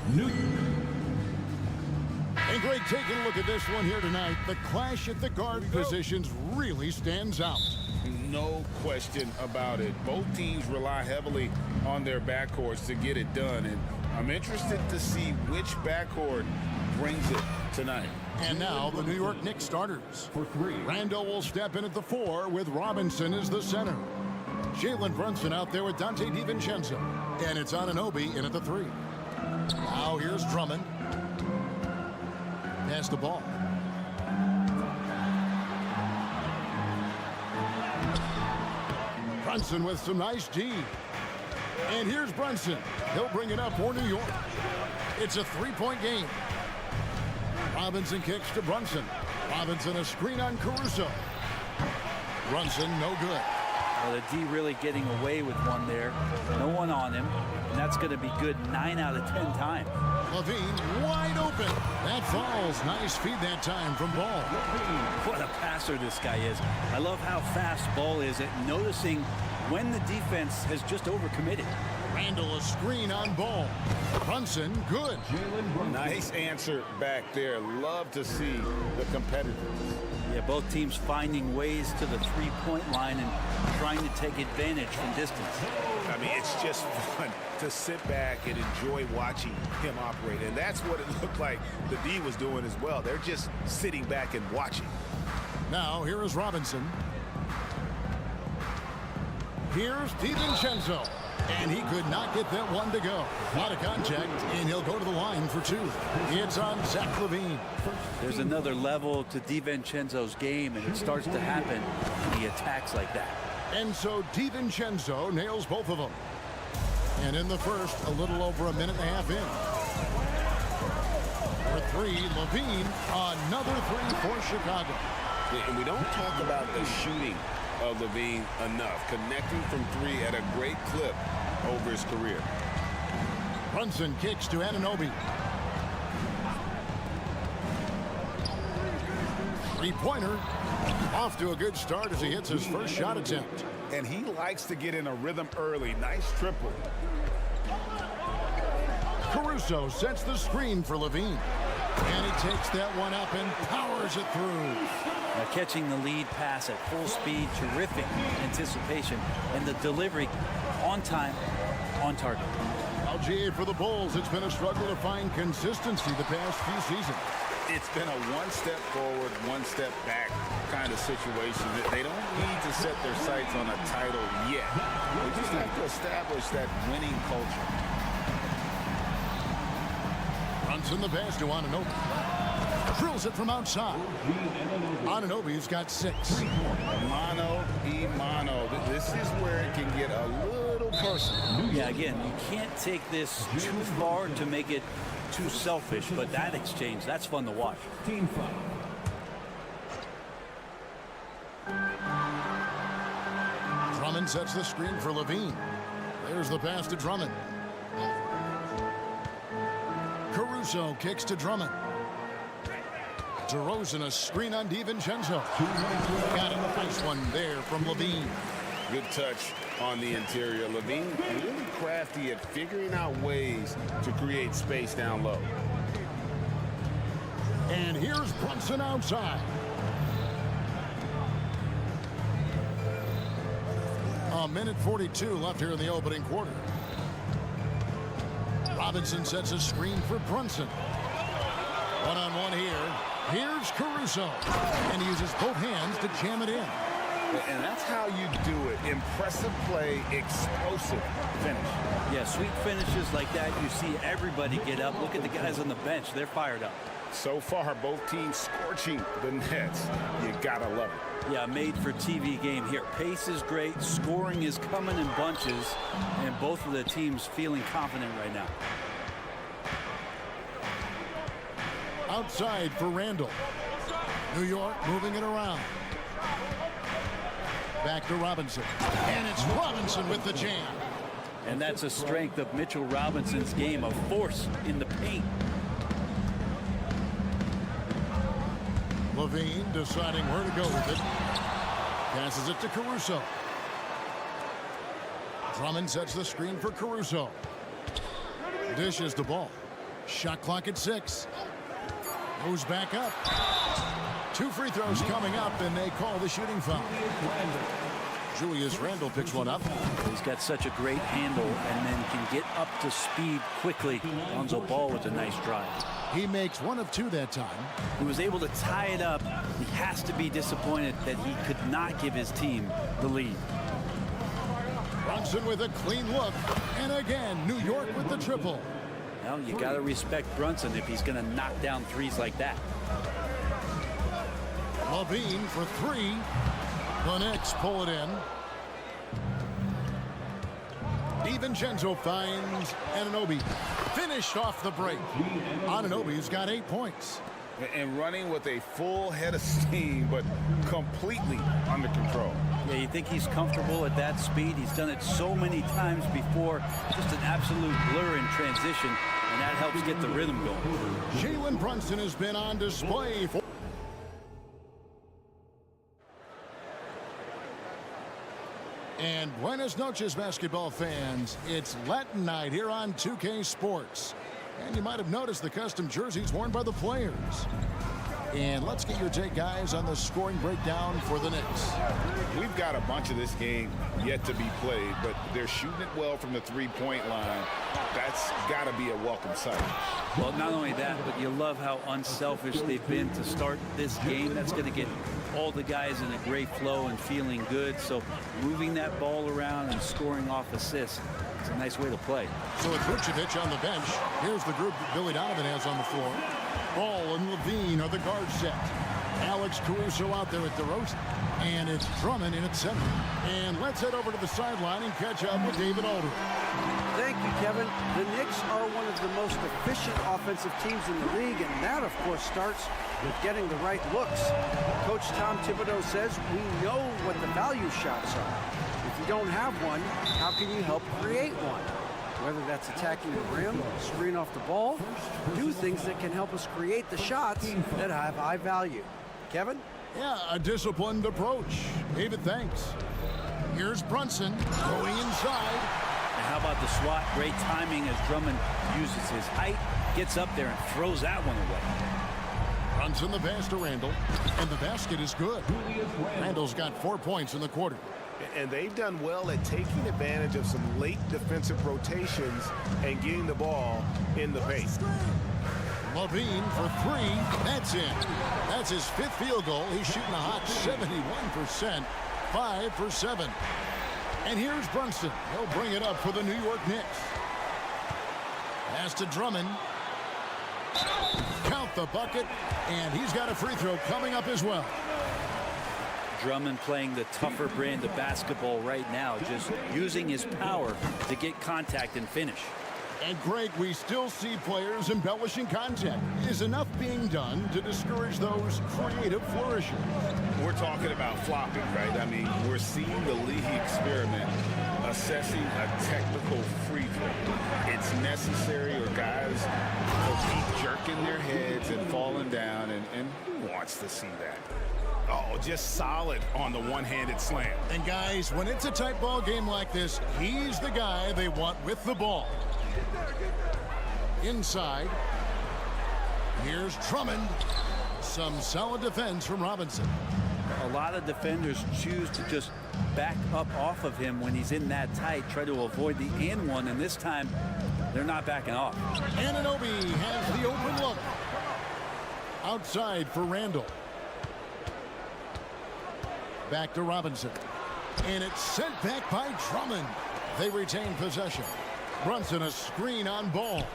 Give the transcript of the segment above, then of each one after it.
And Greg, taking a look at this one here tonight, the clash at the guard positions really stands out. No question about it. Both teams rely heavily on their backcourts to get it done, and I'm interested to see which backcourt brings it tonight. And now the New York Knicks starters. Randall will step in at the 4 with Robinson as the center. Jalen Brunson out there with Dante DiVincenzo. And it's Anunoby in at the 3. Now here's Drummond. Pass the ball. Brunson with some nice D. And here's Brunson. He'll bring it up for New York. It's a 3-point game. Robinson kicks to Brunson. Robinson a screen on Caruso. Brunson no good. Well, the D really getting away with one there. No one on him. And that's going to be good 9 out of 10 times. LaVine wide open. That falls. Nice feed that time from Ball. What a passer this guy is. I love how fast Ball is at noticing when the defense has just overcommitted. Randall a screen on Ball. Brunson good. Nice answer back there. Love to see the competitors. Yeah, both teams finding ways to the three-point line and trying to take advantage from distance. I mean, it's just fun to sit back and enjoy watching him operate. And that's what it looked like the D was doing as well. They're just sitting back and watching. Now here is Robinson. Here's DiVincenzo. And he could not get that one to go. A lot of contact, and he'll go to the line for 2. It's on Zach LaVine. There's another level to DiVincenzo's game, and it starts to happen when he attacks like that. And so DiVincenzo nails both of them. And in the first, a little over a minute and a half in. For 3, LaVine, another 3 for Chicago. And we don't talk about the shooting of LaVine enough. Connecting from 3 at a great clip over his career. Brunson kicks to Anunoby. 3-pointer. Off to a good start as he hits his first shot attempt. And he likes to get in a rhythm early. Nice triple. Caruso sets the screen for LaVine. And he takes that one up and powers it through. Now catching the lead pass at full speed, terrific anticipation, and the delivery on time, on target. LGA for the Bulls. It's been a struggle to find consistency the past few seasons. It's been a one step forward, one step back kind of situation. They don't need to set their sights on a title yet. They just have to establish that winning culture. Brunson the pass to Anunoby. Drills it from outside. Anunoby's got 6. Mano y mano. This is where it can get a little personal. Yeah, again, you can't take this too far to make it too selfish, but that exchange, that's fun to watch. Team foul. Drummond sets the screen for LaVine. There's the pass to Drummond. Caruso kicks to Drummond. DeRozan a screen on DiVincenzo. Got a nice one there from LaVine. Good touch on the interior. LaVine really crafty at figuring out ways to create space down low. And here's Brunson outside. A minute 42 left here in the opening quarter. Robinson sets a screen for Brunson. One-on-one here. Here's Caruso. And he uses both hands to jam it in. And that's how you do it. Impressive play, explosive finish. Yeah, sweet finishes like that, you see everybody get up. Look at the guys on the bench. They're fired up. So far, both teams scorching the Nets. You gotta love it. Yeah, made for TV game here. Pace is great. Scoring is coming in bunches. And both of the teams feeling confident right now. Outside for Randall. New York moving it around. Back to Robinson. And it's Robinson with the jam. And that's a strength of Mitchell Robinson's game, of force in the paint. LaVine deciding where to go with it. Passes it to Caruso. Drummond sets the screen for Caruso. Dishes the ball. Shot clock at 6. Goes back up. 2 free throws coming up, and they call the shooting foul. Julius Randle picks one up. He's got such a great handle and then can get up to speed quickly. Lonzo Ball with a nice drive. He makes 1 of 2 that time. He was able to tie it up. He has to be disappointed that he could not give his team the lead. Brunson with a clean look. And again, New York with the triple. Well, you got to respect Brunson if he's going to knock down threes like that. Levine for 3. The Knicks pull it in. DiVincenzo finds Anunoby. Finished off the break. Anunoby's got 8 points. And running with a full head of steam, but completely under control. Yeah, you think he's comfortable at that speed? He's done it so many times before. Just an absolute blur in transition, and that helps get the rhythm going. Jalen Brunson has been on display for... And buenas noches, basketball fans. It's Latin night here on 2K Sports. And you might have noticed the custom jerseys worn by the players. And let's get your take, guys, on the scoring breakdown for the Knicks. We've got a bunch of this game yet to be played, but they're shooting it well from the three-point line. That's got to be a welcome sight. Well, not only that, but you love how unselfish they've been to start this game. That's going to get all the guys in a great flow and feeling good. So moving that ball around and scoring off assists, it's a nice way to play. So with Vucevic on the bench, here's the group that Billy Donovan has on the floor. Ball and Levine are the guard set. Alex Caruso out there at the roast. And it's Drummond in at center. And let's head over to the sideline and catch up with David Aldridge. Thank you, Kevin. The Knicks are one of the most efficient offensive teams in the league, and that, of course, starts with getting the right looks. Coach Tom Thibodeau says we know what the value shots are. If you don't have one, how can you help create one? Whether that's attacking the rim, screen off the ball, do things that can help us create the shots that have high value. Kevin? Yeah, a disciplined approach. David, thanks. Here's Brunson going inside. And how about the swat? Great timing as Drummond uses his height, gets up there and throws that one away. Brunson the pass to Randle, and the basket is good. Randle's got 4 points in the quarter. And they've done well at taking advantage of some late defensive rotations and getting the ball in the paint. Levine for 3. That's in. That's his 5th field goal. He's shooting a hot 71%. 5 for 7. And here's Brunson. He'll bring it up for the New York Knicks. Pass to Drummond. Count the bucket. And he's got a free throw coming up as well. Drummond playing the tougher brand of basketball right now, just using his power to get contact and finish. And Greg, we still see players embellishing contact. Is enough being done to discourage those creative flourishes? We're talking about flopping, right? I mean, we're seeing the league experiment assessing a technical free throw. It's necessary, or guys will keep jerking their heads and falling down, and who wants to see that? Oh, just solid on the one-handed slam. And guys, when it's a tight ball game like this, he's the guy they want with the ball. Inside. Here's Drummond. Some solid defense from Robinson. A lot of defenders choose to just back up off of him when he's in that tight, try to avoid the and one, and this time they're not backing off. Anunoby has the open look. Outside for Randle. Back to Robinson. And it's sent back by Drummond. They retain possession. Brunson a screen on Ball.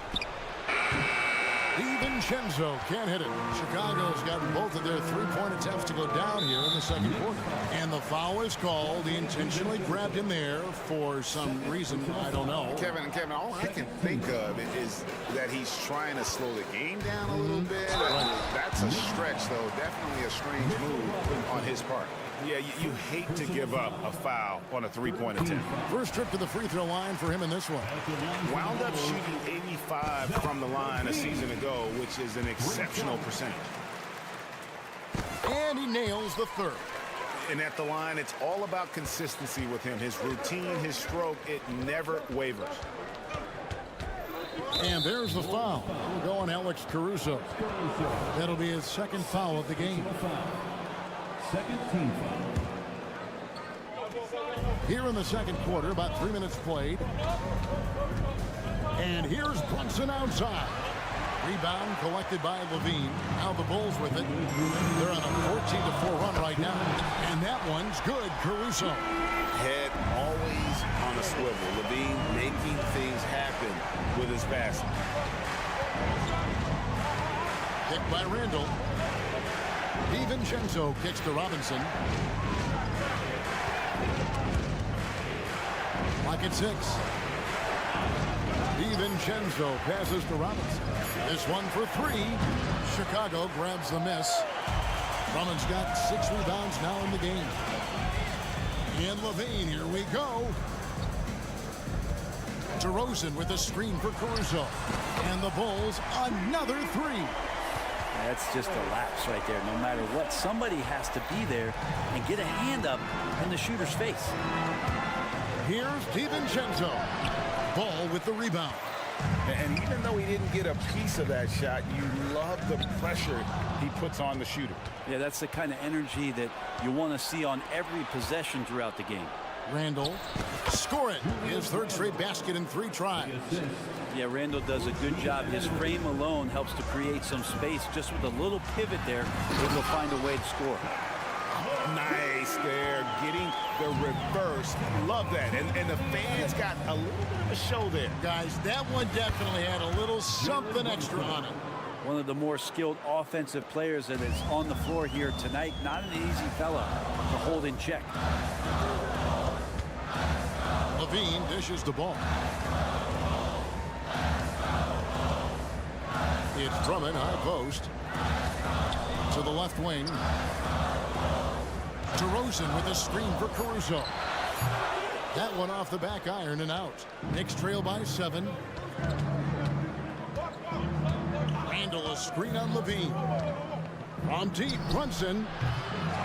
DiVincenzo can't hit it. Chicago's got both of their three-point attempts to go down here in the second quarter. And the foul is called. He intentionally grabbed him there for some reason, I don't know. Kevin, all I can think of is that he's trying to slow the game down a little bit. That's a stretch, though. Definitely a strange move on his part. Yeah, you hate to give up a foul on a three-point attempt. First trip to the free throw line for him in this one. Wound up shooting 85 from the line a season ago, which is an exceptional percentage. And he nails the third. And at the line, it's all about consistency with him. His routine, his stroke, it never wavers. And there's the foul. We'll go on Alex Caruso. That'll be his second foul of the game. Second team foul. Here in the second quarter, about 3 minutes played. And here's Brunson outside. Rebound collected by Levine. Now the Bulls with it. They're on a 14-4 run right now. And that one's good. Caruso. Head always on a swivel. Levine making things happen with his passing. Kicked by Randall. DiVincenzo kicks to Robinson. Lock at 6. DiVincenzo passes to Robinson. This one for 3. Chicago grabs the miss. Drummond's got 6 rebounds now in the game. And Levine, here we go. DeRozan with a screen for Caruso. And the Bulls, another 3. That's just a lapse right there. No matter what, somebody has to be there and get a hand up in the shooter's face. Here's DiVincenzo. Ball with the rebound. And even though he didn't get a piece of that shot, you love the pressure he puts on the shooter. Yeah, that's the kind of energy that you want to see on every possession throughout the game. Randall, score it. His third straight basket in 3 tries. Yeah, Randall does a good job. His frame alone helps to create some space. Just with a little pivot there, able to find a way to score. Nice there, getting the reverse. Love that. And the fans got a little bit of a show there. Guys, that one definitely had a little something extra on it. One of the more skilled offensive players that is on the floor here tonight. Not an easy fella to hold in check. Levine dishes the ball. It's Drummond, high post. To the left wing. DeRozan with a screen for Caruso. That one off the back iron and out. Knicks trail by 7. Randall, a screen on Levine. From deep, Brunson.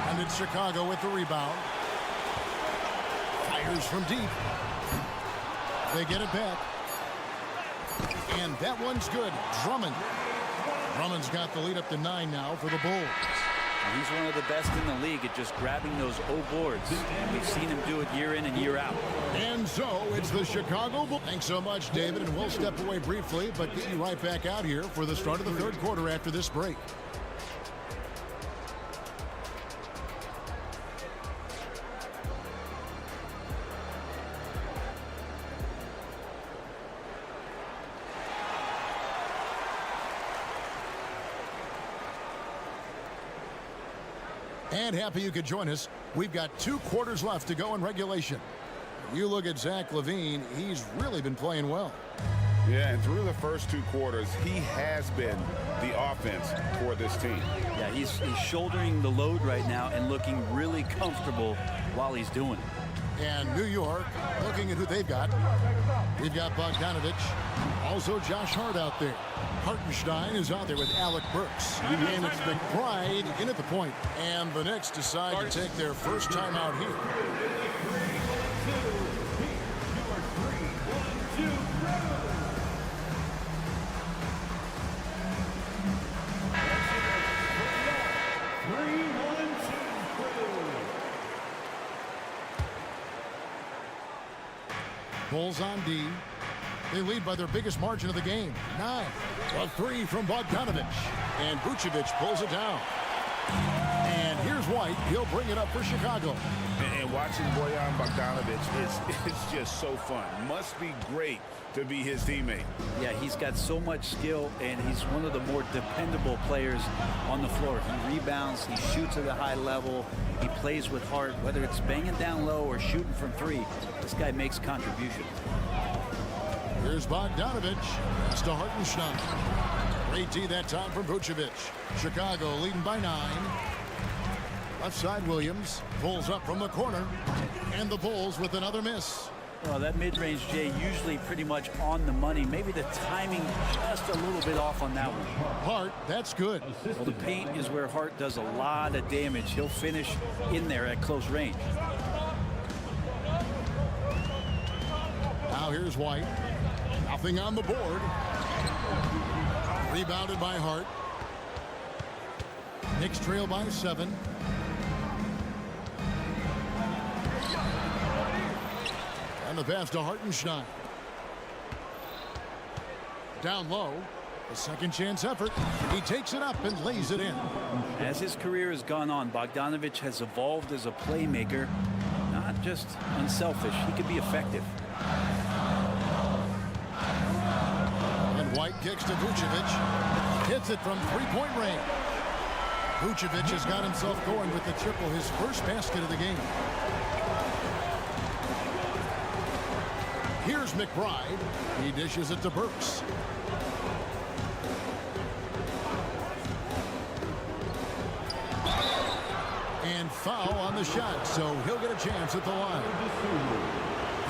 And it's Chicago with the rebound. Fires from deep. They get it back. And that one's good. Drummond. Drummond's got the lead up to 9 now for the Bulls. And he's one of the best in the league at just grabbing those O boards. And we've seen him do it year in and year out. And so it's the Chicago Bulls. Thanks so much, David. And we'll step away briefly, but get you right back out here for the start of the third quarter after this break. And happy you could join us. We've got 2 quarters left to go in regulation. You look at Zach LaVine, he's really been playing well. Yeah, and through the first 2 quarters, he has been the offense for this team. Yeah, he's shouldering the load right now and looking really comfortable while he's doing it. And New York, looking at who they've got. We've got Bogdanovich, also Josh Hart out there. Hartenstein is out there with Alec Burks. And it's McBride in at the point. And the Knicks decide to take their first time out here. Bulls on D. They lead by their biggest margin of the game, 9. A 3 from Bogdanovich. And Vucevic pulls it down. And here's White. He'll bring it up for Chicago. And watching Bojan Bogdanovich it's just so fun. Must be great to be his teammate. Yeah, he's got so much skill, and he's one of the more dependable players on the floor. He rebounds, he shoots at a high level, he plays with heart, whether it's banging down low or shooting from 3. This guy makes contribution. Here's Bogdanovich. Pass to Hartenstein. Great D that time from Vucevic. Chicago leading by 9. Left side Williams pulls up from the corner. And the Bulls with another miss. Well, that mid-range, Jay, usually pretty much on the money. Maybe the timing just a little bit off on that one. Hart, that's good. Well, the paint is where Hart does a lot of damage. He'll finish in there at close range. Now here's White. Nothing on the board. Rebounded by Hart. Knicks trail by 7. And the pass to Hartenstein. Down low. A second chance effort. He takes it up and lays it in. As his career has gone on, Bogdanovich has evolved as a playmaker, not just unselfish. He could be effective. And White kicks to Vucevic. Hits it from three-point range. Vucevic has got himself going with the triple, his first basket of the game. Here's McBride. He dishes it to Burks. And foul on the shot, so he'll get a chance at the line.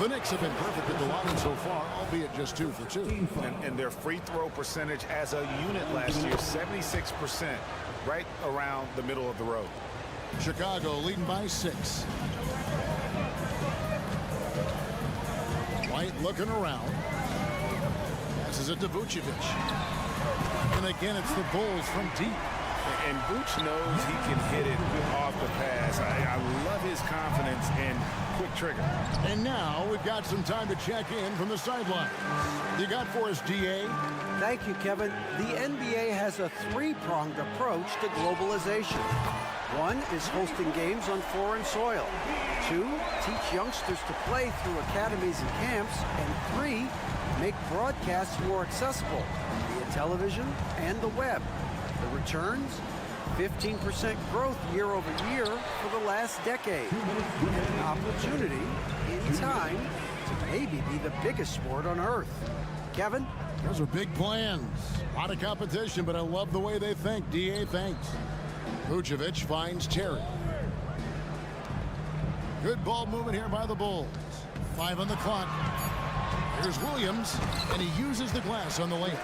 The Knicks have been perfect at the line so far, albeit just 2 for 2. And their free throw percentage as a unit last year, 76%, right around the middle of the road. Chicago leading by 6. White looking around. Passes it to Vucevic. And again, it's the Bulls from deep. And Vooch knows he can hit it off the pass. I love his confidence and quick trigger. And now we've got some time to check in from the sideline. You got for us, DA? Thank you, Kevin. The NBA has a three-pronged approach to globalization. 1 is hosting games on foreign soil. 2, teach youngsters to play through academies and camps. And 3, make broadcasts more accessible via television and the web. The returns, 15% growth year over year for the last decade. And an opportunity in time to maybe be the biggest sport on earth. Kevin? Those are big plans. A lot of competition, but I love the way they think. DA, thanks. Vucevic finds Terry. Good ball movement here by the Bulls. 5 on the clock. Here's Williams, and he uses the glass on the lane.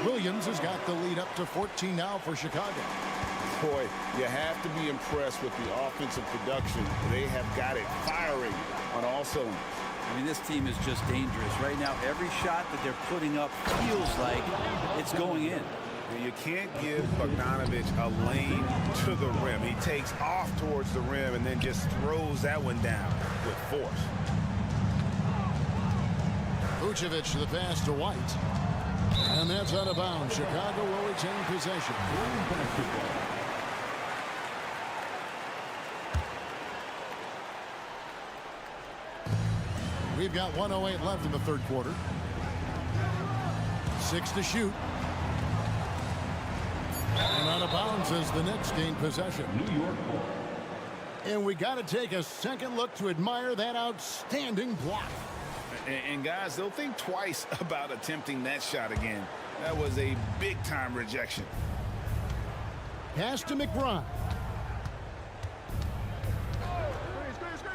Williams has got the lead up to 14 now for Chicago. Boy, you have to be impressed with the offensive production. They have got it firing on all cylinders. I mean, this team is just dangerous. Right now, every shot that they're putting up feels like it's going in. You can't give Bogdanovich a lane to the rim. He takes off towards the rim and then just throws that one down with force. Vucevic the pass to White. And that's out of bounds. Chicago will retain possession. We've got 1:08 left in the third quarter. 6 to shoot. And out of bounds as the Knicks gain possession. New York ball. And we got to take a second look to admire that outstanding block. And guys, they'll think twice about attempting that shot again. That was a big-time rejection. Pass to McBride.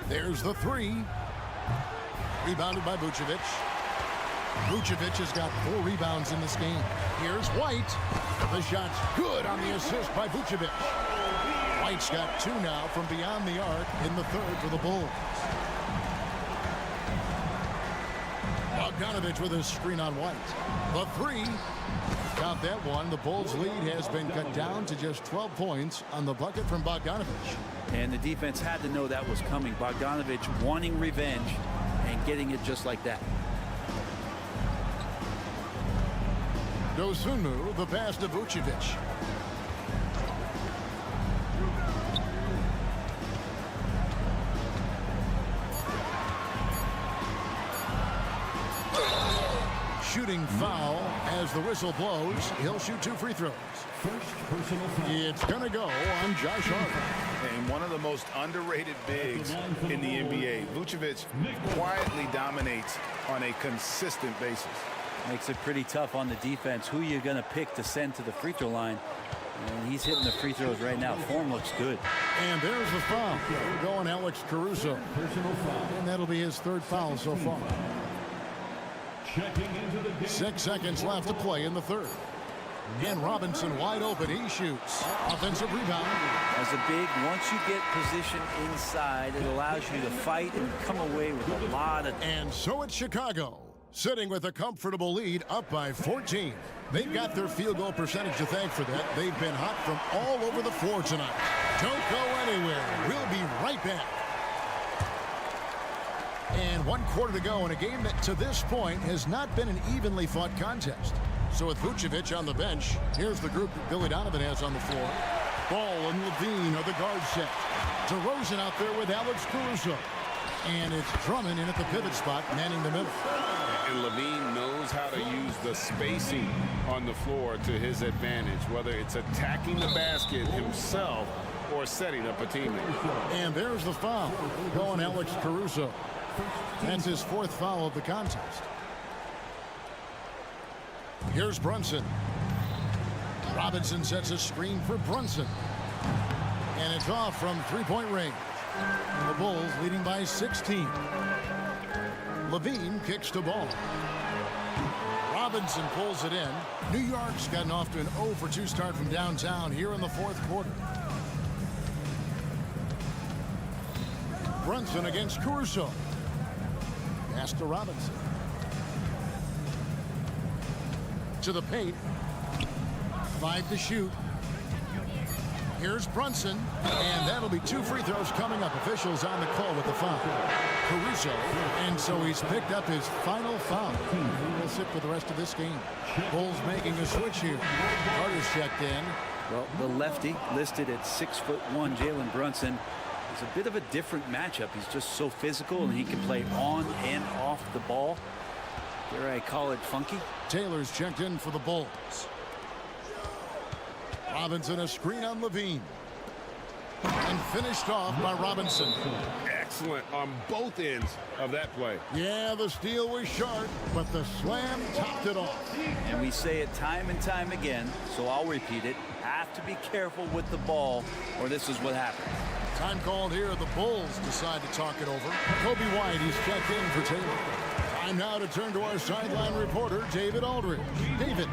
There's the 3. Rebounded by Vucevic. Vucevic has got 4 rebounds in this game. Here's White. The shot's good on the assist by Vucevic. White's got 2 now from beyond the arc in the third for the Bulls. Bogdanovich with a screen on White. The 3. Got that one. The Bulls' lead has been cut down to just 12 points on the bucket from Bogdanovich. And the defense had to know that was coming. Bogdanovich wanting revenge and getting it just like that. Dosunmu, the pass to Vucevic. Shooting foul as the whistle blows. He'll shoot 2 free throws. First personal foul. It's going to go on Josh Hart. And one of the most underrated bigs in the NBA. Vucevic quietly dominates on a consistent basis. Makes it pretty tough on the defense. Who you're going to pick to send to the free throw line. And he's hitting the free throws right now. Form looks good. And there's the foul. Going Alex Caruso. Personal foul. And that'll be his 3rd foul so far. Checking into the game. 6 seconds left to play in the third. And Robinson wide open. He shoots. Offensive rebound. As a big, once you get position inside, it allows you to fight and come away with a lot of... And so it's Chicago Sitting with a comfortable lead, up by 14. They've got their field goal percentage to thank for that. They've been hot from all over the floor tonight. Don't go anywhere. We'll be right back. And 1 quarter to go in a game that to this point has not been an evenly fought contest. So with Vucevic on the bench, here's the group that Billy Donovan has on the floor. Ball and Levine are the guard set. DeRozan out there with Alex Caruso. And it's Drummond in at the pivot spot, manning the middle. And Levine knows how to use the spacing on the floor to his advantage, whether it's attacking the basket himself or setting up a teammate. And there's the foul. Going Alex Caruso. That's his 4th foul of the contest. Here's Brunson. Robinson sets a screen for Brunson. And it's off from three-point range. The Bulls leading by 16. Levine kicks to ball. Robinson pulls it in. New York's gotten off to an 0 for 2 start from downtown here in the 4th quarter. Brunson against Caruso. Pass to Robinson. To the paint. 5 to shoot. Here's Brunson, and that'll be 2 free throws coming up. Officials on the call with the foul. Caruso, and so he's picked up his final foul. He will sit for the rest of this game. Bulls making a switch here. Carter's checked in. Well, the lefty listed at 6'1", Jalen Brunson, is a bit of a different matchup. He's just so physical, and he can play on and off the ball. Dare I call it funky? Taylor's checked in for the Bulls. Robinson a screen on Levine. And finished off by Robinson. Excellent on both ends of that play. Yeah, the steal was sharp, but the slam topped it off. And we say it time and time again, so I'll repeat it. Have to be careful with the ball, or this is what happens. Time called here. The Bulls decide to talk it over. Kobe White, he's checked in for Taylor. Time now to turn to our sideline reporter, David Aldridge. David.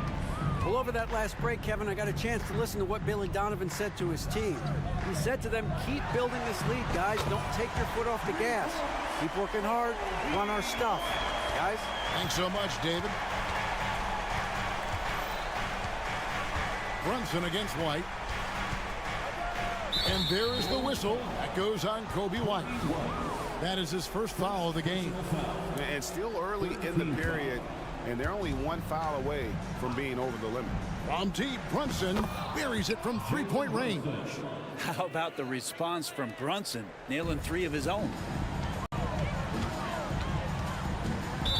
Well, over that last break, Kevin, I got a chance to listen to what Billy Donovan said to his team. He said to them, keep building this lead, guys. Don't take your foot off the gas. Keep working hard. Run our stuff. Guys? Thanks so much, David. Brunson against White. And there is the whistle. That goes on Kobe White. That is his 1st foul of the game. And still early in the period, and they're only 1 foul away from being over the limit. From deep, Brunson buries it from 3-point range. How about the response from Brunson, nailing 3 of his own?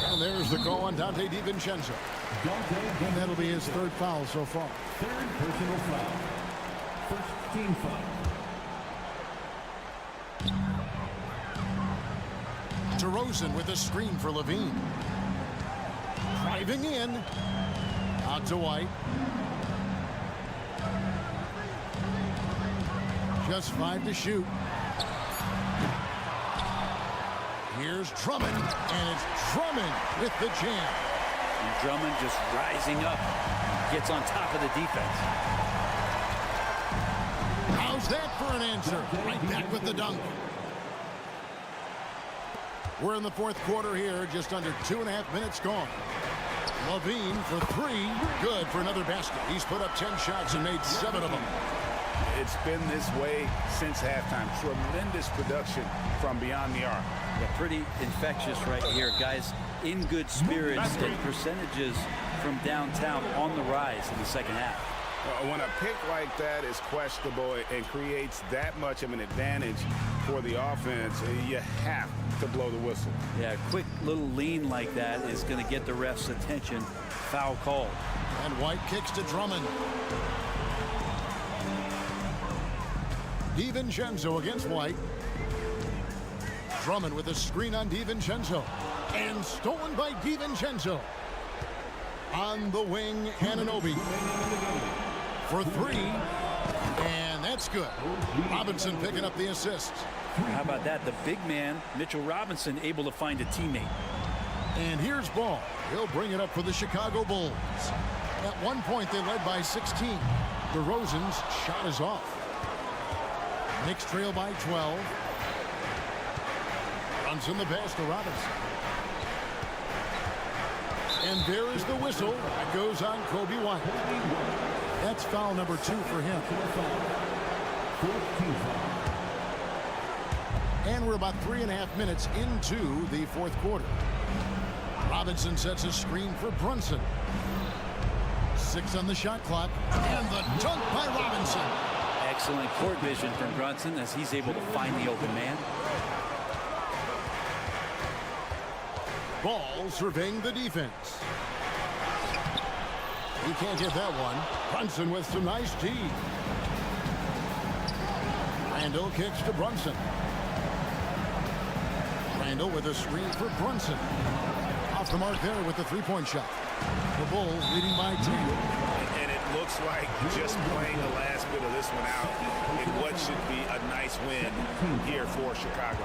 And there's the call on Dante DiVincenzo. And that'll be his 3rd foul so far. 3rd personal foul. 1st team foul. DeRozan with a screen for Levine. Driving in. Out to White. Just 5 to shoot. Here's Drummond, and it's Drummond with the jam. And Drummond just rising up, gets on top of the defense. How's that for an answer? Right back with the dunk. We're in the 4th quarter here, just under 2.5 minutes gone. Levine for 3, good for another basket. He's put up 10 shots and made 7 of them. It's been this way since halftime. Tremendous production from beyond the arc. Yeah, pretty infectious right here. Guys in good spirits and percentages from downtown on the rise in the 2nd half. When a pick like that is questionable and creates that much of an advantage for the offense, you have to blow the whistle. Yeah, a quick little lean like that is going to get the ref's attention. Foul called. And White kicks to Drummond. DiVincenzo against White. Drummond with a screen on DiVincenzo. And stolen by DiVincenzo. On the wing, Anunoby. For 3. And that's good. Robinson picking up the assist. How about that? The big man, Mitchell Robinson, able to find a teammate. And here's Ball. He'll bring it up for the Chicago Bulls. At one point, they led by 16. DeRozan's shot is off. Knicks trail by 12. Brunson the pass to Robinson. And there is the whistle. That goes on Kobe White. That's foul number 2 for him. And we're about 3.5 minutes into the fourth quarter. Robinson sets a screen for Brunson. 6 on the shot clock. And the dunk by Robinson. Excellent court vision from Brunson as he's able to find the open man. Ball surveying the defense. He can't get that one. Brunson with some nice D. Randall kicks to Brunson. Randall with a screen for Brunson. Off the mark there with the three-point shot. The Bulls leading by 2. And it looks like just playing the last bit of this one out in what should be a nice win here for Chicago.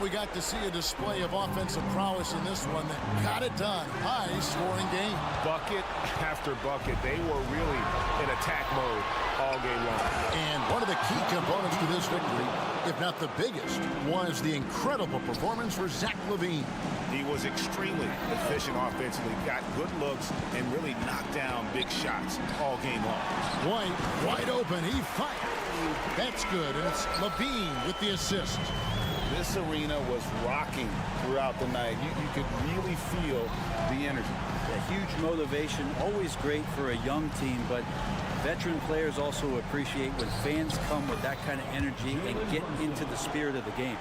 We got to see a display of offensive prowess in this one that got it done. High-scoring game. Bucket after bucket. They were really in attack mode all game long. And one of the key components to this victory, if not the biggest, was the incredible performance for Zach LaVine. He was extremely efficient offensively, got good looks, and really knocked down big shots all game long. White, wide open. He fired. That's good, and it's LaVine with the assist. This arena was rocking throughout the night. You could really feel the energy. A huge motivation, always great for a young team, but veteran players also appreciate when fans come with that kind of energy and get into the spirit of the game.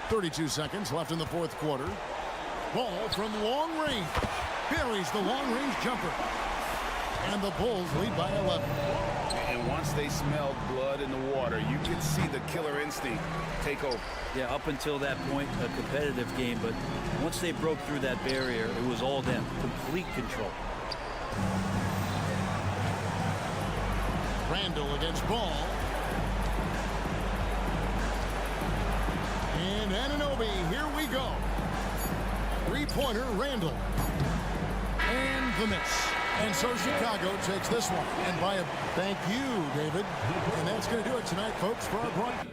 32 seconds left in the fourth quarter. Ball from long range. Buries the long-range jumper. And the Bulls lead by 11. And once they smelled blood in the water, you could see the killer instinct take over. Yeah, up until that point, a competitive game, but once they broke through that barrier, it was all them. Complete control. Randall against Ball. And Anunoby, here we go. Three-pointer, Randall. And the miss. And so Chicago takes this one. And by a thank you, David. And that's going to do it tonight, folks, for our broadcast.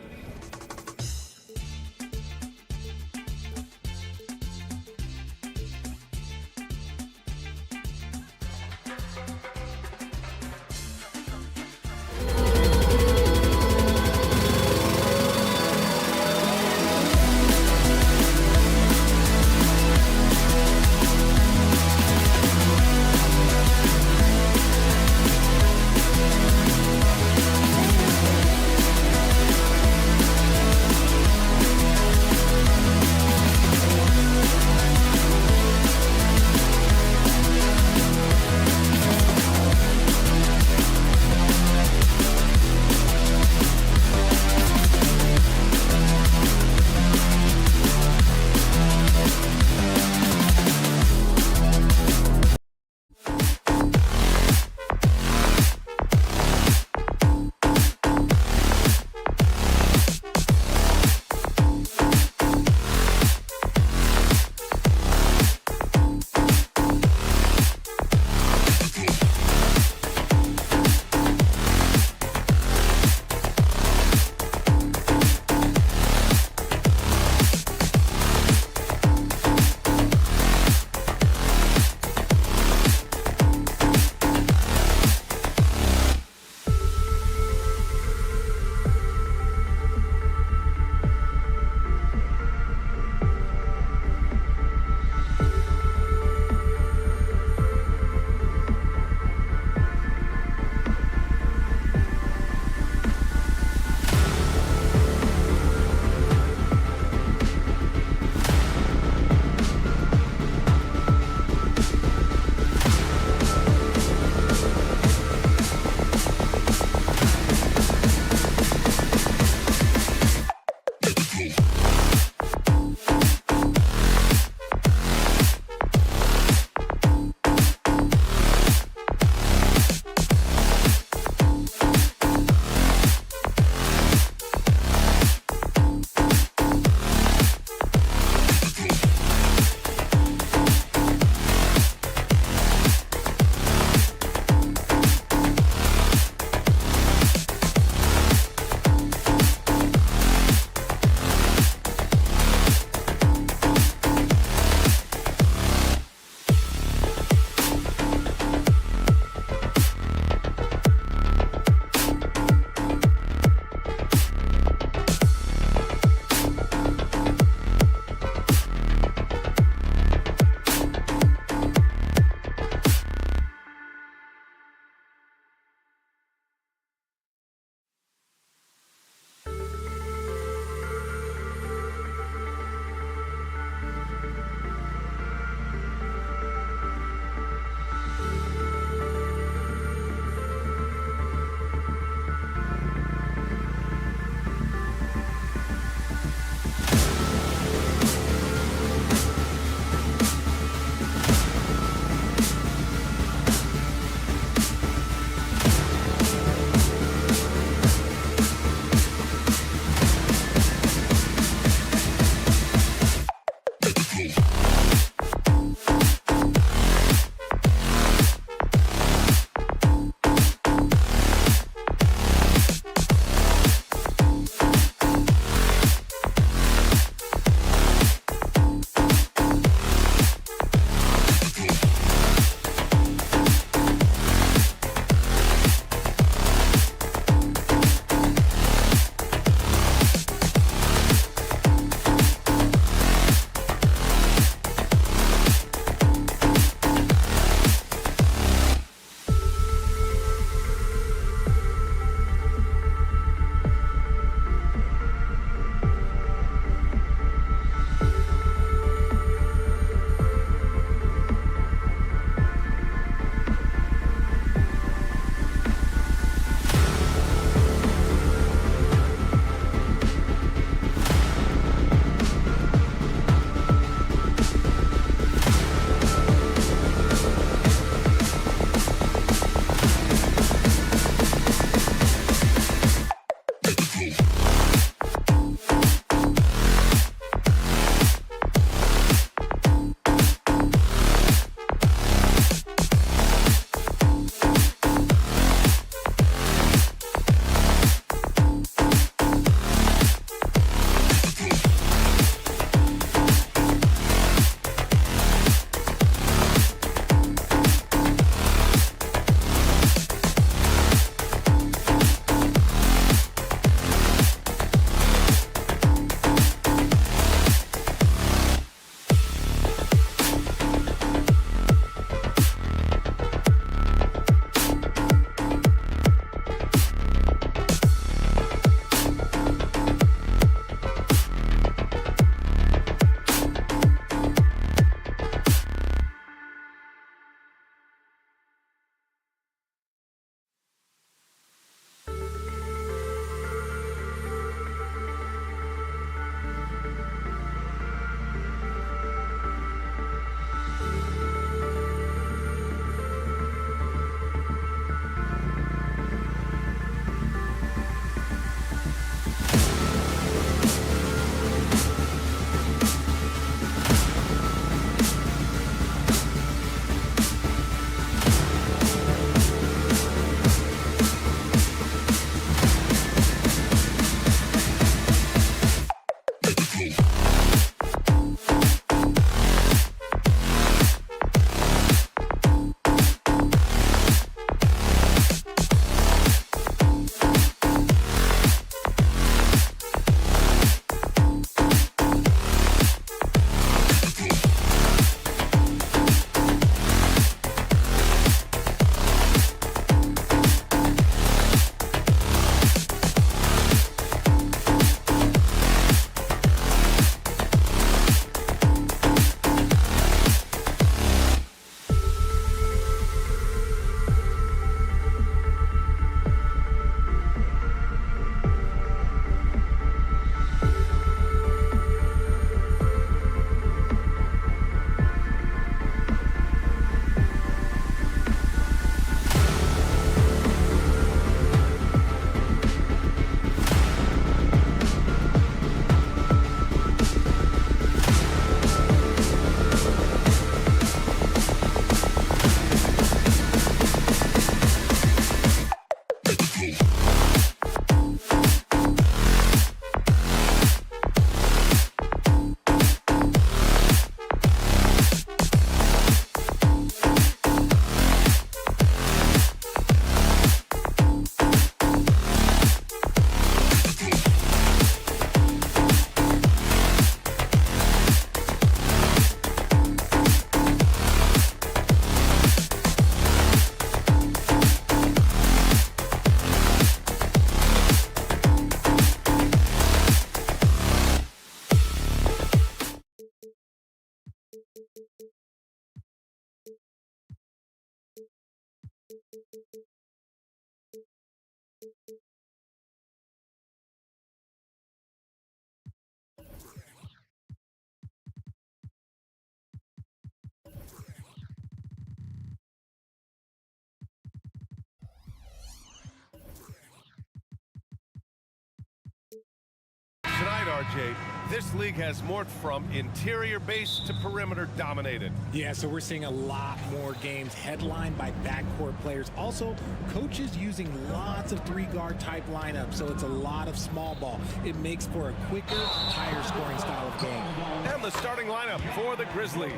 Tonight, RJ, this league has morphed from interior base to perimeter dominated. Yeah, so we're seeing a lot more games headlined by backcourt players. Also, coaches using lots of three-guard type lineups, so it's a lot of small ball. It makes for a quicker, higher scoring style of game. And the starting lineup for the Grizzlies.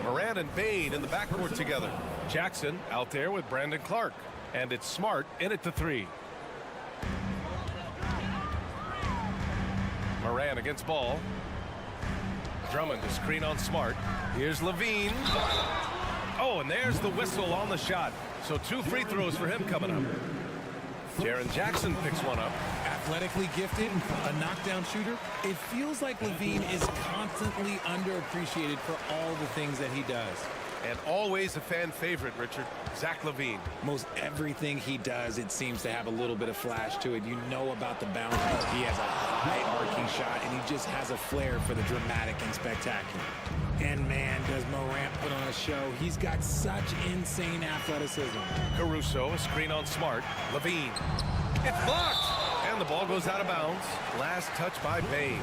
Moran and Bane in the backcourt together. Jackson out there with Brandon Clark. And it's Smart in at the three. Moran against Ball. Drummond to screen on Smart. Here's Levine. Oh, and there's the whistle on the shot. So 2 free throws for him coming up. Jaren Jackson picks one up. Athletically gifted, a knockdown shooter. It feels like Levine is constantly underappreciated for all the things that he does. And always a fan favorite, Richard, Zach LaVine. Most everything he does, it seems to have a little bit of flash to it. You know about the bounce. He has a high arcing shot, and he just has a flair for the dramatic and spectacular. And man, does Morant put on a show. He's got such insane athleticism. Caruso, a screen on Smart. LaVine. It's blocked! And the ball goes out of bounds. Last touch by Bane.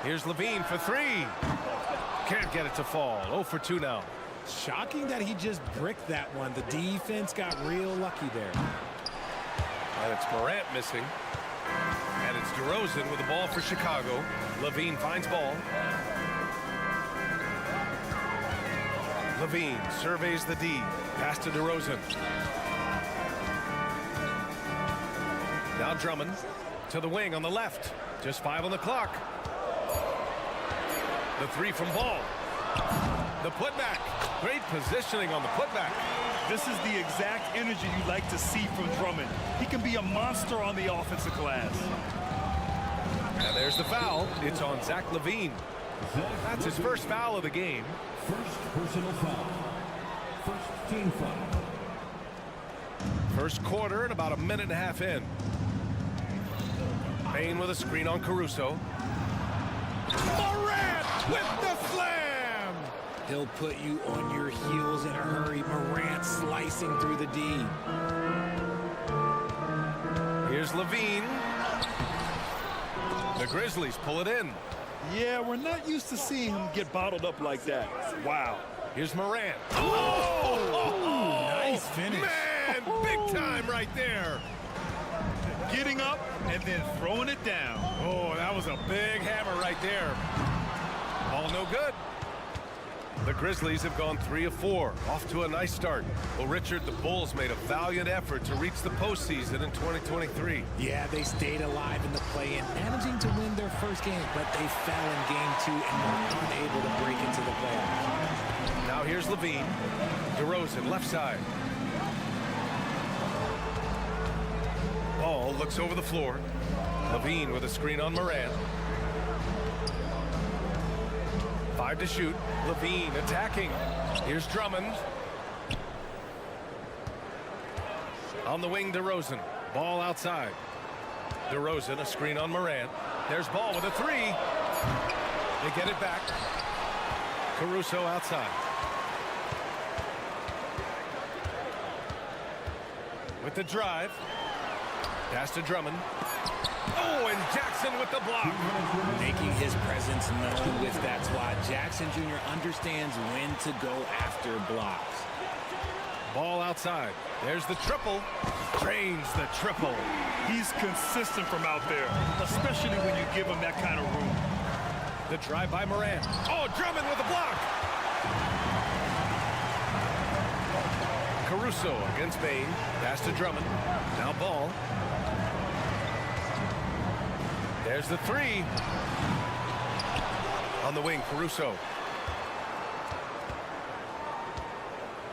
Here's Levine for three. Can't get it to fall. 0 for 2 now. Shocking that he just bricked that one. The defense got real lucky there. And it's Morant missing. And it's DeRozan with the ball for Chicago. Levine finds Ball. Levine surveys the D. Pass to DeRozan. Now Drummond to the wing on the left. Just 5 on the clock. The three from Ball. The putback. Great positioning on the putback. This is the exact energy you like to see from Drummond. He can be a monster on the offensive glass. And there's the foul. It's on Zach LaVine. That's his first foul of the game. First personal foul. First team foul. First quarter and about a minute and a half in. Bane with a screen on Caruso. Morant with the slam! He'll put you on your heels in a hurry. Morant slicing through the D. Here's Levine. The Grizzlies pull it in. Yeah, we're not used to seeing him get bottled up like that. Wow. Here's Morant. Oh! Nice finish. Man, big time right there. Getting up and then throwing it down. Oh, that was a big hammer right there. All no good. The Grizzlies have gone 3 of 4, off to a nice start. Well, Richard, the Bulls made a valiant effort to reach the postseason in 2023. Yeah, they stayed alive in the play-in, managing to win their first game, but they fell in game 2 and were unable to break into the playoffs. Now here's Levine. DeRozan, left side. Ball looks over the floor. Levine with a screen on Morant. 5 to shoot. Levine attacking. Here's Drummond. On the wing, DeRozan. Ball outside. DeRozan, a screen on Morant. There's Ball with a 3. They get it back. Caruso outside. With the drive. Pass to Drummond. Oh, and Jackson with the block. Making his presence known with that squad. Jackson Jr. understands when to go after blocks. Ball outside. There's the triple. Drains the triple. He's consistent from out there, especially when you give him that kind of room. The drive by Morant. Oh, Drummond with the block. Caruso against Bane. Pass to Drummond. Now Ball. There's the 3. On the wing, Caruso.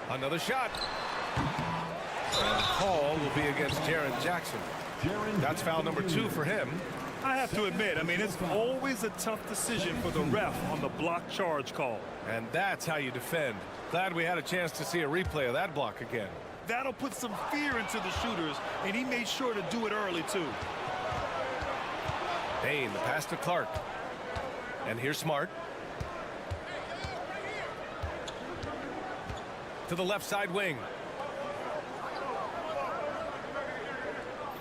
Another shot. And the call will be against Jaren Jackson. That's foul number 2 for him. I have to admit, I mean, it's always a tough decision for the ref on the block charge call. And that's how you defend. Glad we had a chance to see a replay of that block again. That'll put some fear into the shooters, and he made sure to do it early, too. Bain, the pass to Clark. And here's Smart. To the left side wing.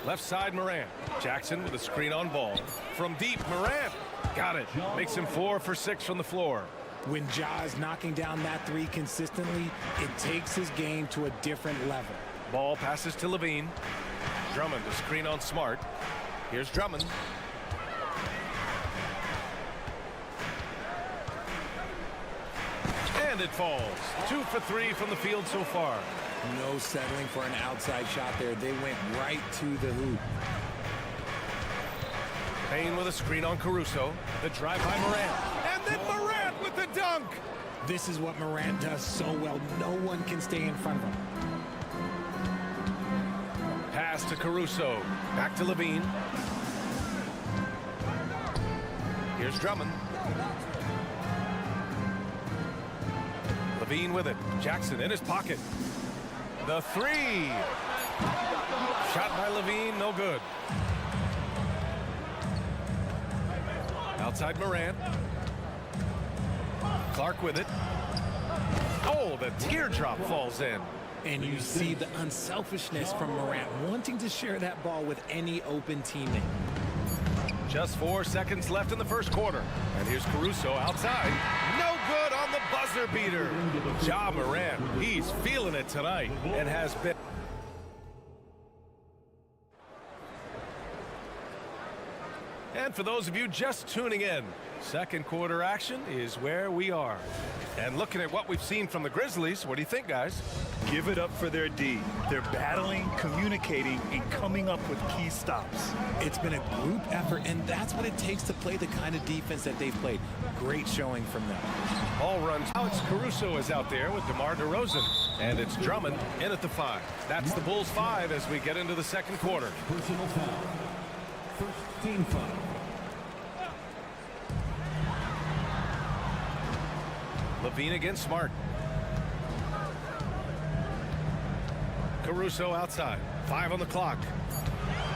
Left side, Morant. Jackson with a screen on ball. From deep, Morant. Got it. Makes him 4 for 6 from the floor. When Ja is knocking down that three consistently, it takes his game to a different level. Ball passes to Levine. Drummond, a screen on Smart. Here's Drummond. And it falls. 2 for 3 from the field so far. No settling for an outside shot there. They went right to the hoop. Bain with a screen on Caruso. The drive by Morant. And then Morant with the dunk. This is what Morant does so well. No one can stay in front of him. Pass to Caruso. Back to Levine. Here's Drummond. Levine with it. Jackson in his pocket. The three. Shot by Levine, no good. Outside Morant. Clark with it. Oh, the teardrop falls in. And you see the unselfishness from Morant, wanting to share that ball with any open teammate. Just 4 seconds left in the first quarter. And here's Caruso outside. No good on the buzzer beater. Ja Morant, he's feeling it tonight and has been. And for those of you just tuning in, second quarter action is where we are. And looking at what we've seen from the Grizzlies, what do you think, guys? Give it up for their D. They're battling, communicating, and coming up with key stops. It's been a group effort, and that's what it takes to play the kind of defense that they've played. Great showing from them. All runs. Alex Caruso is out there with DeMar DeRozan. And it's Drummond in at the 5. That's the Bulls 5 as we get into the second quarter. Personal foul. First team foul. Levine against Smart. Caruso outside. 5 on the clock.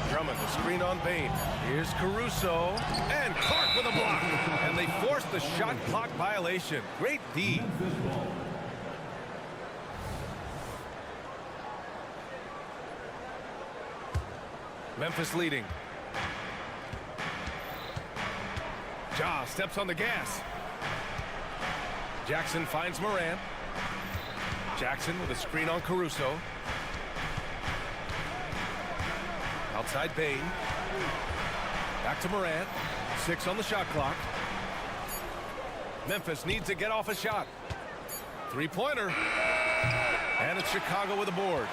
Drummond, the screen on Bain. Here's Caruso. And Clark with a block. And they force the shot clock violation. Great D. Memphis leading. Ja steps on the gas. Jackson finds Morant. Jackson with a screen on Caruso. Outside Bain. Back to Morant. 6 on the shot clock. Memphis needs to get off a shot. Three-pointer. And it's Chicago with a board.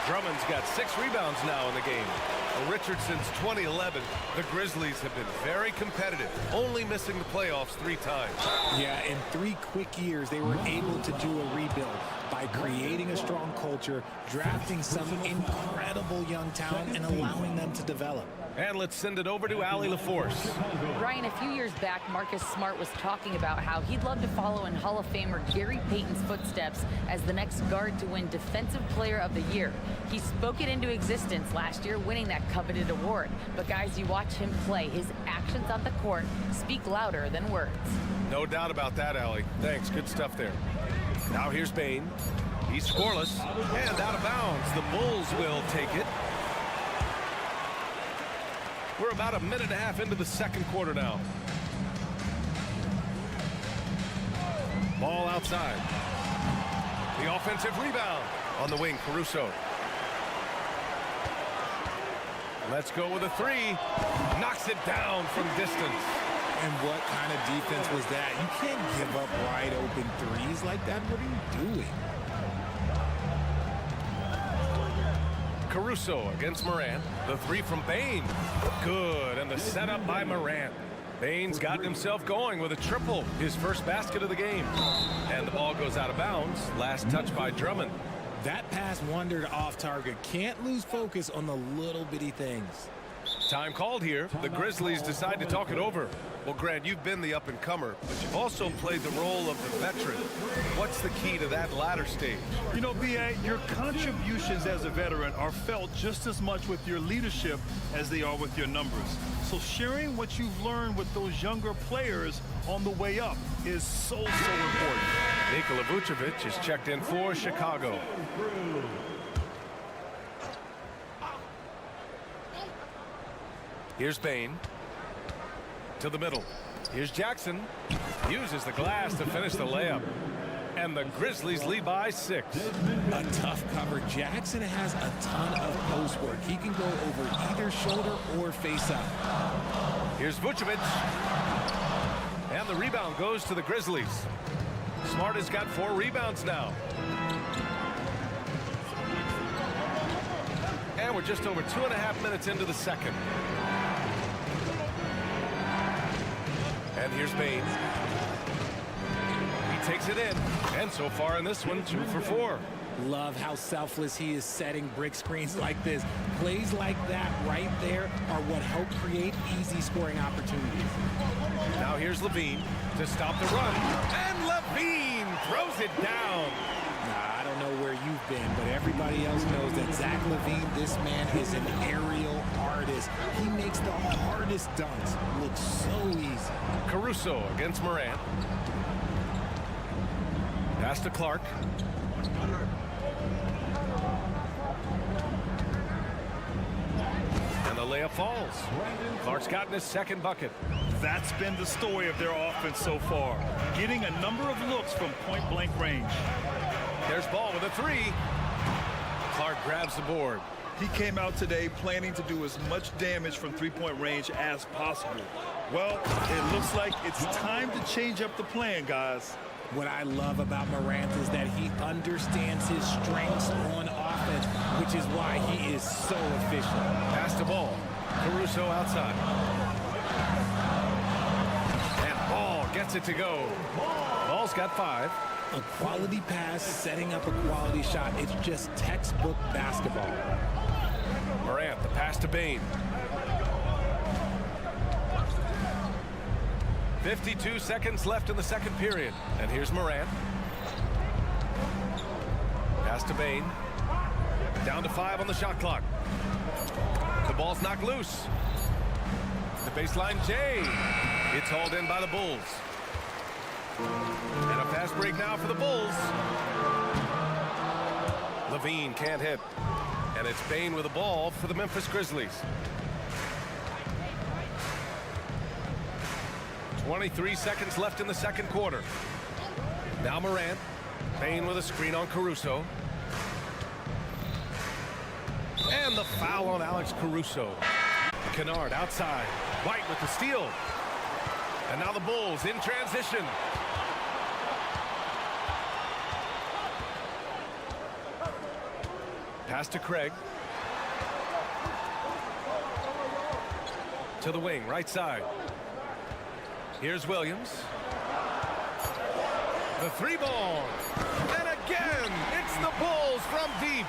Drummond's got 6 rebounds now in the game. Richard, since 2011, the Grizzlies have been very competitive, only missing the playoffs 3 times. Yeah, in 3 quick years, they were able to do a rebuild by creating a strong culture, drafting some incredible young talent, and allowing them to develop. And let's send it over to Allie LaForce. Ryan, a few years back, Marcus Smart was talking about how he'd love to follow in Hall of Famer Gary Payton's footsteps as the next guard to win Defensive Player of the Year. He spoke it into existence last year, winning that coveted award. But guys, you watch him play, his actions on the court speak louder than words. No doubt about that, Allie. Thanks, good stuff there. Now here's Bain. He's scoreless and out of bounds. The Bulls will take it. We're about a minute and a half into the second quarter now. Ball outside. The offensive rebound on the wing, Caruso. Let's go with a 3. Knocks it down from distance. And what kind of defense was that? You can't give up wide open threes like that. What are you doing? Caruso against Morant. The 3 from Bain. Good. And the setup by Morant. Bain's gotten himself going with a triple. His first basket of the game. And the ball goes out of bounds. Last touch by Drummond. That pass wandered off target. Can't lose focus on the little bitty things. Time called here. The Grizzlies decide to talk it over. Well, Grant, you've been the up-and-comer, but you've also played the role of the veteran. What's the key to that latter stage? You know, B.A., your contributions as a veteran are felt just as much with your leadership as they are with your numbers. So sharing what you've learned with those younger players on the way up is so important. Nikola Vucevic is checked in for Chicago. Here's Bane. To the middle. Here's Jackson. Uses the glass to finish the layup. And the Grizzlies lead by 6. A tough cover. Jackson has a ton of post work. He can go over either shoulder or face up. Here's Vucevic. And the rebound goes to the Grizzlies. Smart has got 4 rebounds now. And we're just over 2.5 minutes into the second. And here's Bane. He takes it in. And so far in this one, 2 for 4. Love how selfless he is setting brick screens like this. Plays like that right there are what help create easy scoring opportunities. Now here's Levine to stop the run. And Levine throws it down. Nah, I don't know where you've been, but everybody else knows that Zach Levine, this man is an aerial artist. He makes the hardest dunks look so easy. Caruso against Morant. Pass to Clark. And the layup falls. Clark's gotten his second bucket. That's been the story of their offense so far, getting a number of looks from point-blank range. There's Ball with a 3. Clark grabs the board. He came out today planning to do as much damage from three-point range as possible. Well, it looks like it's time to change up the plan, guys. What I love about Morant is that he understands his strengths on offense, which is why he is so efficient. Pass to Ball. Caruso outside. And Ball gets it to go. Ball's got 5. A quality pass, setting up a quality shot. It's just textbook basketball. Morant, the pass to Bane. 52 seconds left in the second period. And here's Morant. Pass to Bane. Down to 5 on the shot clock. The ball's knocked loose. The baseline J. It's hauled in by the Bulls. And a fast break now for the Bulls. Levine can't hit. And it's Bane with the ball for the Memphis Grizzlies. 23 seconds left in the second quarter. Now Morant. Bane with a screen on Caruso. And the foul on Alex Caruso. Kennard outside. White with the steal. And now the Bulls in transition. Pass to Craig. To the wing, right side. Here's Williams. The 3 ball. And again, it's the Bulls from deep.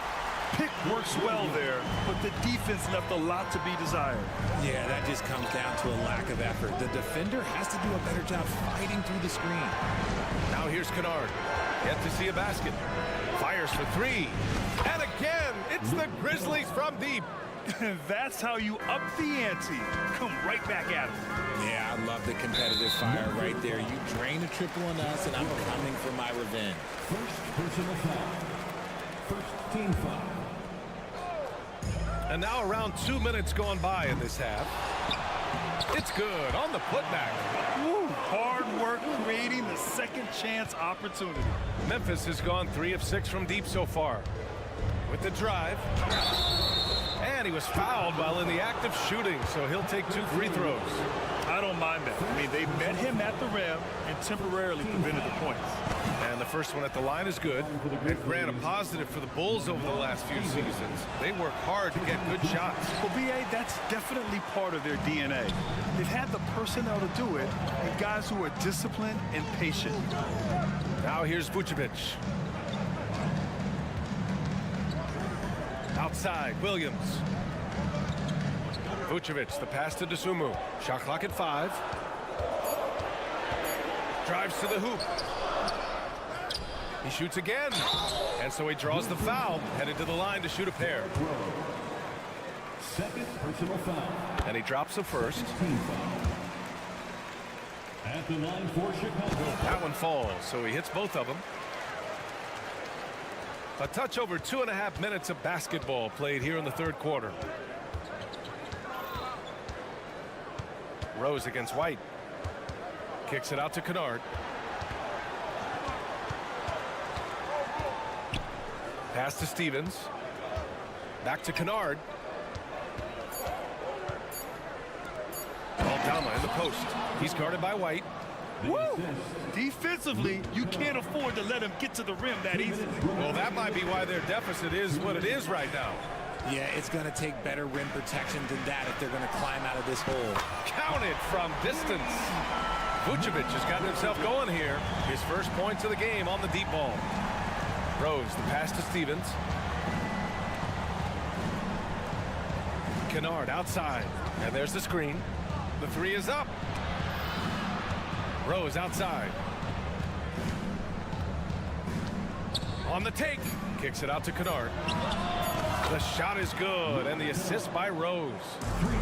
Pick works well there, but the defense left a lot to be desired. Yeah, that just comes down to a lack of effort. The defender has to do a better job fighting through the screen. Now here's Kennard. Yet to see a basket. Fires for 3. And again, it's the Grizzlies from deep. That's how you up the ante. Come right back at him. Yeah, I love the competitive fire right there. You drain a triple on us, and I'm coming for my revenge. First personal foul. First team foul. And now around 2 minutes gone by in this half. It's good on the putback. Woo, hard work creating the second chance opportunity. Memphis has gone 3 of 6 from deep so far. With the drive. And he was fouled while in the act of shooting, so he'll take 2 free throws. I don't mind that. I mean, they met him at the rim and temporarily prevented the points. And the first one at the line is good. And Grant, a positive for the Bulls over the last few seasons. They work hard to get good shots. Well, B.A., that's definitely part of their DNA. They've had the personnel to do it, and guys who are disciplined and patient. Now here's Vucevic. Outside, Williams. Vucevic, the pass to Dosunmu. Shot clock at 5. Drives to the hoop. He shoots again. And so he draws the foul, headed to the line to shoot a pair. Second personal foul. And he drops the first. At the line for Chicago. That one falls, so he hits both of them. A touch over 2.5 minutes of basketball played here in the third quarter. Rose against White. Kicks it out to Kennard. Pass to Stevens. Back to Kennard. Aldama in the post. He's guarded by White. Woo! Defensively, you can't afford to let him get to the rim that easily. Well, that might be why their deficit is what it is right now. Yeah, it's going to take better rim protection than that if they're going to climb out of this hole. Counted from distance. Vucevic has gotten himself going here. His first points of the game on the deep ball. Rose, the pass to Stevens. Kennard outside. And there's the screen. The three is up. Rose outside. On the take. Kicks it out to Kennard. The shot is good, and the assist by Rose.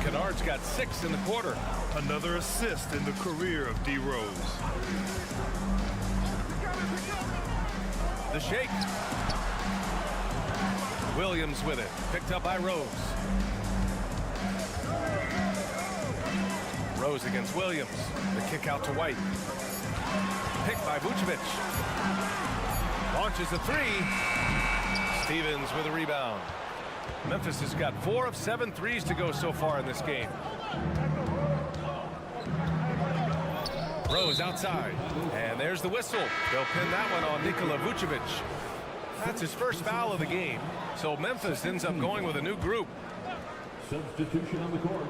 Kennard's got 6 in the quarter. Another assist in the career of D. Rose. The shake. Williams with it. Picked up by Rose. Rose against Williams. The kick out to White. Picked by Vucevic. Launches a 3. Stevens with a rebound. Memphis has got 4 of 7 threes to go so far in this game. Rose outside. And there's the whistle. They'll pin that one on Nikola Vucevic. That's his first foul of the game. So Memphis ends up going with a new group. Substitution on the court.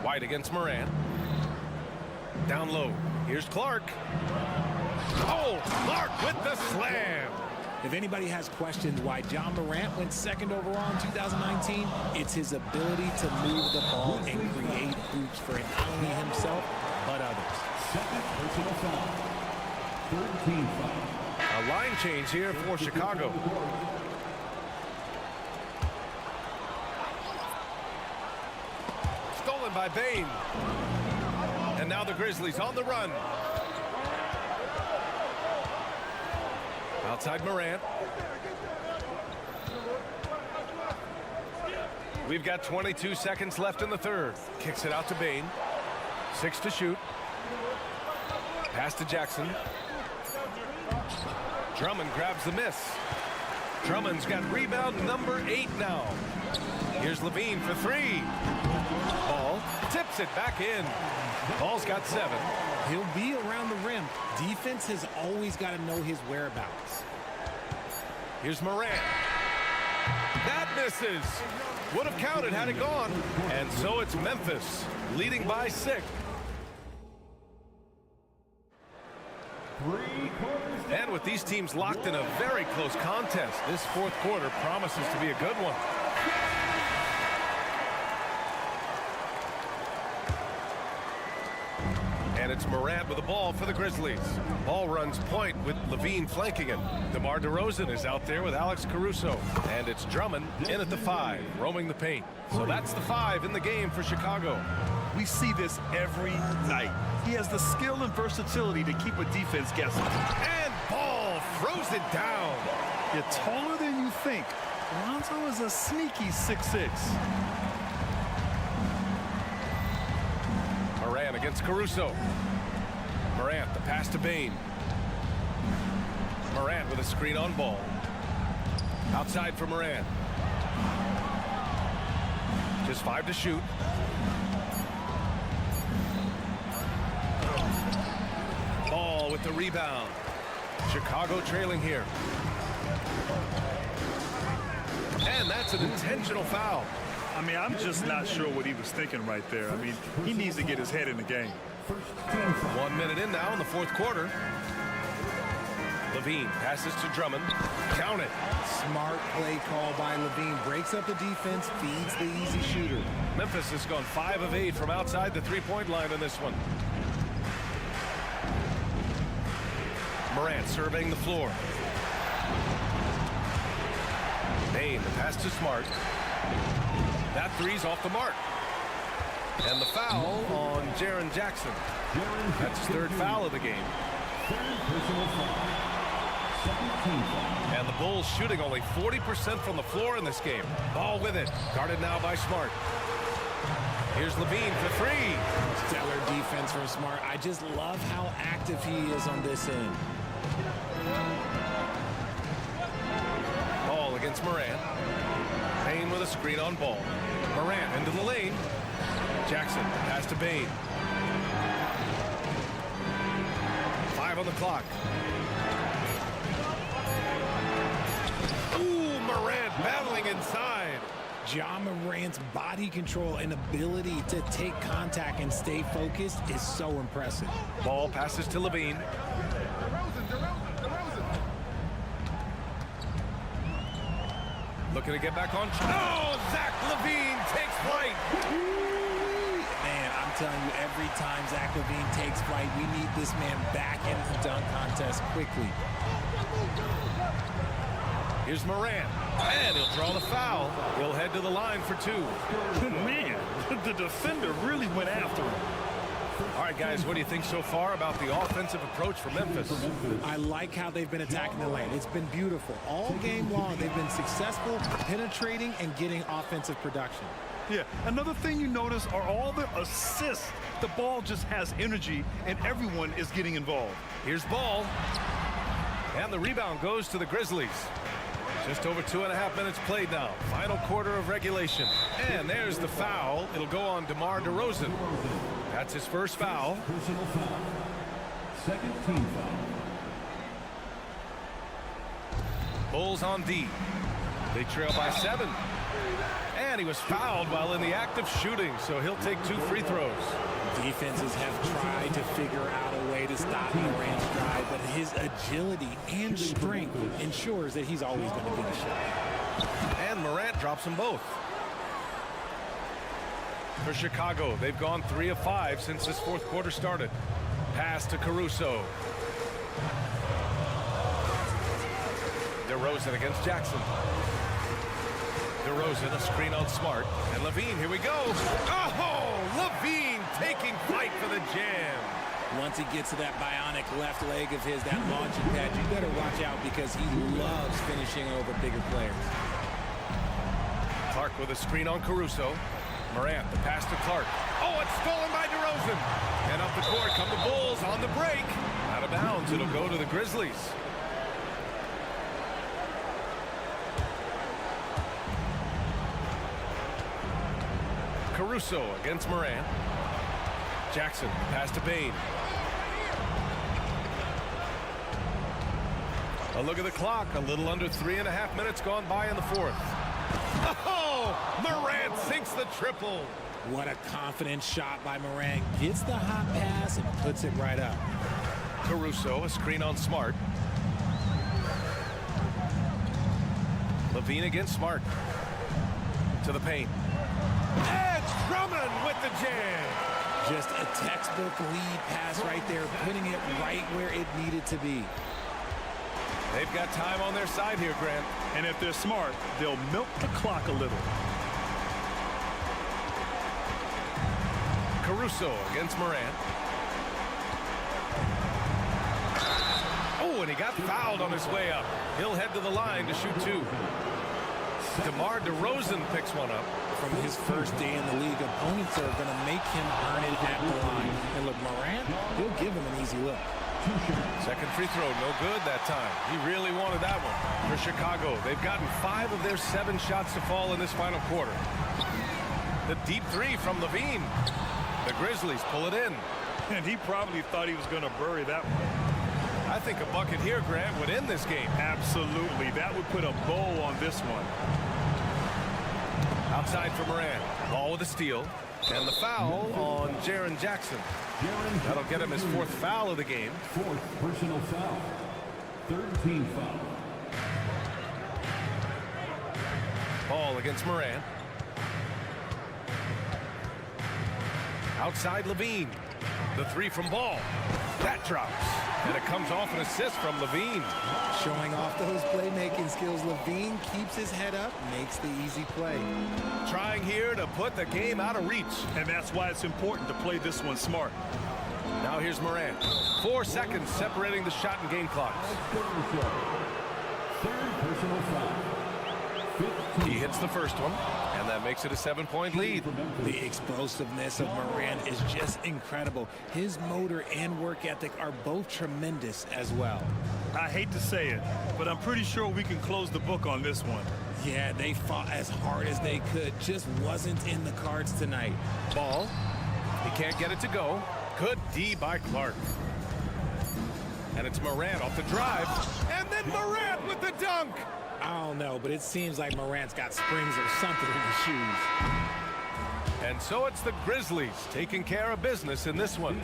White against Morant. Down low. Here's Clark. Oh, Clark with the slam. If anybody has questions why John Morant went second overall in 2019, it's his ability to move the ball and create hoops for not only himself, but others. Second personal foul. 13 foul. A line change here for Chicago. Stolen by Bane. And now the Grizzlies on the run. Outside Morant. We've got 22 seconds left in the third. Kicks it out to Bane. 6 to shoot. Pass to Jackson. Drummond grabs the miss. Drummond's got rebound number 8 now. Here's Levine for 3. Ball tips it back in. Ball's got 7. He'll be around the rim. Defense has always got to know his whereabouts. Here's Morant. That misses. Would have counted had it gone. And so it's Memphis leading by 6. And with these teams locked in a very close contest, this fourth quarter promises to be a good one. And it's Morant with the ball for the Grizzlies. Ball runs point with Levine flanking him. DeMar DeRozan is out there with Alex Caruso. And it's Drummond in at the 5, roaming the paint. So that's the 5 in the game for Chicago. We see this every night. He has the skill and versatility to keep a defense guessing. And Ball throws it down. You're taller than you think. Lonzo is a sneaky 6'6". Morant against Caruso. Morant, the pass to Bane. Morant with a screen on Ball. Outside for Morant. Just 5 to shoot. Ball with the rebound. Chicago trailing here. And that's an intentional foul. I mean, I'm just not sure what he was thinking right there. I mean, he needs to get his head in the game. 1 minute in now in the fourth quarter. Levine passes to Drummond. Count it. Smart play call by Levine. Breaks up the defense, feeds the easy shooter. Memphis has gone 5 of 8 from outside the three-point line in this one. Morant surveying the floor. Bain, the pass to Smart. That three's off the mark. And the foul on Jaren Jackson. That's his 3rd foul of the game. And the Bulls shooting only 40% from the floor in this game. Ball with it. Guarded now by Smart. Here's Levine for 3. Stellar defense from Smart. I just love how active he is on this end. Ball against Morant. Bain with a screen on ball. Morant into the lane. Jackson pass to Bain. 5 on the clock. Ooh, Morant battling inside. Ja Morant's body control and ability to take contact and stay focused is so impressive. Ball passes to Levine. Looking to get back on. Oh, Zach Levine takes flight. Man, I'm telling you, every time Zach Levine takes flight, we need this man back in the dunk contest quickly. Here's Morant, and he'll draw the foul. He'll head to the line for 2. Man, the defender really went after him. All right, guys, what do you think so far about the offensive approach for Memphis? I like how they've been attacking the lane. It's been beautiful. All game long, they've been successful, penetrating, and getting offensive production. Yeah, another thing you notice are all the assists. The ball just has energy, and everyone is getting involved. Here's Ball. And the rebound goes to the Grizzlies. Just over 2.5 minutes played now. Final quarter of regulation. And there's the foul. It'll go on DeMar DeRozan. That's his 1st foul. Personal foul. 2nd team foul. Bulls on D. They trail by 7. And he was fouled while in the act of shooting, so he'll take 2 free throws. Defenses have tried to figure out a way to stop Morant's drive, but his agility and strength ensures that he's always going to get a shot. And Morant drops them both. For Chicago, they've gone 3 of 5 since this 4th quarter started. Pass to Caruso. DeRozan against Jackson. DeRozan, a screen on Smart. And Levine, here we go. Oh, Levine taking flight for the jam. Once he gets to that bionic left leg of his, that launching pad, you better watch out because he loves finishing over bigger players. Clark with a screen on Caruso. Morant, the pass to Clark. Oh, it's stolen by DeRozan. And up the court come the Bulls on the break. Out of bounds, it'll go to the Grizzlies. Caruso against Morant. Jackson, pass to Bain. A look at the clock. A little under 3.5 minutes gone by in the 4th. Oh, Morant sinks the triple. What a confident shot by Morant. Gets the hot pass and puts it right up. Caruso, a screen on Smart. Levine against Smart. To the paint. And Drummond with the jam. Just a textbook lead pass right there, putting it right where it needed to be. They've got time on their side here, Grant. And if they're smart, they'll milk the clock a little. Caruso against Morant. Oh, and he got fouled on his way up. He'll head to the line to shoot 2. DeMar DeRozan picks one up. From his first day in the league, opponents are going to make him earn it at the line. And look, Morant, he'll give him an easy look. Second free throw, no good that time. He really wanted that one. For Chicago, they've gotten 5 of their 7 shots to fall in this final quarter. The deep 3 from Levine. The Grizzlies pull it in. And he probably thought he was going to bury that one. I think a bucket here, Grant, would end this game. Absolutely. That would put a bow on this one. Outside for Morant. Ball with a steal. And the foul on Jaren Jackson. That'll get him his 4th foul of the game. 4th personal foul. Third team foul. Ball against Moran. Outside Levine. The three from Ball. That drops. And it comes off an assist from Levine. Showing off those playmaking skills. Levine keeps his head up, makes the easy play. Trying here to put the game out of reach. And that's why it's important to play this one smart. Now here's Moran. 4 seconds separating the shot and game clocks. Third personal foul. 15. He hits the first one, and that makes it a 7-point lead. The explosiveness of Moran is just incredible. His motor and work ethic are both tremendous as well. I hate to say it, but I'm pretty sure we can close the book on this one. Yeah, they fought as hard as they could. Just wasn't in the cards tonight. Ball. He can't get it to go. Good D by Clark. And it's Moran off the drive. And then Moran with the dunk. I don't know, but it seems like Morant's got springs or something in his shoes. And so it's the Grizzlies taking care of business in this one.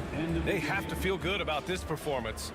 They have to feel good about this performance.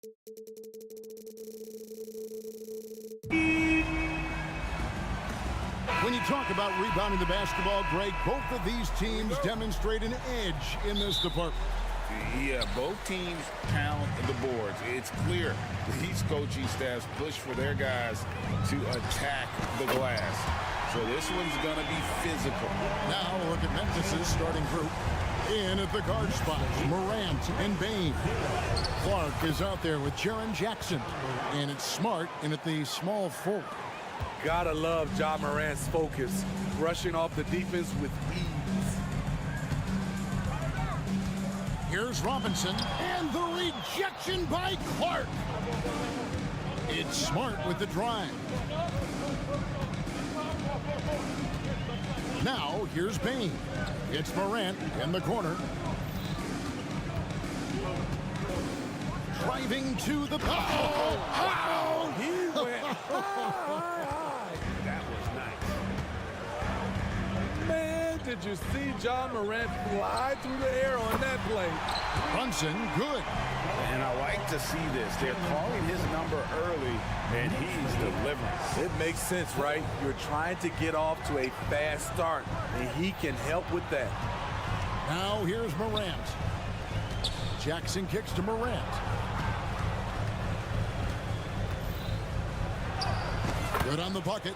When you talk about rebounding the basketball, Greg, both of these teams demonstrate an edge in this department. Yeah, both teams pound the boards. It's clear these coaching staffs push for their guys to attack the glass. So this one's going to be physical. Now look at Memphis' starting group. In at the guard spots, Morant and Bain. Clark is out there with Jaren Jackson. And it's Smart in at the small forward. Gotta love Ja Morant's focus, rushing off the defense with ease. Here's Robinson, and the rejection by Clark. It's Smart with the drive. Now, here's Bain. It's Morant in the corner. Driving to the... Oh, he went high. That was nice. Man, did you see Ja Morant fly through the air on that play? Brunson, good. And I like to see this. They're calling his number early, and he's delivering. It makes sense, right? You're trying to get off to a fast start, and he can help with that. Now here's Morant. Jackson kicks to Morant. Good on the bucket.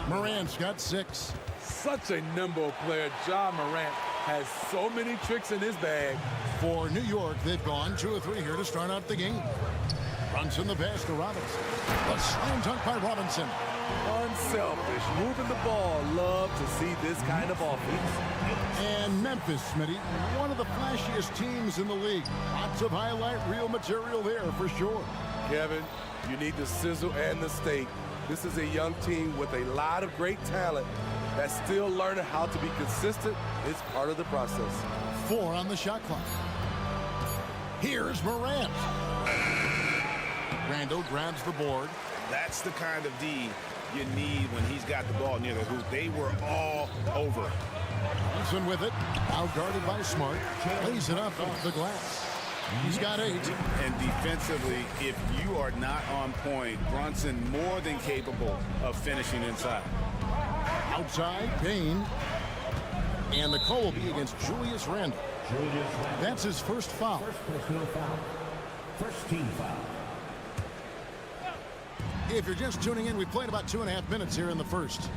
Morant's got 6. Such a nimble player. Ja Morant has so many tricks in his bag. For New York, they've gone 2 of 3 here to start out the game. Brunson the pass to Robinson. A slam dunk by Robinson. Unselfish, moving the ball. Love to see this kind of offense. And Memphis, Smitty, one of the flashiest teams in the league. Lots of highlight reel material there for sure. Kevin, you need the sizzle and the steak. This is a young team with a lot of great talent that's still learning how to be consistent. It's part of the process. 4 on the shot clock. Here's Morant. Randall grabs the board. That's the kind of D you need when he's got the ball near the hoop. They were all over it. Brunson with it. Out guarded by Smart. Lays it up off the glass. He's got 8. And defensively, if you are not on point, Brunson more than capable of finishing inside. Outside, Bain. And the call will be against Julius Randle. That's his first foul. First personal foul. First team foul. If you're just tuning in, we played about 2.5 minutes here in the first.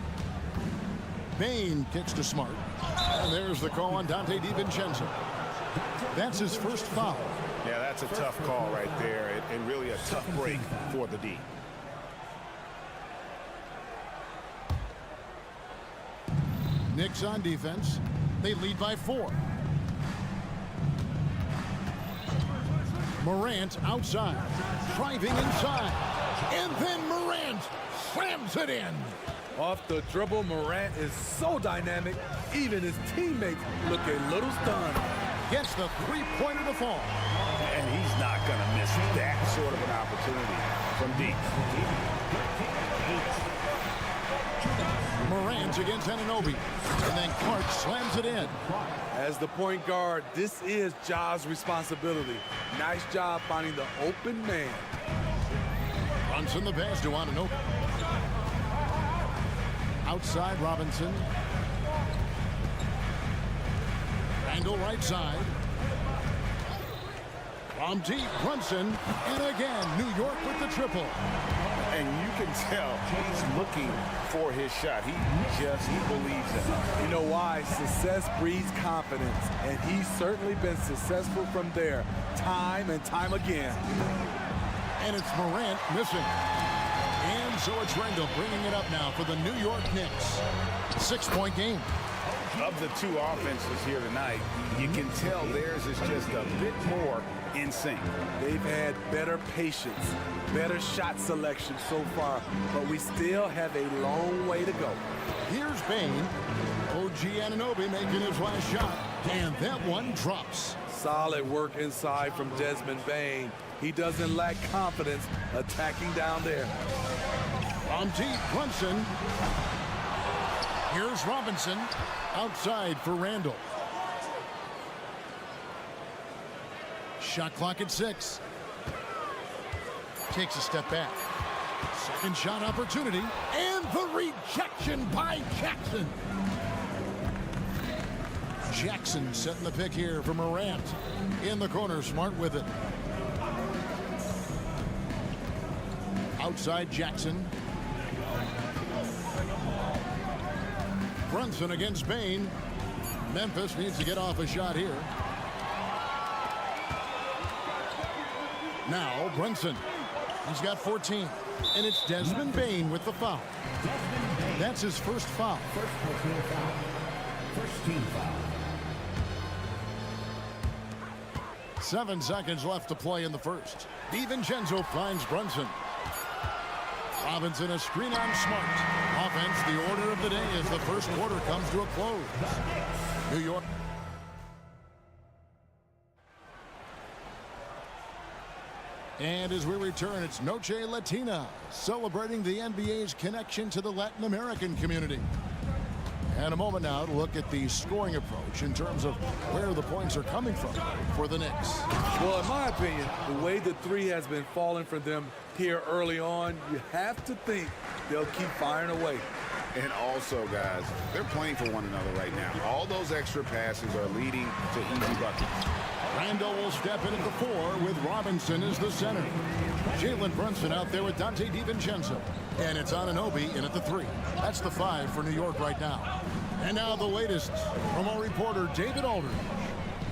Bain kicks to Smart. And there's the call on Dante DiVincenzo. That's his first foul. Yeah, that's a tough call right there, and really a tough break for the D. Knicks on defense. They lead by 4. Morant outside, driving inside, and then Morant slams it in. Off the dribble, Morant is so dynamic, even his teammates look a little stunned. Gets the 3-pointer to fall. And he's not going to miss that sort of an opportunity from deep. Morant against Anunoby, and then Clark slams it in. As the point guard, this is Ja's responsibility. Nice job finding the open man. Brunson the pass to Anunoby. Outside Robinson. Randall right side. From deep, Brunson, and again, New York with the triple. And you can tell he's looking for his shot. He just believes it. You know why? Success breeds confidence, and he's certainly been successful from there, time and time again. And it's Morant missing. And so it's Randall bringing it up now for the New York Knicks. 6-point game. Of the 2 offenses here tonight, you can tell theirs is just a bit more in sync. They've had better patience, better shot selection so far, but we still have a long way to go. Here's Bain. OG Anunoby making his last shot, and that one drops. Solid work inside from Desmond Bain. He doesn't lack confidence attacking down there. From deep, Brunson. Here's Robinson. Outside for Randall. Shot clock at 6. Takes a step back. Second shot opportunity. And the rejection by Jackson. Jackson setting the pick here for Morant. In the corner, Smart with it. Outside Jackson. Brunson against Bane. Memphis needs to get off a shot here. Now Brunson. He's got 14. And it's Desmond Bane with the foul. That's his first foul. First team foul. 7 seconds left to play in the first. DiVincenzo finds Brunson. Robinson a screen on Smart. Offense, the order of the day as the first quarter comes to a close. New York. And as we return, it's Noche Latina, celebrating the NBA's connection to the Latin American community. And a moment now to look at the scoring approach in terms of where the points are coming from for the Knicks. Well, in my opinion, the way the three has been falling for them here early on, you have to think they'll keep firing away. And also, guys, they're playing for one another right now. All those extra passes are leading to easy buckets. Randall will step in at the 4 with Robinson as the center. Jalen Brunson out there with Dante DiVincenzo. And it's Anunoby in at the 3. That's the 5 for New York right now. And now the latest from our reporter, David Aldridge.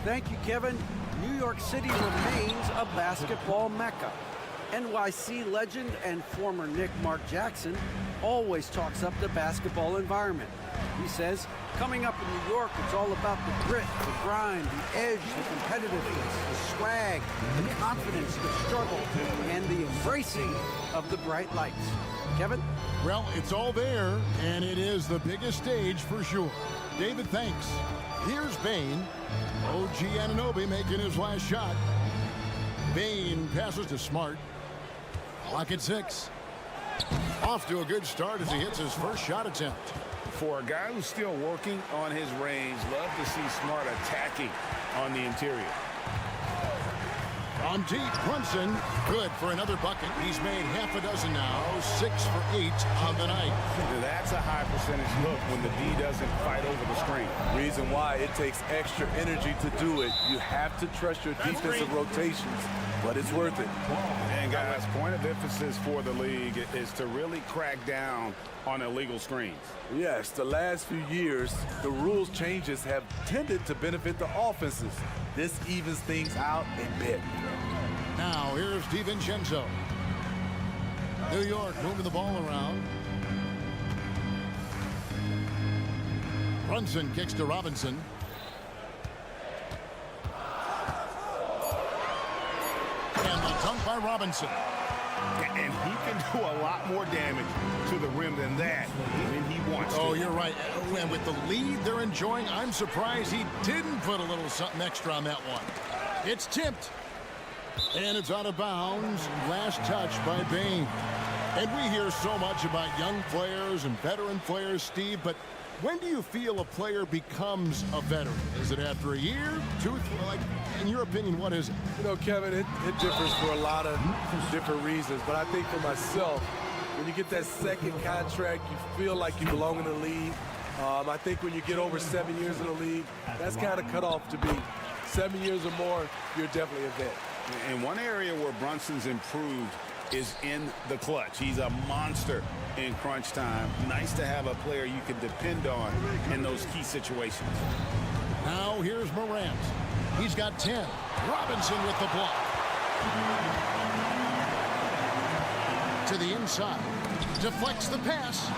Thank you, Kevin. New York City remains a basketball mecca. NYC legend and former Knick Mark Jackson always talks up the basketball environment. He says, coming up in New York, it's all about the grit, the grind, the edge, the competitiveness, the swag, the confidence, the struggle, and the embracing of the bright lights. Kevin? Well, it's all there, and it is the biggest stage for sure. David, thanks. Here's Bane. OG Anunoby making his last shot. Bane passes to Smart. Clock at 6. Off to a good start as he hits his first shot attempt. For a guy who's still working on his range, love to see Smart attacking on the interior. On deep, Brunson, good for another bucket. He's made half a dozen now, 6 for 8 on the night. That's a high percentage look when the D doesn't fight over the screen. Reason why it takes extra energy to do it. You have to trust your defensive rotations, but it's worth it. And guys, point of emphasis for the league is to really crack down on illegal screens. Yes, the last few years, the rules changes have tended to benefit the offenses. This evens things out a bit. Now, here's DiVincenzo. New York moving the ball around. Brunson kicks to Robinson. And the dunk by Robinson. And he can do a lot more damage to the rim than that when he wants to. Oh, you're right. And with the lead they're enjoying, I'm surprised he didn't put a little something extra on that one. It's tipped. And it's out of bounds. Last touch by Bane. And we hear so much about young players and veteran players, Steve, but when do you feel a player becomes a veteran? Is it after a year, 2, 3? Like, in your opinion, what is it? You know, Kevin, it differs for a lot of different reasons, but I think for myself, when you get that second contract, you feel like you belong in the league. I think when you get over 7 years in the league, that's kind of cut off to be 7 years or more, you're definitely a vet. And one area where Brunson's improved is in the clutch. He's a monster in crunch time. Nice to have a player you can depend on in those key situations. Now here's Morant. He's got 10. Robinson with the block. To the inside. Deflects the pass.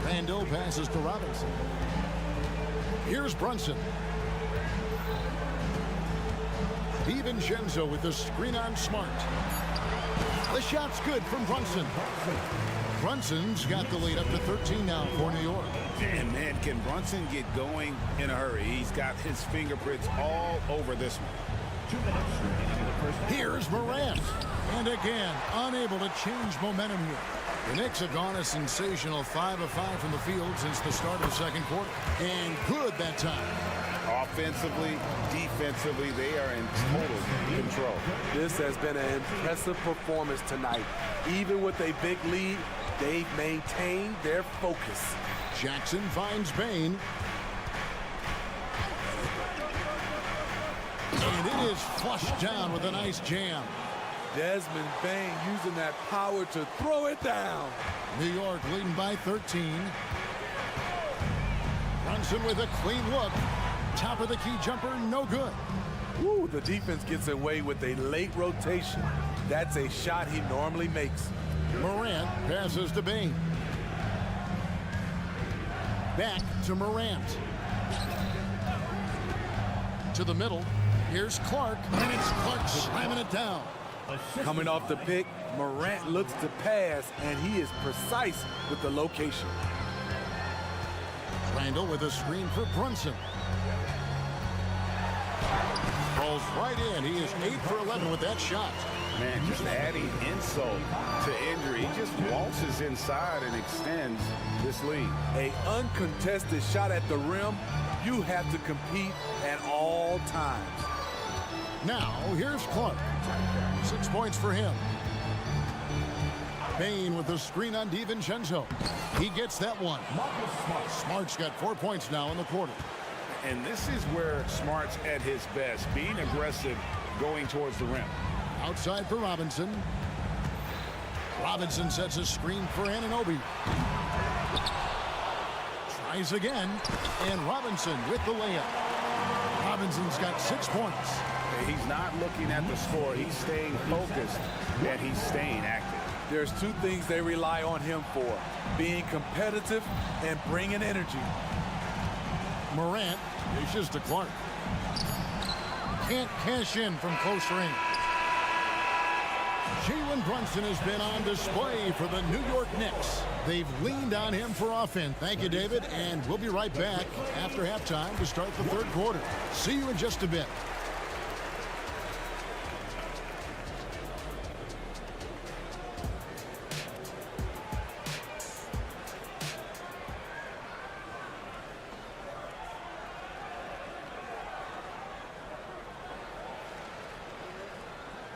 Randall passes to Robinson. Here's Brunson. DiVincenzo with the screen on Smart. The shot's good from Brunson. Brunson's got the lead up to 13 now for New York. And man, can Brunson get going in a hurry? He's got his fingerprints all over this one. Here's Morant. And again, unable to change momentum here. The Knicks have gone a sensational 5 of 5 from the field since the start of the second quarter. And good that time. Offensively, defensively, they are in total control. This has been an impressive performance tonight. Even with a big lead, they've maintained their focus. Jackson finds Bain. And it is flushed down with a nice jam. Desmond Bain using that power to throw it down. New York leading by 13. Brunson with a clean look. Top of the key jumper, no good. Woo, the defense gets away with a late rotation. That's a shot he normally makes. Morant passes to Bain. Back to Morant. To the middle. Here's Clark, and it's Clark slamming it down. Coming off the pick, Morant looks to pass, and he is precise with the location. Randall with a screen for Brunson. Rolls right in. He is 8 for 11 with that shot. Man, just adding insult to injury. He just waltzes inside and extends this lead. An uncontested shot at the rim, you have to compete at all times. Now, here's Clark. 6 points for him. Bain with the screen on DiVincenzo. He gets that one. Smart's got 4 points now in the quarter. And this is where Smart's at his best, being aggressive, going towards the rim. Outside for Robinson. Robinson sets a screen for Anunoby. Tries again, and Robinson with the layup. Robinson's got 6 points. He's not looking at the score. He's staying focused, and he's staying active. There's 2 things they rely on him for: being competitive and bringing energy. Morant dishes to Clark. Can't cash in from close range. Jalen Brunson has been on display for the New York Knicks. They've leaned on him for offense. Thank you, David, and we'll be right back after halftime to start the third quarter. See you in just a bit.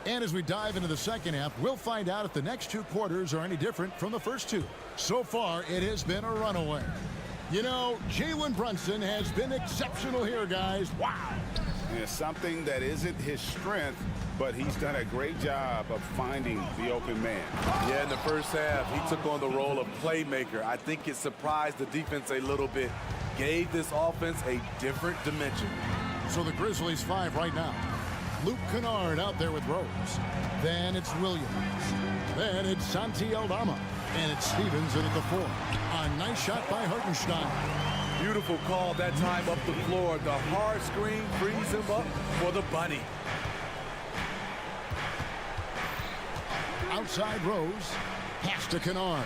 And as we dive into the second half, we'll find out if the next 2 quarters are any different from the first 2. So far, it has been a runaway. You know, Jalen Brunson has been exceptional here, guys. Wow. Yeah, something that isn't his strength, but he's done a great job of finding the open man. Yeah, in the first half, he took on the role of playmaker. I think it surprised the defense a little bit. Gave this offense a different dimension. So the Grizzlies 5 right now. Luke Kennard out there with Rose. Then it's Williams. Then it's Santi Aldama. And it's Stevens in at the 4. A nice shot by Hartenstein. Beautiful call that time up the floor. The hard screen frees him up for the bunny. Outside Rose. Pass to Kennard.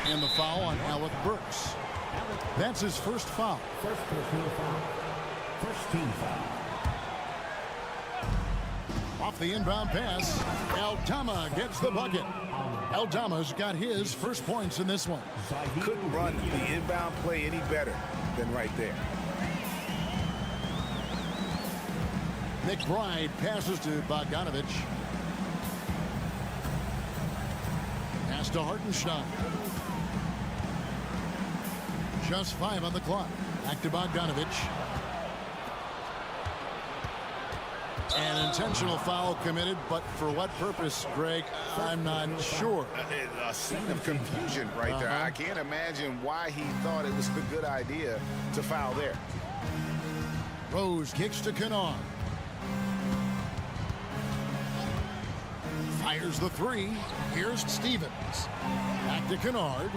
And the foul on Alec Burks. That's his first foul. First personal foul. First team foul. Off the inbound pass, Aldama gets the bucket. Aldama's got his first points in this one. Couldn't run the inbound play any better than right there. McBride passes to Bogdanovich. Pass to Hartenstein. Just 5 on the clock. Back to Bogdanovich. An intentional foul committed, but for what purpose, Greg? I'm not sure. A scene of confusion right there. I can't imagine why he thought it was a good idea to foul there. Rose kicks to Kennard. Fires the 3. Here's Stevens. Back to Kennard.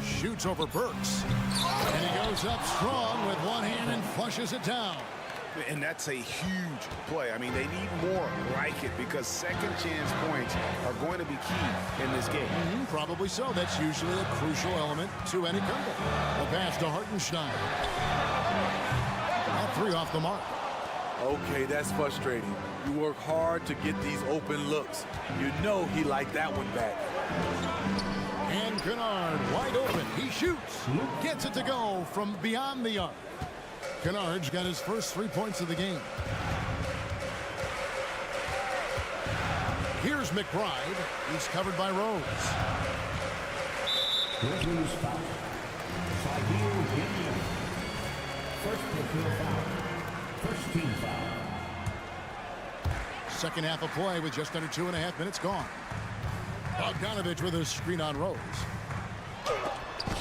Shoots over Burks. And he goes up strong with one hand and flushes it down. And that's a huge play. I mean, they need more like it because second chance points are going to be key in this game. Probably so. That's usually a crucial element to any comeback. A pass to Hartenstein. All 3 off the mark. Okay, that's frustrating. You work hard to get these open looks. You know he liked that one back. And Kennard wide open. He shoots. Gets it to go from beyond the arc. Kennard's got his first 3 points of the game. Here's McBride. He's covered by Rose. Grizzlies foul. First personal foul. First team foul. Second half of play with just under 2.5 minutes gone. Bogdanovich with a screen on Rose.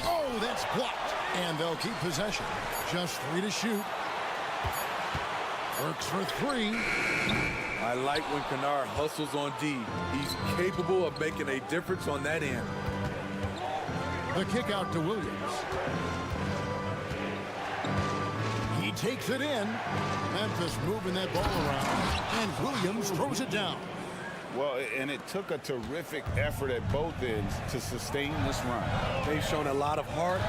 Oh, that's blocked. And they'll keep possession. Just 3 to shoot. Works for 3. I like when Kennard hustles on D. He's capable of making a difference on that end. The kick out to Williams. He takes it in. Memphis moving that ball around. And Williams throws it down. Well, and it took a terrific effort at both ends to sustain this run. They've shown a lot of heart,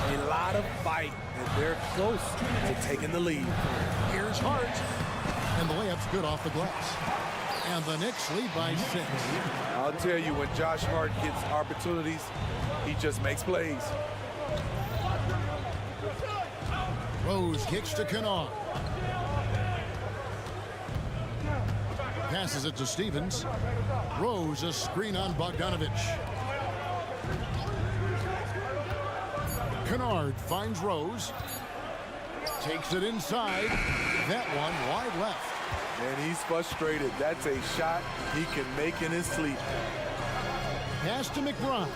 a lot of fight, and they're close to taking the lead. Here's Hart. And the layup's good off the glass. And the Knicks lead by 6. I'll tell you, when Josh Hart gets opportunities, he just makes plays. Rose kicks to Kennard. Passes it to Stevens. Rose a screen on Bogdanovich. Kennard finds Rose. Takes it inside. That one wide left. And he's frustrated. That's a shot he can make in his sleep. Pass to McBride.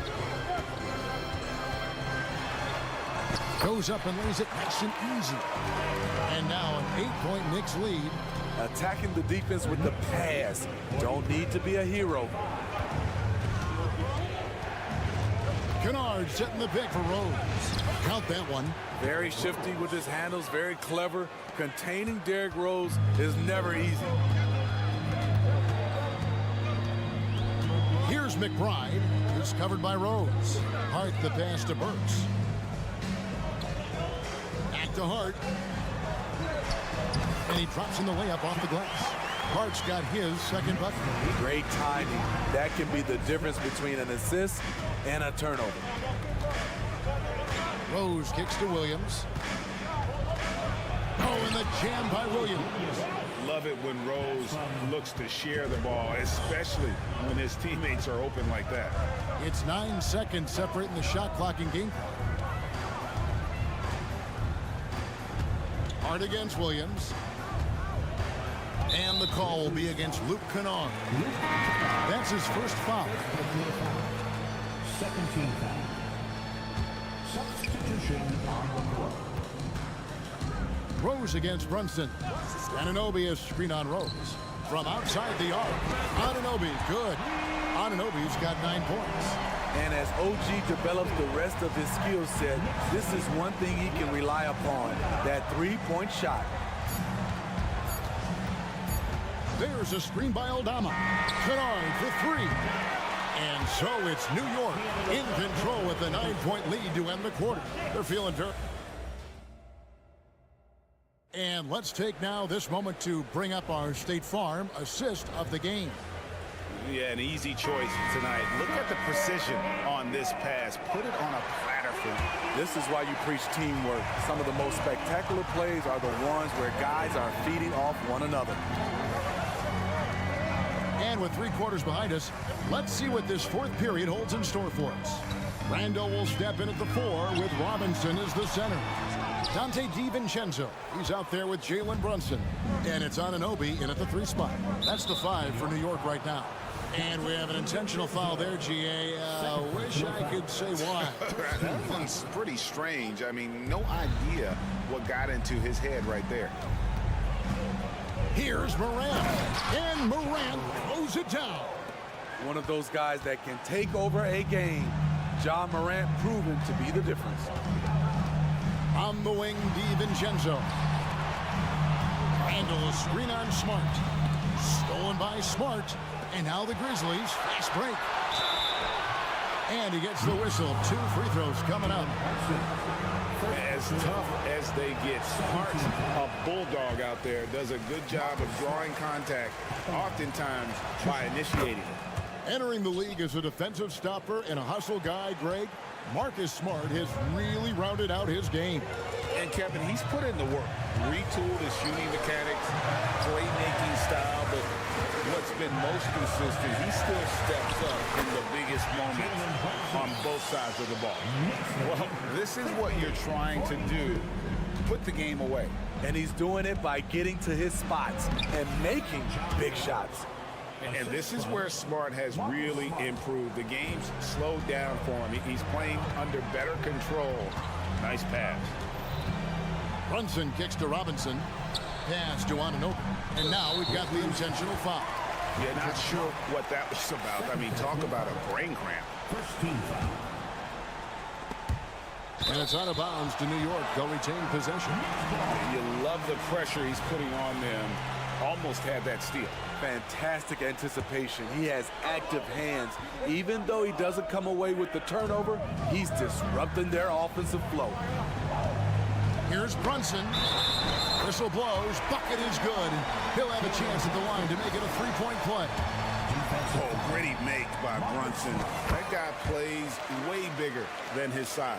Goes up and lays it nice and easy. And now an 8-point Knicks lead. Attacking the defense with the pass. Don't need to be a hero. Kennard setting the pick for Rose. Count that one. Very shifty with his handles, very clever. Containing Derrick Rose is never easy. Here's McBride, who's covered by Rose. Hart the pass to Burks. Back to Hart. And he drops in the layup off the glass. Hart's got his second bucket. Great timing. That can be the difference between an assist and a turnover. Rose kicks to Williams. Oh, and the jam by Williams. Love it when Rose looks to share the ball, especially when his teammates are open like that. It's 9 seconds separating the shot clock and game clock. Hart against Williams. And the call will be against Luke Kennard. That's his first foul. Second team foul. Substitution on the court. Rose against Brunson. Anunoby is screen on Rose. From outside the arc. Anunoby, good. Anunoby's got 9 points. And as OG develops the rest of his skill set, this is one thing he can rely upon, that three-point shot. There's a screen by Aldama. Kennard for 3. And so it's New York in control with the 9-point lead to end the quarter. They're feeling very... And let's take now this moment to bring up our State Farm assist of the game. Yeah, an easy choice tonight. Look at the precision on this pass. Put it on a platter for him. This is why you preach teamwork. Some of the most spectacular plays are the ones where guys are feeding off one another. And with 3 quarters behind us, let's see what this 4th period holds in store for us. Randall will step in at the 4 with Robinson as the center. Dante DiVincenzo, he's out there with Jalen Brunson. And it's Anunoby in at the 3 spot. That's the 5 for New York right now. And we have an intentional foul there, GA. Wish I could say why. That one's pretty strange. I mean, no idea what got into his head right there. Here's Morant. And Morant throws it down. One of those guys that can take over a game. Ja Morant proven to be the difference. On the wing, DiVincenzo. Randall, screen on Smart. Stolen by Smart. And now the Grizzlies, fast break. And he gets the whistle. 2 free throws coming up. As tough as they get, Smart, a bulldog out there, does a good job of drawing contact, oftentimes by initiating it. Entering the league as a defensive stopper and a hustle guy, Greg, Marcus Smart has really rounded out his game. And Kevin, he's put in the work, retooled his shooting mechanics, playmaking style, but what's been most consistent, he still steps up in the biggest moments on both sides of the ball. Well, this is what you're trying to do, put the game away. And he's doing it by getting to his spots and making big shots. And this is where Smart has really improved. The game's slowed down for him. He's playing under better control. Nice pass. Brunson kicks to Robinson. Pass to Anunoby. And now we've got the intentional foul. Yeah, not sure what that was about. I mean, talk about a brain cramp. First team foul. And it's out of bounds to New York. They'll retain possession. You love the pressure he's putting on them. Almost had that steal. Fantastic anticipation. He has active hands. Even though he doesn't come away with the turnover, he's disrupting their offensive flow. Here's Brunson. Whistle blows. Bucket is good. He'll have a chance at the line to make it a 3-point play. Oh, gritty make by Brunson. That guy plays way bigger than his size.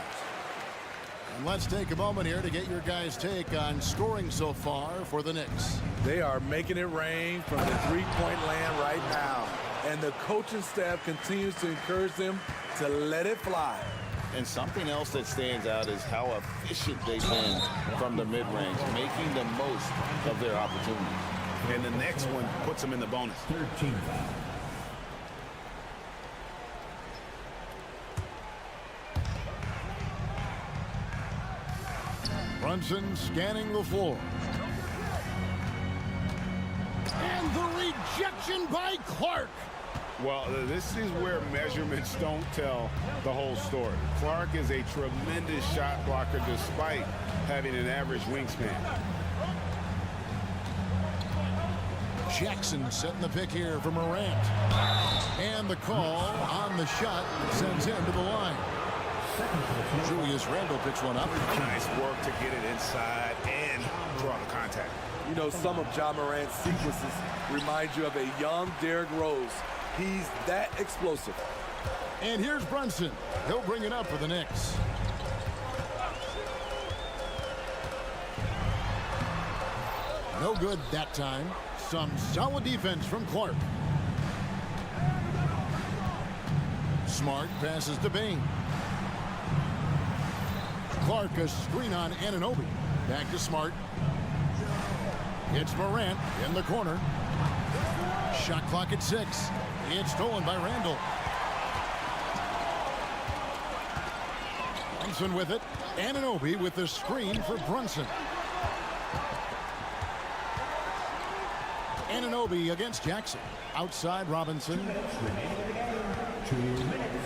And let's take a moment here to get your guys' take on scoring so far for the Knicks. They are making it rain from the three-point land right now. And the coaching staff continues to encourage them to let it fly. And something else that stands out is how efficient they've been from the mid-range, making the most of their opportunities. And the next one puts them in the bonus. 13 foul. Brunson scanning the floor. And the rejection by Clark. Well, this is where measurements don't tell the whole story. Clark is a tremendous shot blocker despite having an average wingspan. Jackson setting the pick here for Morant. And the call on the shot sends him to the line. Julius Randle picks one up. Nice work to get it inside and draw the contact. You know, some of Ja Morant's sequences remind you of a young Derrick Rose. He's that explosive. And here's Brunson. He'll bring it up for the Knicks. No good that time. Some solid defense from Clark. Smart passes to Bain. Clark a screen on Anunoby. Back to Smart. It's Morant in the corner. Shot clock at 6. It's stolen by Randle. Brunson with it. Anunoby with the screen for Brunson. Anunoby against Jackson. Outside Robinson.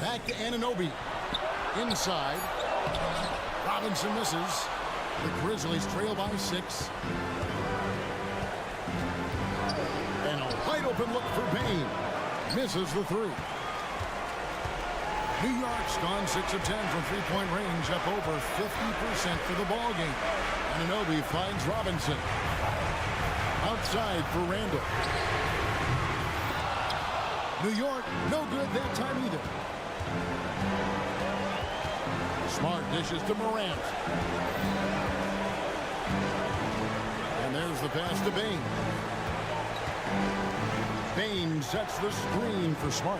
Back to Anunoby. Inside. Robinson misses. The Grizzlies trail by 6. And a wide open look for Bain. Misses the 3. New York's gone 6 of 10 from three-point range, up over 50% for the ball game. Anunoby finds Robinson. Outside for Randle. New York, no good that time either. Smart dishes to Morant. And there's the pass to Bain. Bain sets the screen for Smart.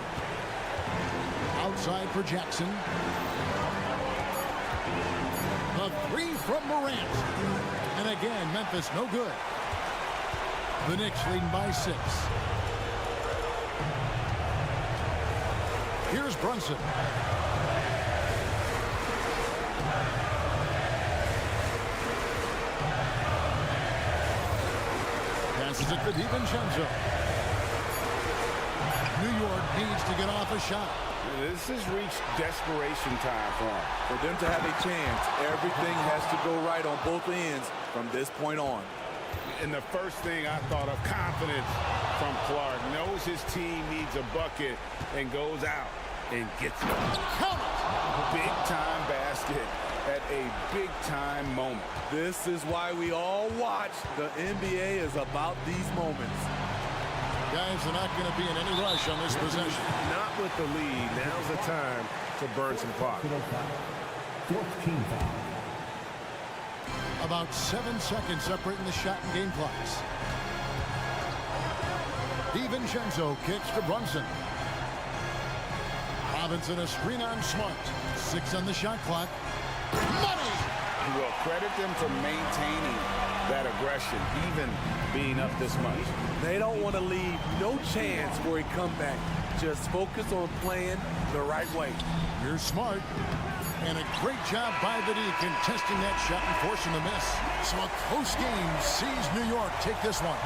Outside for Jackson. The 3 from Morant. And again, Memphis no good. The Knicks leading by 6. Here's Brunson. Passes it to DiVincenzo. New York needs to get off a shot. This has reached desperation time for them. For them to have a chance, everything has to go right on both ends from this point on. And the first thing I thought of, confidence from Clark. Knows his team needs a bucket and goes out and gets it. Count it. Big-time basket at a big-time moment. This is why we all watch. The NBA is about these moments. Guys are not going to be in any rush on this possession. Not with the lead. Now's the time to burn some clock. 14 foul. About 7 seconds separating the shot and game clocks. DiVincenzo kicks to Brunson. Robinson a screen on Smart. 6 on the shot clock. Money! Well, credit them for maintaining that aggression, even being up this much. They don't want to leave no chance for a comeback. Just focus on playing the right way. Here's Smart. And a great job by the D contesting that shot and forcing the miss. So a close game sees New York take this one.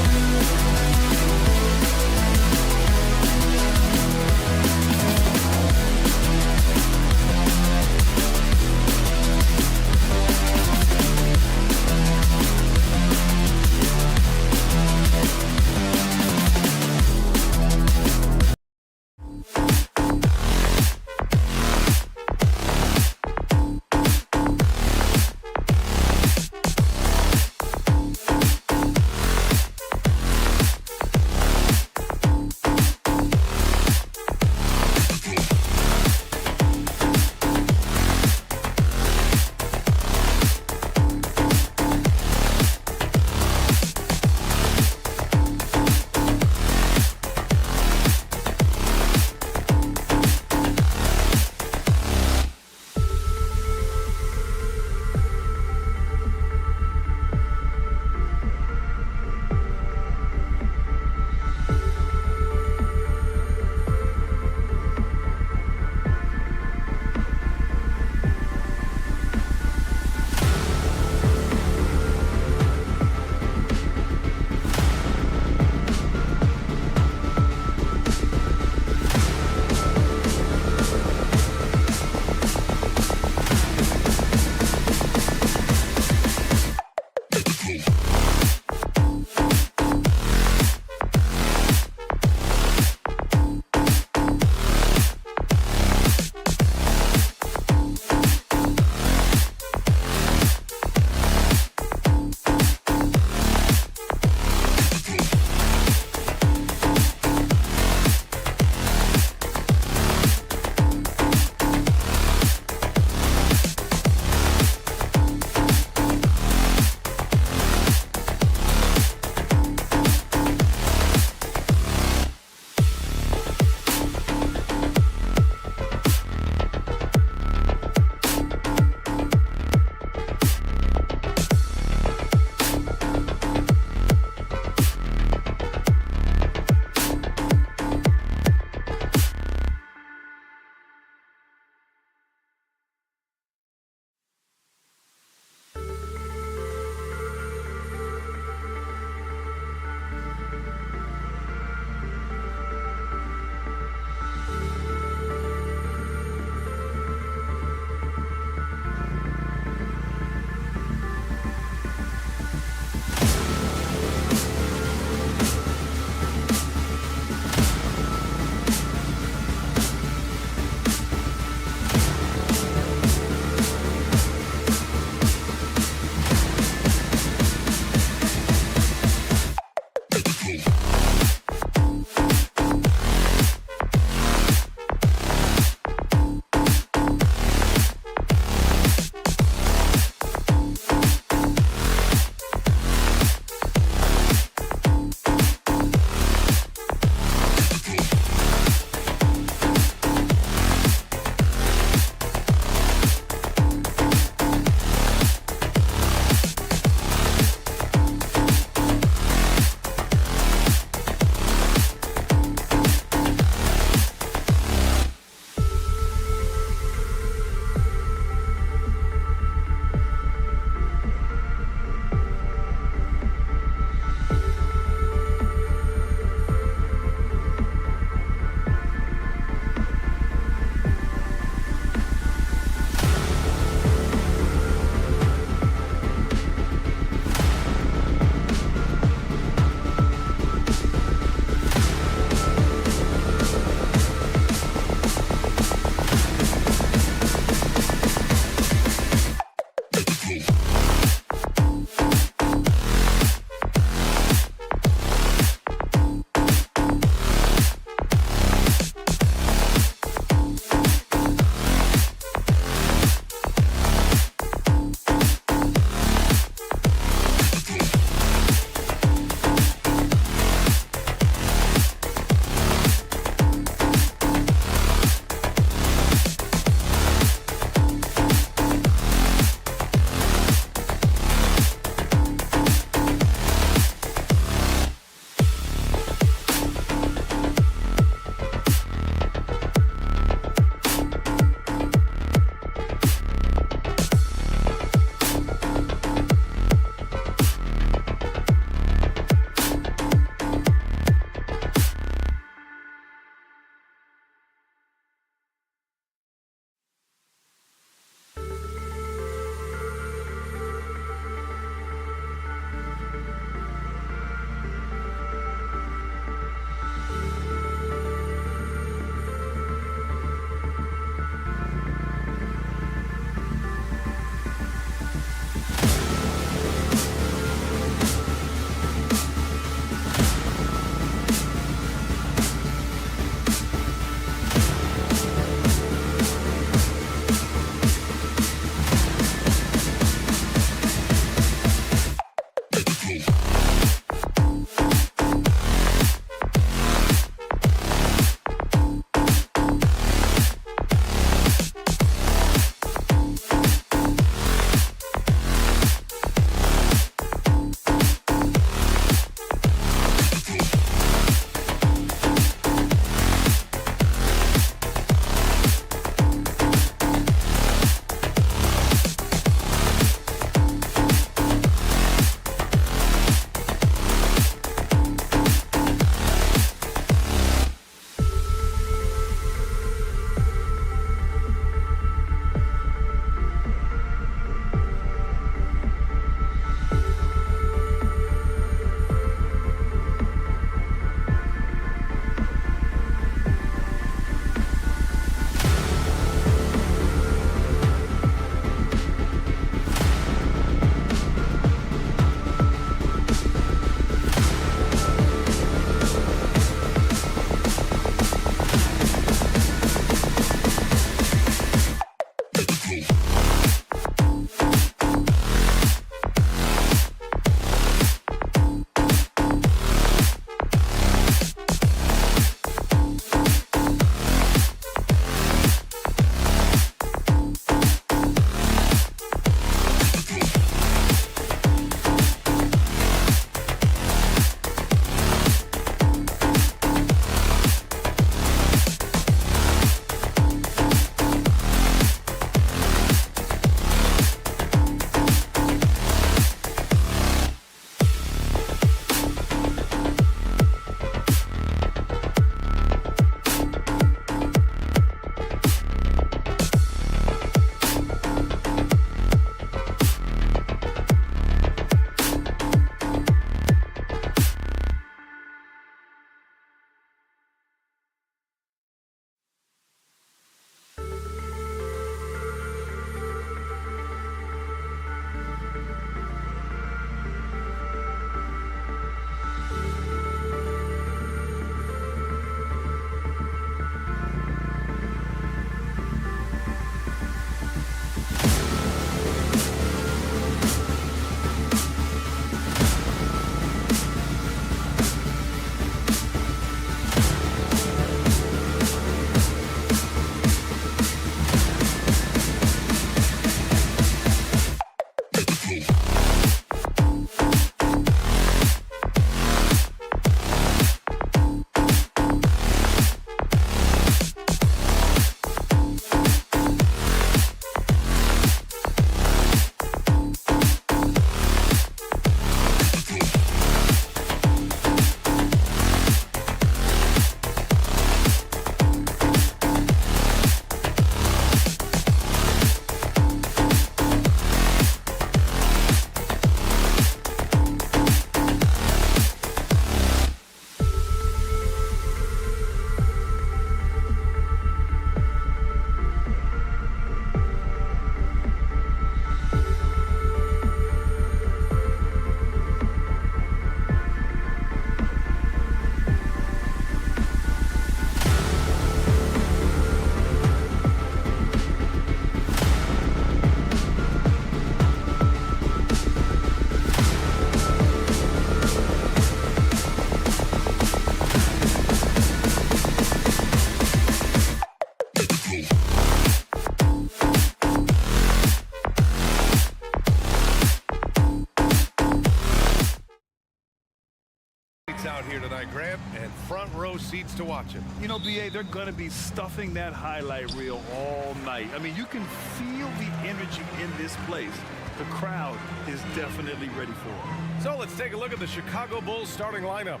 proceeds to watch it. You know, BA, they're going to be stuffing that highlight reel all night. I mean, you can feel the energy in this place. The crowd is definitely ready for it. So let's take a look at the Chicago Bulls starting lineup.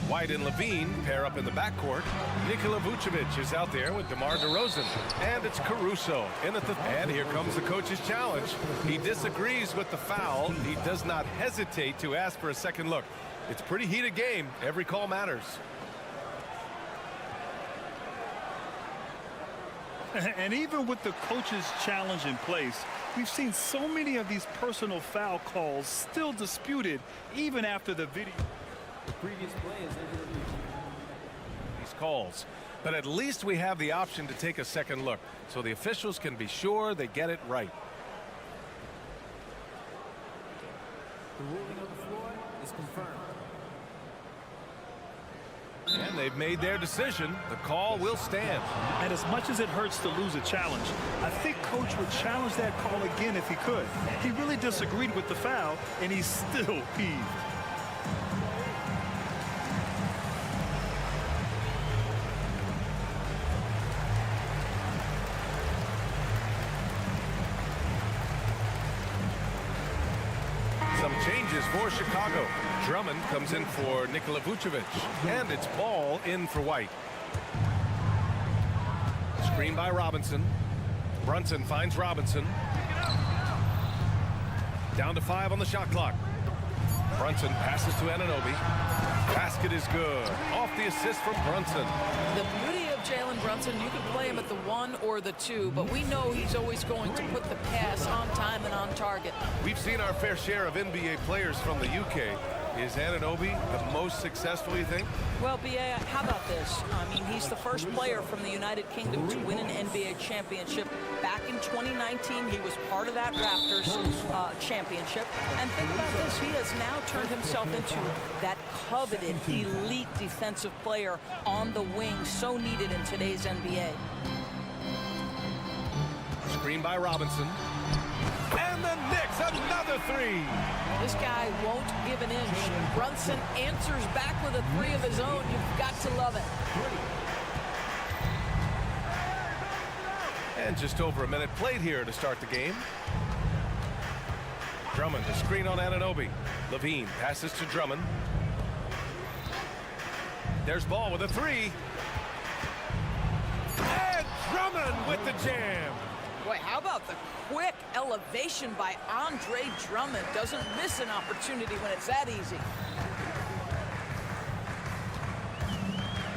White and Levine pair up in the backcourt. Nikola Vucevic is out there with DeMar DeRozan. And it's Caruso in at the... And here comes the coach's challenge. He disagrees with the foul. He does not hesitate to ask for a second look. It's a pretty heated game. Every call matters. And even with the coach's challenge in place, we've seen so many of these personal foul calls still disputed even after the video. The previous play is these calls, but at least we have the option to take a second look, so the officials can be sure they get it right. the ruling on the floor is confirmed. And they've made their decision. The call will stand. And as much as it hurts to lose a challenge, I think Coach would challenge that call again if he could. He really disagreed with the foul, and he's still peeved. Some changes for Chicago. Drummond comes in for Nikola Vucevic. And it's Ball in for White. Screen by Robinson. Brunson finds Robinson. Down to 5 on the shot clock. Brunson passes to Anunoby. Basket is good. Off the assist from Brunson. The beauty of Jalen Brunson, you can play him at the 1 or the 2, but we know he's always going to put the pass on time and on target. We've seen our fair share of NBA players from the UK. Is Anunoby the most successful, you think? Well, BA, how about this? I mean, he's the first player from the United Kingdom to win an NBA championship. Back in 2019, he was part of that Raptors championship. And think about this, he has now turned himself into that coveted elite defensive player on the wing, so needed in today's NBA. Screen by Robinson. And the Knicks, another 3. This guy won't give an inch. Brunson answers back with a 3 of his own. You've got to love it. And just over a minute played here to start the game. Drummond, a screen on Anunoby. Levine passes to Drummond. There's Ball with a 3. And Drummond with the jam. Boy, how about the quick elevation by Andre Drummond? Doesn't miss an opportunity when it's that easy.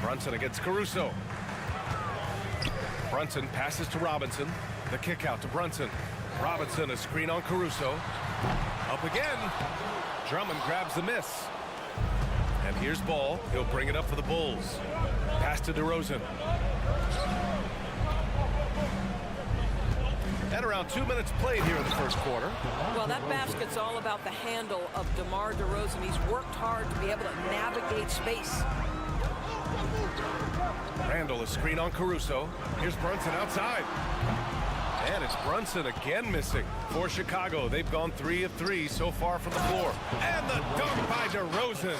Brunson against Caruso. Brunson passes to Robinson. The kick out to Brunson. Robinson, a screen on Caruso. Up again. Drummond grabs the miss. And here's Ball. He'll bring it up for the Bulls. Pass to DeRozan. And around 2 minutes played here in the first quarter. Well, that basket's all about the handle of DeMar DeRozan. He's worked hard to be able to navigate space. Randall, a screen on Caruso. Here's Brunson outside. And it's Brunson again missing for Chicago. They've gone 3 of 3 so far from the floor. And the dunk by DeRozan.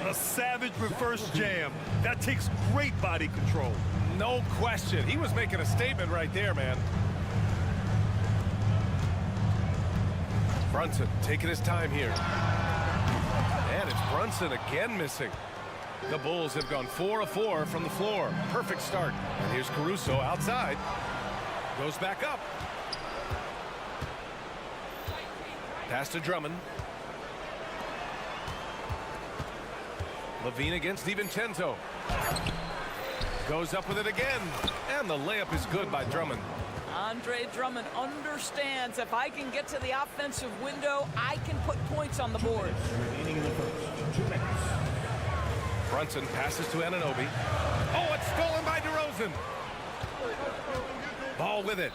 A savage reverse jam. That takes great body control. No question. He was making a statement right there, man. Brunson taking his time here. And it's Brunson again missing. The Bulls have gone 4 of 4 from the floor. Perfect start. And here's Caruso outside. Goes back up. Pass to Drummond. Levine against DiVincenzo. Goes up with it again. And the layup is good by Drummond. Andre Drummond understands if I can get to the offensive window, I can put points on the board. Remaining in the first 2 minutes. Brunson passes to Anunoby. Oh, it's stolen by DeRozan. Ball with it.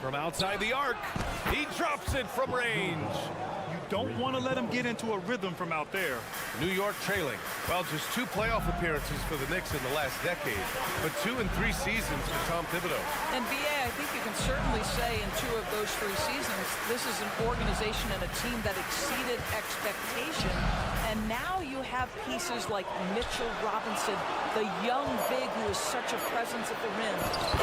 From outside the arc. He drops it from range. You don't want to let him get into a rhythm from out there. New York trailing. Well, just 2 playoff appearances for the Knicks in the last decade, but 2 in 3 seasons for Tom Thibodeau. And BA, I think you can certainly say in 2 of those 3 seasons, this is an organization and a team that exceeded expectation. And now you have pieces like Mitchell Robinson, the young big who is such a presence at the rim,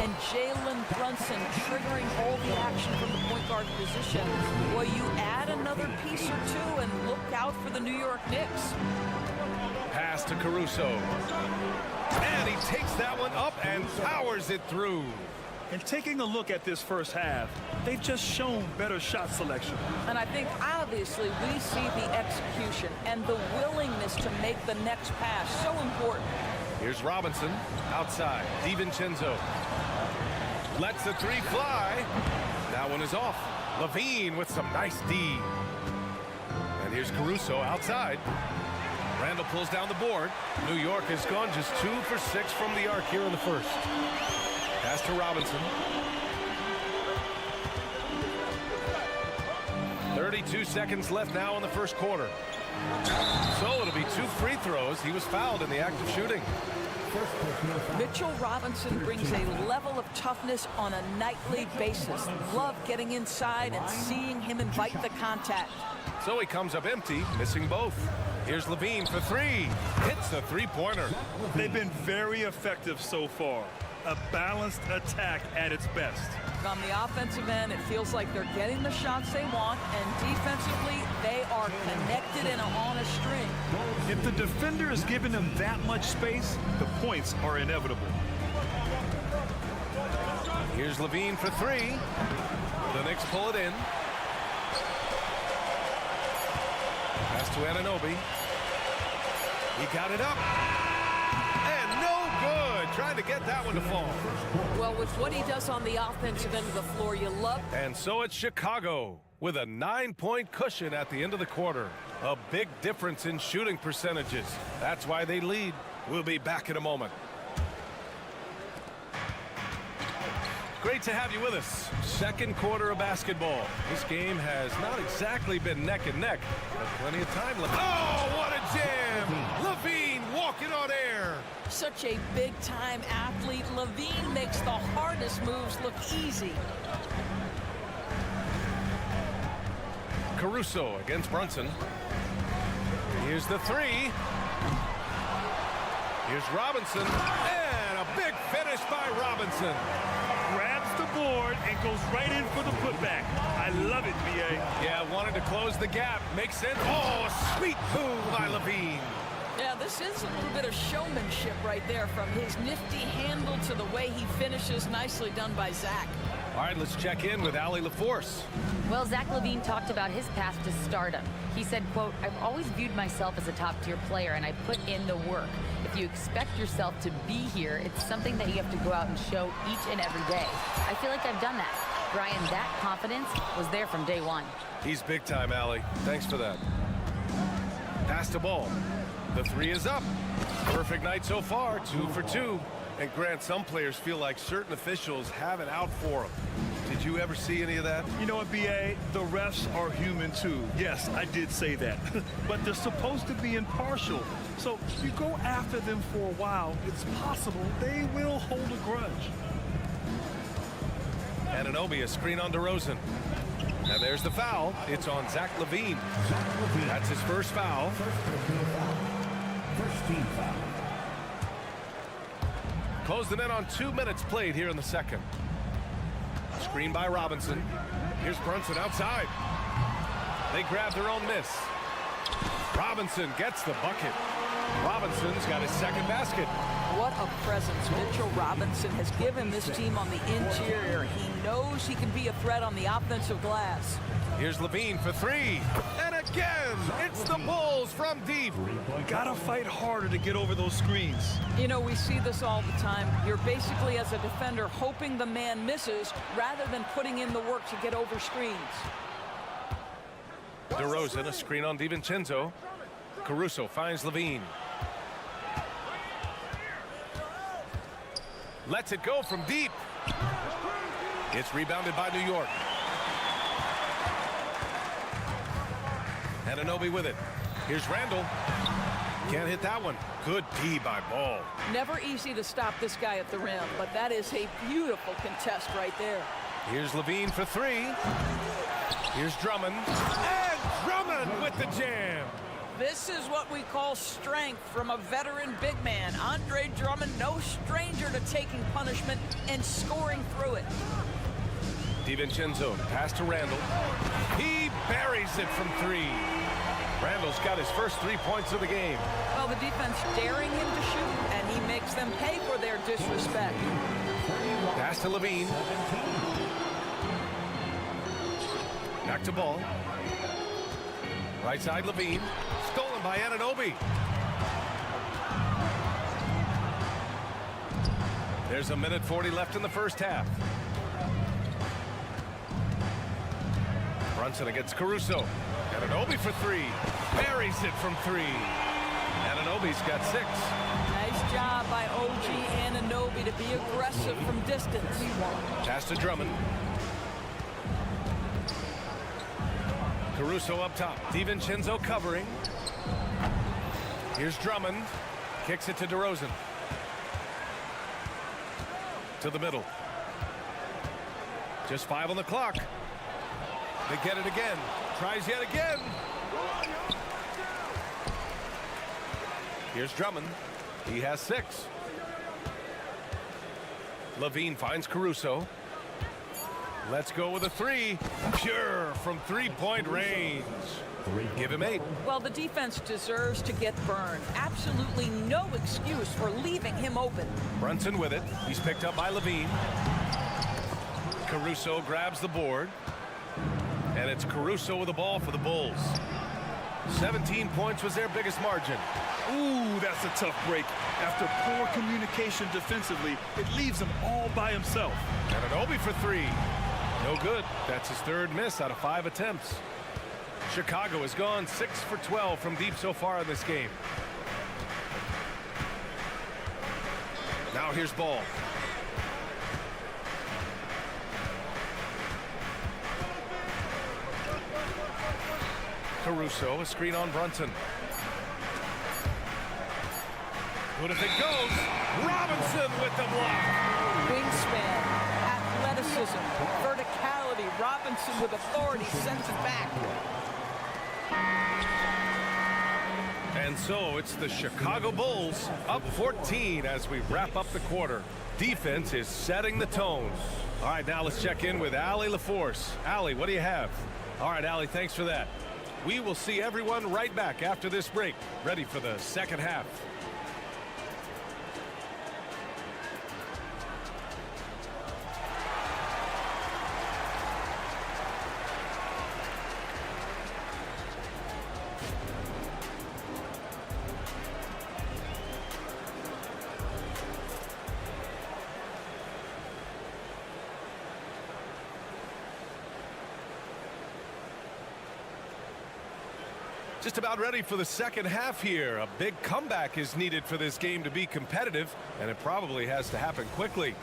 and Jalen Brunson triggering all the action from the point guard position. Well, you add another piece or two and look out for the New York Knicks. Pass to Caruso. And he takes that one up and powers it through. And taking a look at this first half, they've just shown better shot selection. And I think obviously we see the execution and the willingness to make the next pass so important. Here's Robinson outside. DiVincenzo lets the three fly. That one is off. Levine with some nice D. And here's Caruso outside. Randall pulls down the board. New York has gone just 2 for 6 from the arc here in the first. Pass to Robinson. 32 seconds left now in the first quarter. So it'll be 2 free throws. He was fouled in the act of shooting. Mitchell Robinson brings a level of toughness on a nightly basis. Love getting inside and seeing him invite the contact. So he comes up empty, missing both. Here's Levine for 3. Hits the three-pointer. They've been very effective so far. A balanced attack at its best. On the offensive end, it feels like they're getting the shots they want, and defensively, they are connected and on a string. If the defender is giving them that much space, the points are inevitable. Here's Levine for 3. The Knicks pull it in. Pass to Anunoby. He got it up. And no good. Trying to get that one to fall. Well, with what he does on the offensive end of the floor, you love. And so it's Chicago with a 9-point cushion at the end of the quarter. A big difference in shooting percentages. That's why they lead. We'll be back in a moment. Great to have you with us. Second quarter of basketball. This game has not exactly been neck and neck, but plenty of time left. Oh, what a jam! Levine walking on air. Such a big-time athlete. Levine makes the hardest moves look easy. Caruso against Brunson. Here's the 3. Here's Robinson. And a big finish by Robinson. Grabs the board and goes right in for the putback. I love it, B.A. Yeah, wanted to close the gap. Makes sense. Oh, a sweet move by Levine. Yeah, this is a little bit of showmanship right there, from his nifty handle to the way he finishes. Nicely done by Zach. All right, let's check in with Allie LaForce. Well, Zach LaVine talked about his path to stardom. He said, quote, "I've always viewed myself as a top-tier player, and I put in the work. If you expect yourself to be here, it's something that you have to go out and show each and every day. I feel like I've done that." Brian, that confidence was there from day one. He's big time, Allie. Thanks for that. Pass the ball. The 3 is up. Perfect night so far, 2 for 2. And Grant, some players feel like certain officials have it out for them. Did you ever see any of that? You know what, B.A.? The refs are human too. Yes, I did say that. But they're supposed to be impartial. So if you go after them for a while, it's possible they will hold a grudge. Anunoby, a screen on DeRozan. And there's the foul. It's on Zach LaVine. That's his first foul. First team foul. Closing in on 2 minutes played here in the second. Screen by Robinson. Here's Brunson outside. They grab their own miss. Robinson gets the bucket. Robinson's got his second basket. What a presence Mitchell Robinson has given this team on the interior. He knows he can be a threat on the offensive glass. Here's Levine for 3. And again, it's the Bulls from deep. Gotta fight harder to get over those screens. You know, we see this all the time. You're basically, as a defender, hoping the man misses rather than putting in the work to get over screens. DeRozan, a screen on DiVincenzo. Caruso finds Levine. Lets it go from deep. It's rebounded by New York. Anunoby with it. Here's Randall. Can't hit that one. Good D by Ball. Never easy to stop this guy at the rim, but that is a beautiful contest right there. Here's Levine for 3. Here's Drummond. And Drummond with the jam. This is what we call strength from a veteran big man. Andre Drummond, no stranger to taking punishment and scoring through it. DiVincenzo, pass to Randall. He buries it from 3. Randall's got his first 3 points of the game. Well, the defense daring him to shoot, and he makes them pay for their disrespect. Pass to Levine. Back to Ball. Right side, Levine. Stolen by Anunoby. There's a minute 40 left in the first half. Brunson against Caruso. Anunoby for 3. Buries it from 3. Anunoby's got 6. Nice job by OG Anunoby to be aggressive from distance. Pass to Drummond. Caruso up top. DiVincenzo covering. Here's Drummond. Kicks it to DeRozan. To the middle. Just 5 on the clock. They get it again. Tries yet again. Here's Drummond. He has 6. Levine finds Caruso. Let's go with a 3. Pure from 3-point range. Give him 8. Well, the defense deserves to get burned. Absolutely no excuse for leaving him open. Brunson with it. He's picked up by Levine. Caruso grabs the board. And it's Caruso with the ball for the Bulls. 17 points was their biggest margin. Ooh, that's a tough break. After poor communication defensively, it leaves him all by himself. Anunoby for 3. No good. That's his 3rd miss out of 5 attempts. Chicago has gone 6 for 12 from deep so far in this game. Now here's Ball. Caruso, a screen on Brunson. What if it goes? Robinson with the block. Wingspan, athleticism, verticality. Robinson with authority sends it back. And so it's the Chicago Bulls up 14 as we wrap up the quarter. Defense is setting the tone. All right, now let's check in with Allie LaForce. Allie, what do you have? All right, Allie, thanks for that. We will see everyone right back after this break, ready for the second half. Just about ready for the second half here. A big comeback is needed for this game to be competitive, and it probably has to happen quickly.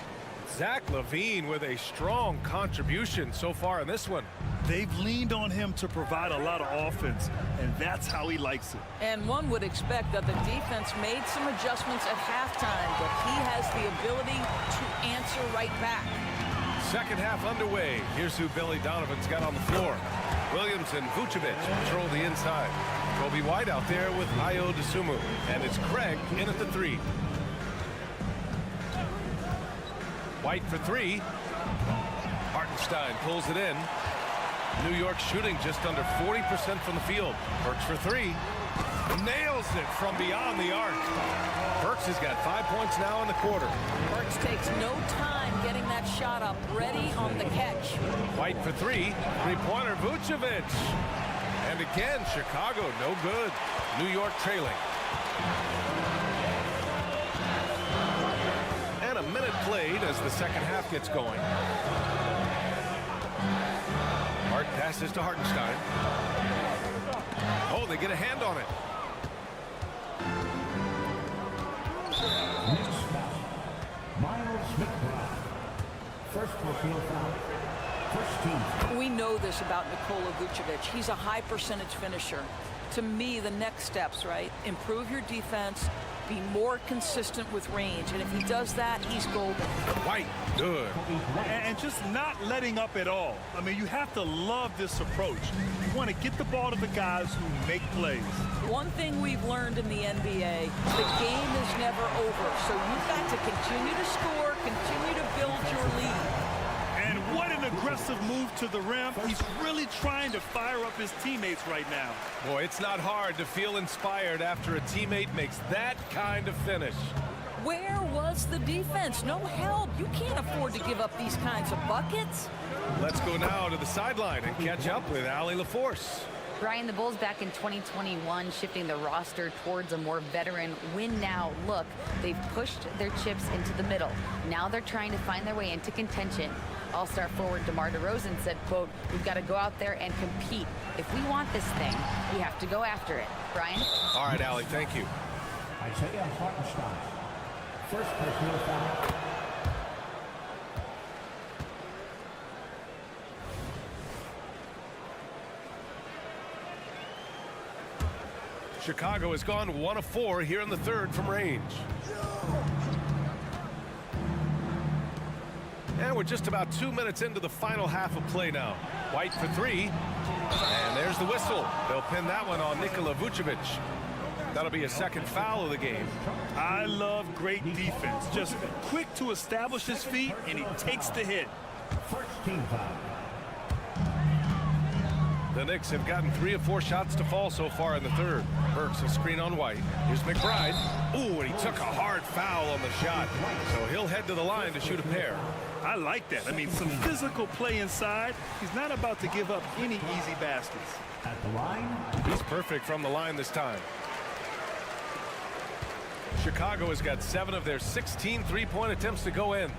Zach LaVine with a strong contribution so far in this one. They've leaned on him to provide a lot of offense, and that's how he likes it. And one would expect that the defense made some adjustments at halftime, but he has the ability to answer right back. Second half underway. Here's who Billy Donovan's got on the floor. Williams and Vucevic control the inside. Kobe White out there with Ayo Dosunmu. And it's Craig in at the 3. White for 3. Hartenstein pulls it in. New York shooting just under 40% from the field. Burks for 3. Nails it from beyond the arc. Burks has got 5 points now in the quarter. Burks takes no time getting that shot up, ready on the catch. White for 3. Three-pointer, Vucevic. And again, Chicago, no good. New York trailing. And a minute played as the second half gets going. Hart passes to Hartenstein. Oh, they get a hand on it. First field foul. First team. We know this about Nikola Vucevic. He's a high percentage finisher. To me, the next steps, right? Improve your defense, be more consistent with range. And if he does that, he's golden. White, good. And just not letting up at all. I mean, you have to love this approach. You want to get the ball to the guys who make plays. One thing we've learned in the NBA, the game is never over. So you've got to continue to score, continue to build your lead. And what an aggressive move to the rim. He's really trying to fire up his teammates right now. Boy, it's not hard to feel inspired after a teammate makes that kind of finish. Where was the defense? No help. You can't afford to give up these kinds of buckets. Let's go now to the sideline and catch up with Allie LaForce. Brian, the Bulls back in 2021 shifting the roster towards a more veteran win-now look. They've pushed their chips into the middle. Now they're trying to find their way into contention. All-star forward DeMar DeRozan said, quote, "We've got to go out there and compete. If we want this thing, we have to go after it." Brian? All right, Allie, thank you. Isaiah Hartenstein. First personal foul. Chicago has gone 1 of 4 here in the third from range. And we're just about 2 minutes into the final half of play now. White for 3. And there's the whistle. They'll pin that one on Nikola Vucevic. That'll be a second foul of the game. I love great defense. Just quick to establish his feet, and he takes the hit. First team foul. The Knicks have gotten 3 of 4 shots to fall so far in the third. Burks a screen on White. Here's McBride. Ooh, and he took a hard foul on the shot. So he'll head to the line to shoot a pair. I like that. I mean, some physical play inside. He's not about to give up any easy baskets. At the line. He's perfect from the line this time. Chicago has got 7 of their 16 three-point attempts to go in.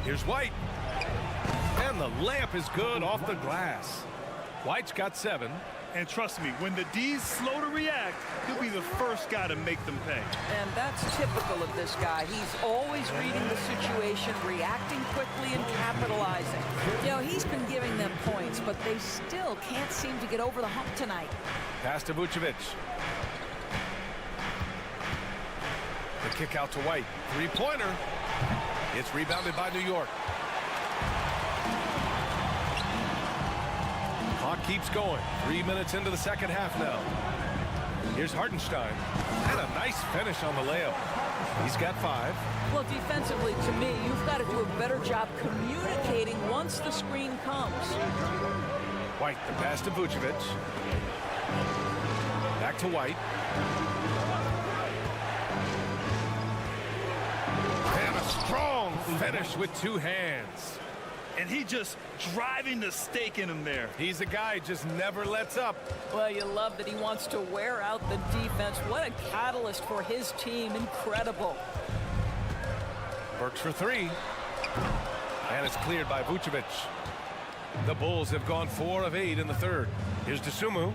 Here's White. And the layup is good off the glass. White's got 7. And trust me, when the D's slow to react, he'll be the first guy to make them pay. And that's typical of this guy. He's always reading the situation, reacting quickly and capitalizing. You know, he's been giving them points, but they still can't seem to get over the hump tonight. Pass to Vucevic. The kick out to White. Three-pointer. It's rebounded by New York. Clock keeps going. 3 minutes into the second half now. Here's Hartenstein. And a nice finish on the layup. He's got 5. Well, defensively, to me, you've got to do a better job communicating once the screen comes. White, the pass to Vucevic. Back to White. And a strong finish with 2 hands. And he just driving the stake in him there. He's a guy just never lets up. Well, you love that he wants to wear out the defense. What a catalyst for his team. Incredible. Burks for 3. And it's cleared by Vucevic. The Bulls have gone 4 of 8 in the third. Here's Dosunmu.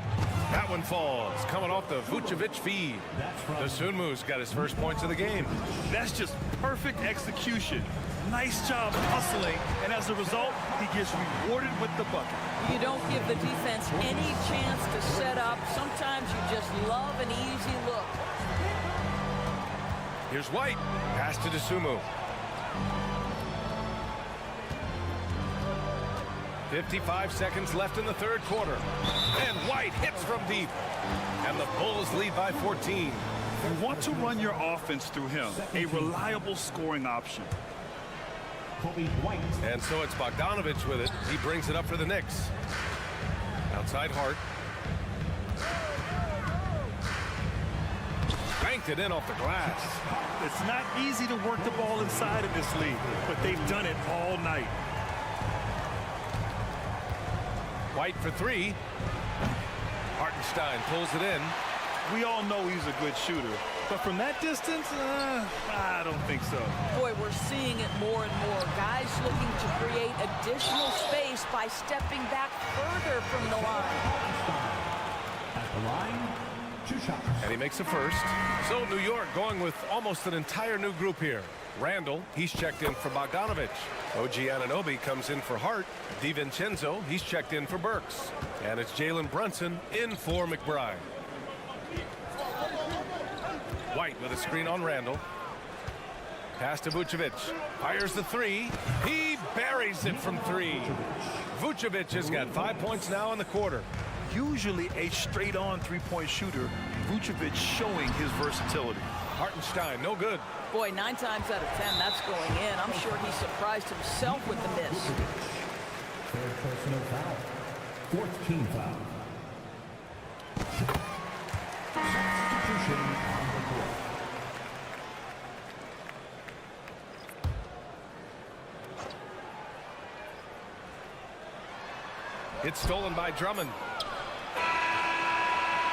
That one falls, coming off the Vucevic feed. Dosunmu's got his first points of the game. That's just perfect execution. Nice job hustling, and as a result, he gets rewarded with the bucket. You don't give the defense any chance to set up. Sometimes you just love an easy look. Here's White. Pass to Dosunmu. 55 seconds left in the third quarter. And White hits from deep. And the Bulls lead by 14. You want to run your offense through him, a reliable scoring option. And so it's Bogdanovich with it. He brings it up for the Knicks. Outside Hart. Banked it in off the glass. It's not easy to work the ball inside of this league, but they've done it all night. White for 3. Hartenstein pulls it in. We all know he's a good shooter, but from that distance, I don't think so. Boy, we're seeing it more and more. Guys looking to create additional space by stepping back further from the line. At the line, 2 shots. And he makes a first. So New York going with almost an entire new group here. Randall, he's checked in for Bogdanovich. OG Anunoby comes in for Hart. DiVincenzo, he's checked in for Burks. And it's Jalen Brunson in for McBride. White with a screen on Randall. Pass to Vucevic. Fires the three. He buries it from three. Vucevic has got 5 points now in the quarter. Usually a straight-on three-point shooter, Vucevic showing his versatility. Hartenstein, no good. Boy, 9 times out of 10, that's going in. I'm sure he surprised himself with the miss. Third personal foul. Fourth team foul. Substitution on the court. It's stolen by Drummond.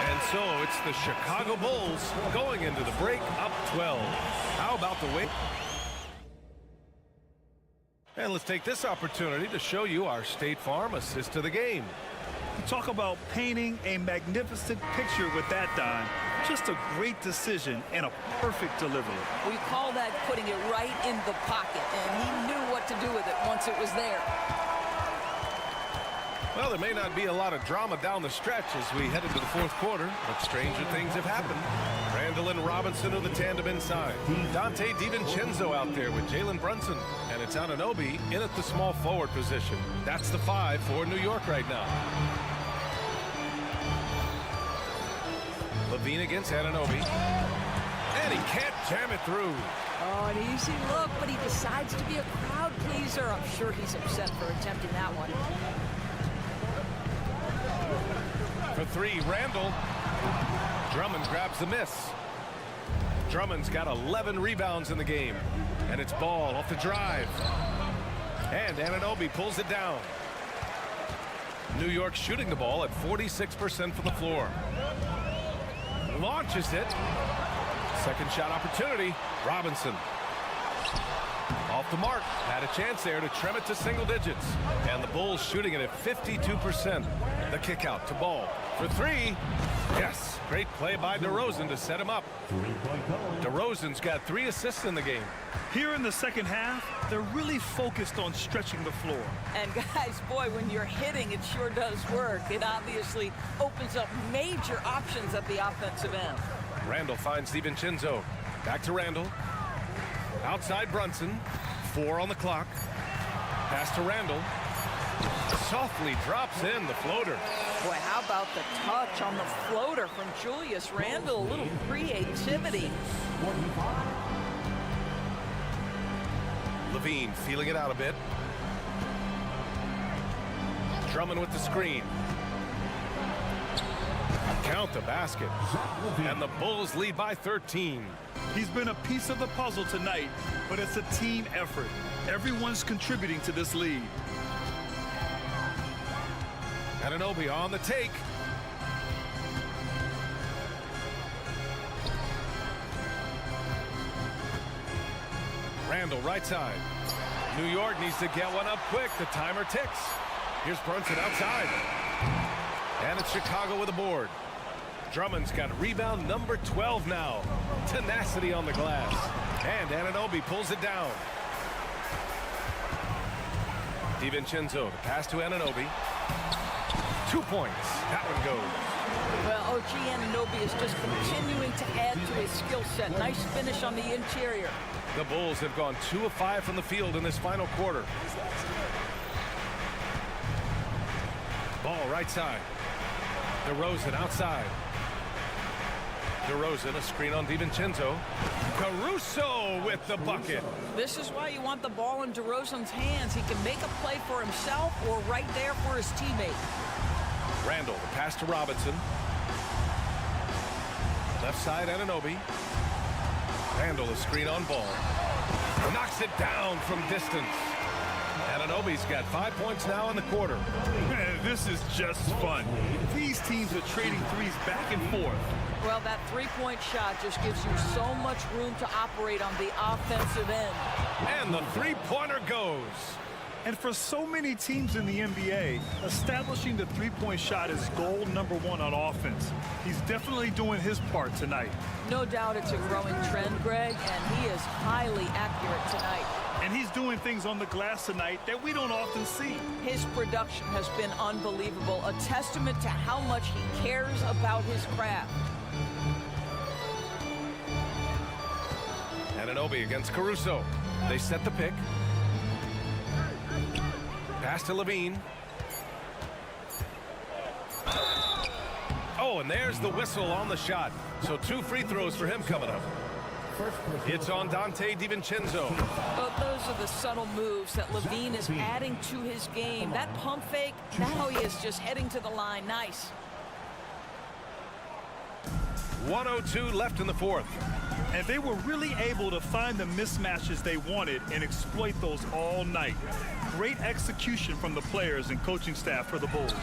And so it's the Chicago Bulls going into the break up 12. How about the wait? And let's take this opportunity to show you our State Farm assist to the game. You talk about painting a magnificent picture with that, Don. Just a great decision and a perfect delivery. We call that putting it right in the pocket, and he knew what to do with it once it was there. Well, there may not be a lot of drama down the stretch as we head into the fourth quarter, but stranger things have happened. Randall and Robinson are the tandem inside. Dante DiVincenzo out there with Jalen Brunson. And it's Anunoby in at the small forward position. That's the 5 for New York right now. Levine against Anunoby. And he can't jam it through. Oh, an easy look, but he decides to be a crowd pleaser. I'm sure he's upset for attempting that one. For 3, Randall. Drummond grabs the miss. Drummond's got 11 rebounds in the game. And it's Ball off the drive. And Anunoby pulls it down. New York shooting the ball at 46% from the floor. Launches it. Second shot opportunity. Robinson. Off the mark. Had a chance there to trim it to single digits. And the Bulls shooting it at 52%. The kick out to Ball. For 3. Yes. Great play by DeRozan to set him up. DeRozan's got 3 assists in the game. Here in the second half, they're really focused on stretching the floor. And guys, boy, when you're hitting, it sure does work. It obviously opens up major options at the offensive end. Randall finds DiVincenzo. Back to Randall. Outside Brunson. 4 on the clock. Pass to Randall. Softly drops in the floater. Boy, how about the touch on the floater from Julius Randle? A little creativity. Levine feeling it out a bit. Drummond with the screen. Count the basket. And the Bulls lead by 13. He's been a piece of the puzzle tonight, but it's a team effort. Everyone's contributing to this lead. Anunoby on the take. Randall right side. New York needs to get one up quick. The timer ticks. Here's Brunson outside. And it's Chicago with a board. Drummond's got rebound number 12 now. Tenacity on the glass. And Anunoby pulls it down. DiVincenzo, the pass to Anunoby. 2 points. That one goes. Well, OG Anunoby is just continuing to add to his skill set. Nice finish on the interior. The Bulls have gone 2 of 5 from the field in this final quarter. Ball right side. DeRozan outside. DeRozan, a screen on DiVincenzo. Caruso with the bucket. This is why you want the ball in DeRozan's hands. He can make a play for himself or right there for his teammate. Randall, the pass to Robinson. Left side, Anunoby. Randall, a screen on Ball. Knocks it down from distance. Anunoby's got 5 points now in the quarter. Man, this is just fun. These teams are trading threes back and forth. Well, that three-point shot just gives you so much room to operate on the offensive end. And the three-pointer goes. And for so many teams in the NBA, establishing the three-point shot is goal number 1 on offense. He's definitely doing his part tonight. No doubt it's a growing trend, Greg, and he is highly accurate tonight. And he's doing things on the glass tonight that we don't often see. His production has been unbelievable, a testament to how much he cares about his craft. Anunoby against Caruso. They set the pick. Pass to Levine. Oh, and there's the whistle on the shot. So 2 free throws for him coming up. It's on Dante DiVincenzo. But those are the subtle moves that Levine is adding to his game. That pump fake, now he is just heading to the line. Nice. 1:02 left in the fourth. And they were really able to find the mismatches they wanted and exploit those all night. Great execution from the players and coaching staff for the Bulls.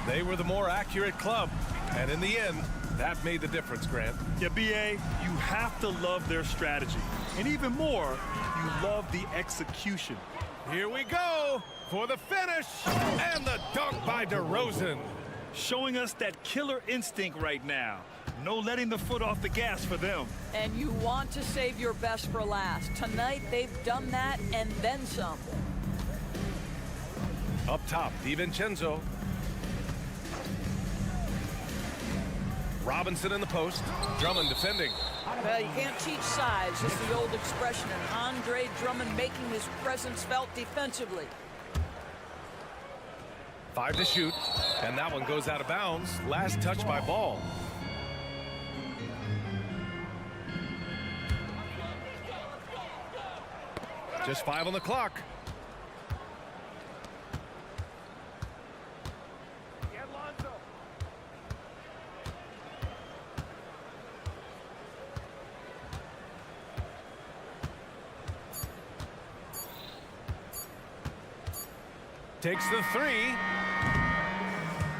They were the more accurate club. And in the end, that made the difference, Grant. Yeah, B.A., you have to love their strategy. And even more, you love the execution. Here we go for the finish. And the dunk by DeRozan. Showing us that killer instinct right now. No letting the foot off the gas for them. And you want to save your best for last. Tonight, they've done that and then some. Up top, DiVincenzo. Robinson in the post. Drummond defending. Well, you can't teach size. It's the old expression. And Andre Drummond making his presence felt defensively. 5 to shoot. And that one goes out of bounds. Last touch by Ball. Just 5 on the clock. Takes the 3.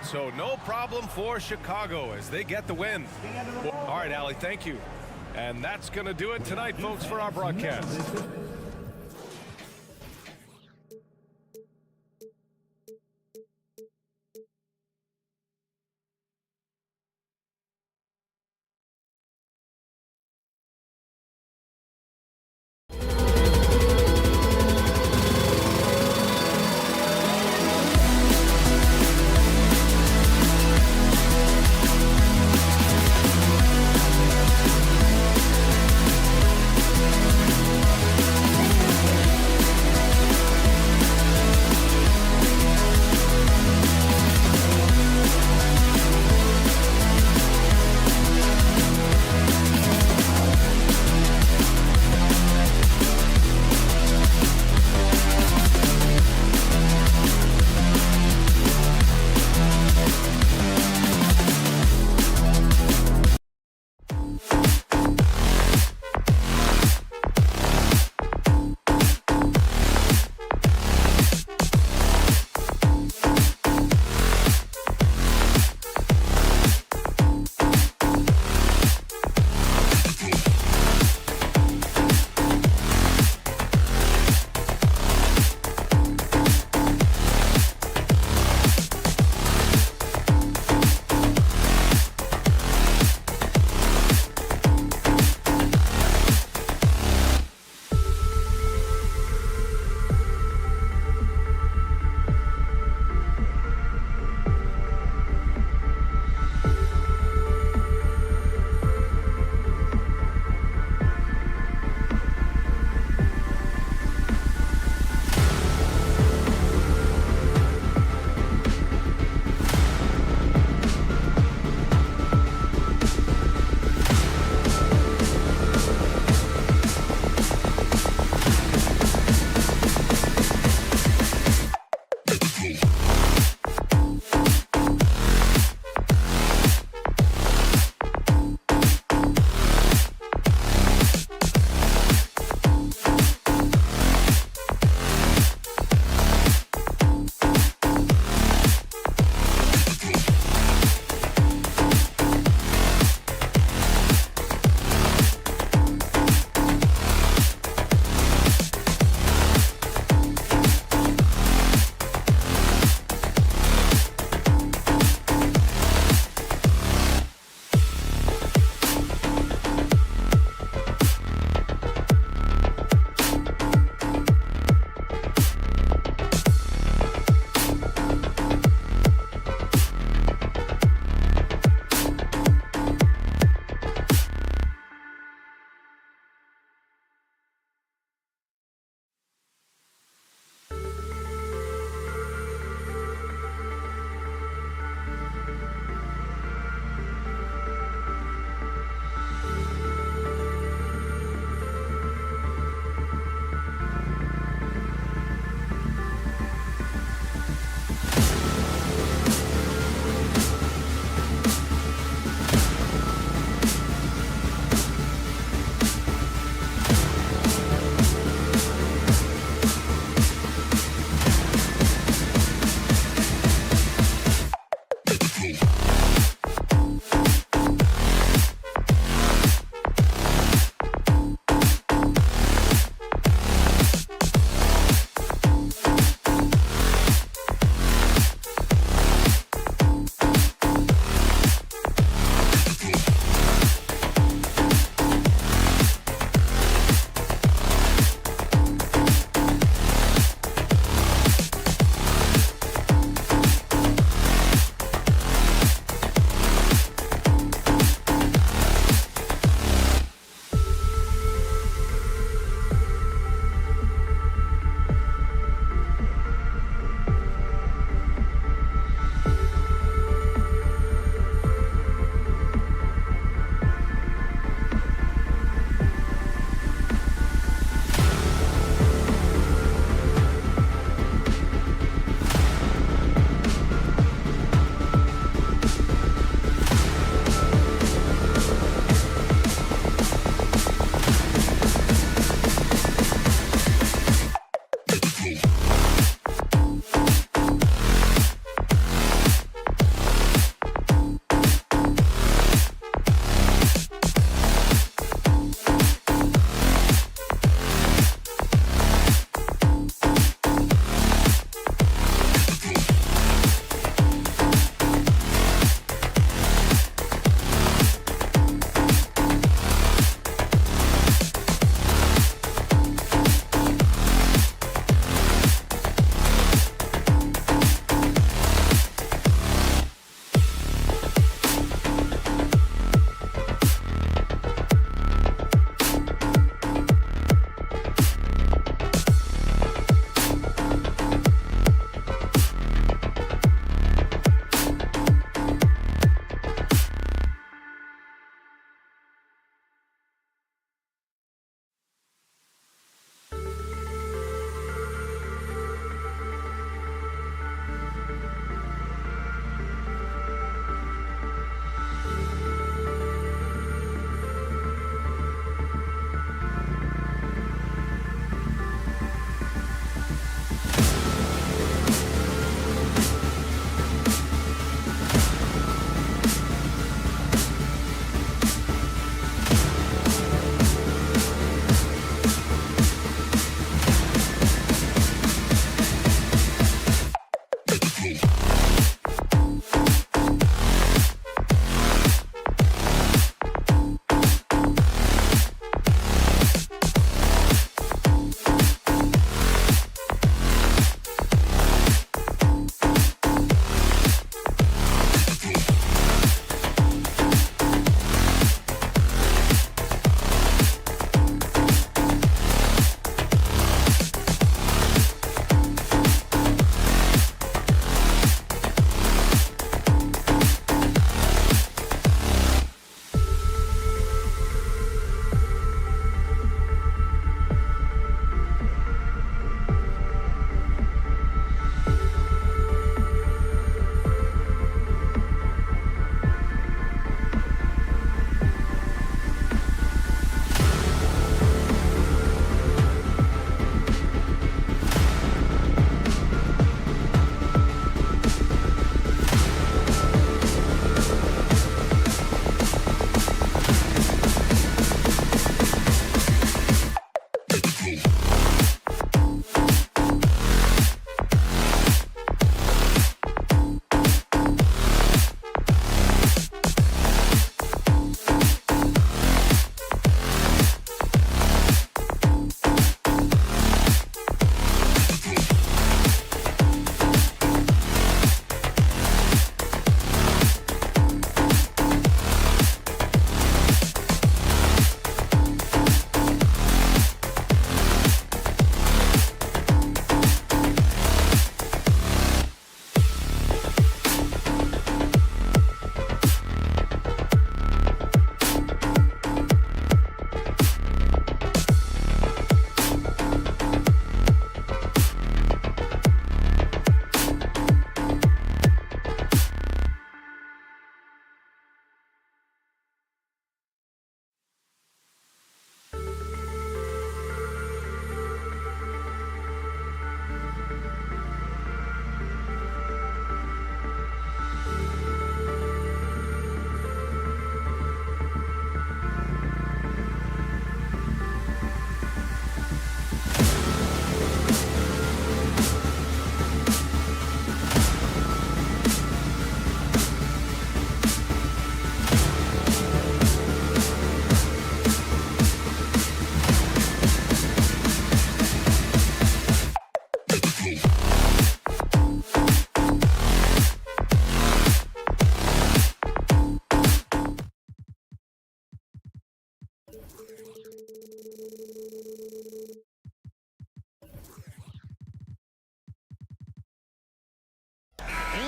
So no problem for Chicago as they get the win. All right, Allie, thank you. And that's going to do it tonight, folks, for our broadcast.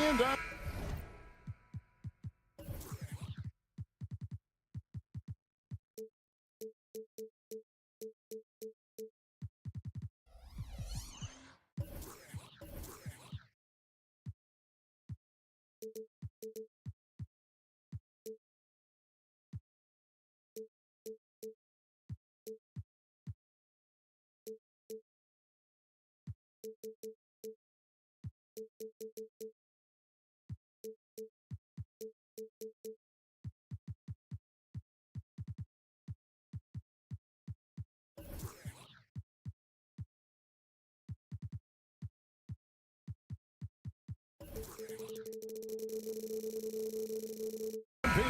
And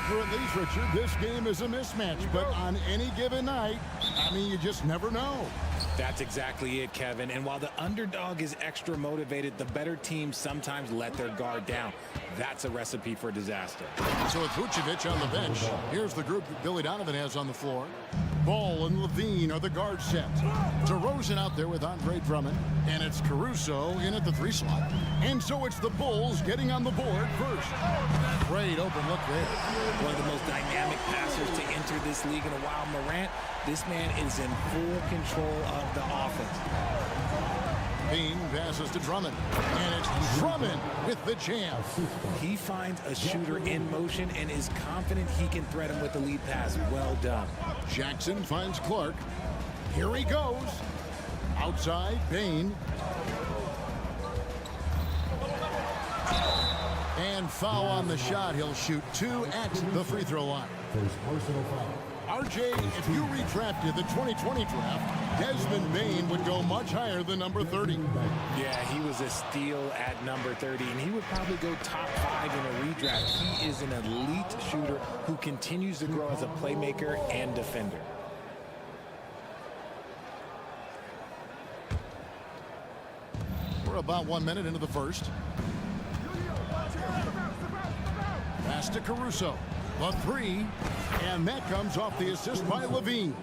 paper at least, Richard, this game is a mismatch, but on any given night, I mean, you just never know. That's exactly it, Kevin. And while the underdog is extra motivated, the better teams sometimes let their guard down. That's a recipe for disaster. So with Vucevic on the bench, here's the group that Billy Donovan has on the floor. Ball and Levine are the guard set. DeRozan out there with Andre Drummond, and it's Caruso in at the 3 slot. And so it's the Bulls getting on the board first. Great open look there. One of the most dynamic passers to enter this league in a while. Morant, this man is in full control of the offense. Bean passes to Drummond, and it's Drummond with the jam. He finds a shooter in motion and is confident he can threat him with the lead pass. Well done. Jackson finds Clark. Here he goes. Outside, Bain. And foul on the shot. He'll shoot 2 at the free throw line. RJ, if you redrafted the 2020 draft, Desmond Bain would go much higher than number 30. Yeah, he was a steal at number 30, and he would probably go top 5 in a redraft. He is an elite shooter who continues to grow as a playmaker and defender. We're about 1 minute into the first. Pass to Caruso. The 3, and that comes off the assist by Levine.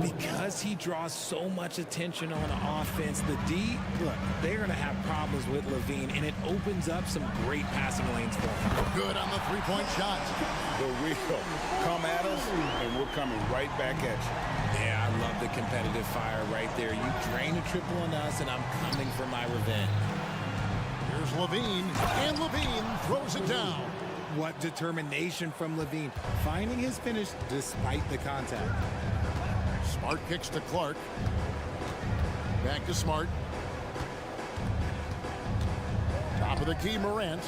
Because he draws so much attention on offense, the D, look, they're going to have problems with Levine, and it opens up some great passing lanes for him. Good on the 3-point shot. The wheel. Come at us, and we're coming right back at you. Yeah, I love the competitive fire right there. You drain a triple on us, and I'm coming for my revenge. Here's Levine, and Levine throws it down. What determination from Levine, finding his finish despite the contact. Smart kicks to Clark. Back to Smart. Top of the key, Morant.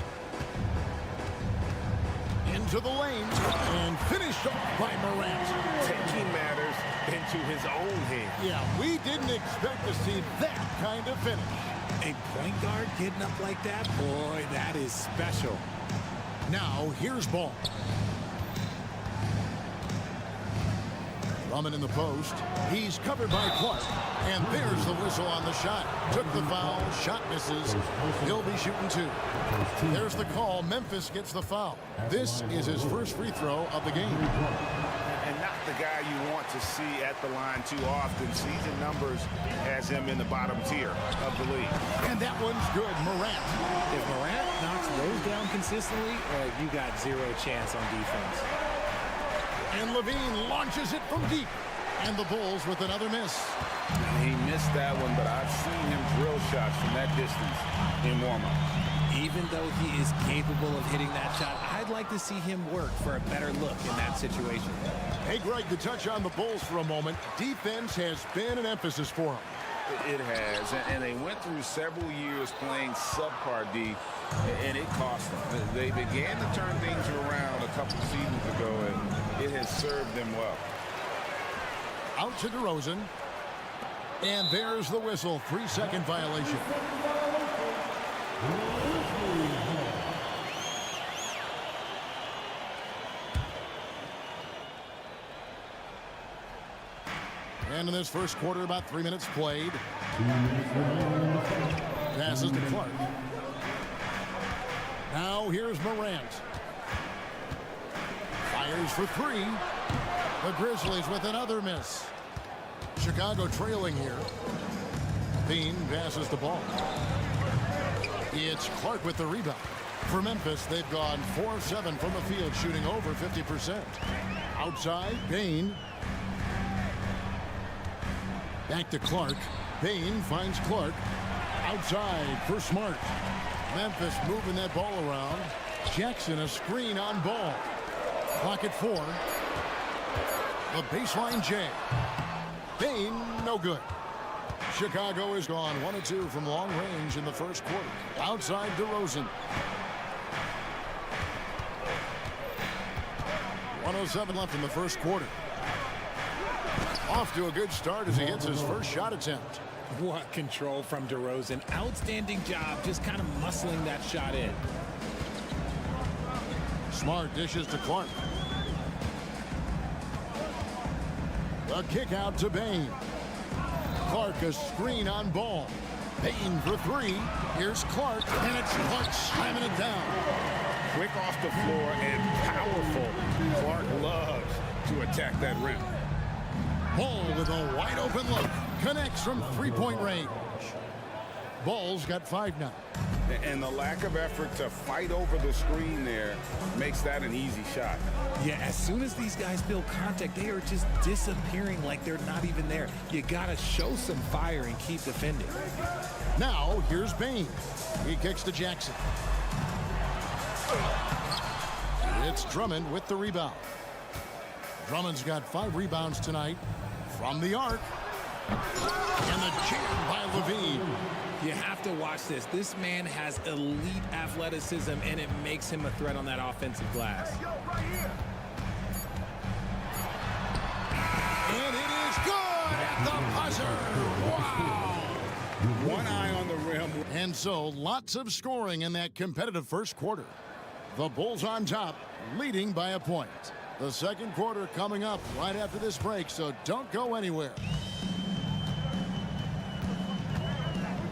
In into the lane and finished off by Morant. Taking matters into his own hands. Yeah, we didn't expect to see that kind of finish. A point guard getting up like that, boy, that is special. Now, here's Ball. Drummond in the post. He's covered by Clark. And there's the whistle on the shot. Took the foul. Shot misses. He'll be shooting 2. There's the call. Memphis gets the foul. This is his first free throw of the game. And not the guy you want to see at the line too often. Season numbers has him in the bottom tier of the league. And that one's good. Morant. If Morant knocks those down consistently, you got zero chance on defense. And Levine launches it from deep. And the Bulls with another miss. He missed that one, but I've seen him drill shots from that distance in warm-up. Even though he is capable of hitting that shot, I'd like to see him work for a better look in that situation. Hey, Greg, to touch on the Bulls for a moment, defense has been an emphasis for them. It has, and they went through several years playing subpar D, and it cost them. They began to turn things around a couple seasons ago, and it has served them well. Out to DeRozan. And there's the whistle. 3-second violation. And in this first quarter, about 3 minutes played. Passes to Clark. Now here's Morant. Fires for 3. The Grizzlies with another miss. Chicago trailing here. Bean passes the ball. It's Clark with the rebound. For Memphis, they've gone 4 of 7 from the field, shooting over 50%. Outside, Bain. Back to Clark. Bain finds Clark. Outside for Smart. Memphis moving that ball around. Jackson a screen on Ball. Clock at 4. The baseline J. Bain, no good. Chicago is gone 1 of 2 from long range in the first quarter. Outside DeRozan. 1:07 left in the first quarter. Off to a good start as he hits his first shot attempt. What control from DeRozan. Outstanding job just kind of muscling that shot in. Smart dishes to Clark. A kick out to Bain. Clark a screen on Ball. Bain for 3. Here's Clark, and it's Clark slamming it down. Quick off the floor and powerful. Clark loves to attack that rim. Ball with a wide open look. Connects from 3-point range. Ball's got 5 now. And the lack of effort to fight over the screen there makes that an easy shot. Yeah, as soon as these guys feel contact, they are just disappearing like they're not even there. You gotta show some fire and keep defending. Now, here's Bain. He kicks to Jackson. It's Drummond with the rebound. Drummond's got 5 rebounds tonight from the arc. And the jam by Levine. You have to watch this. This man has elite athleticism, and it makes him a threat on that offensive glass. And it is good at the buzzer. Wow. One eye on the rim. And so, lots of scoring in that competitive first quarter. The Bulls on top, leading by a point. The second quarter coming up right after this break, so don't go anywhere.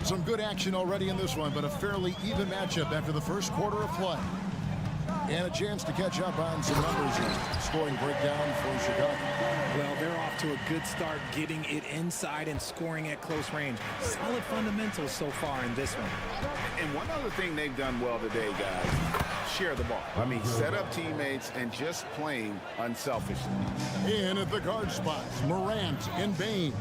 Some good action already in this one, but a fairly even matchup after the first quarter of play. And a chance to catch up on some numbers here. Scoring breakdown for Chicago. Well, they're off to a good start getting it inside and scoring at close range. Solid fundamentals so far in this one. And one other thing they've done well today, guys, share the ball. I mean, set up teammates and just playing unselfishly. In at the guard spots, Morant and Bain.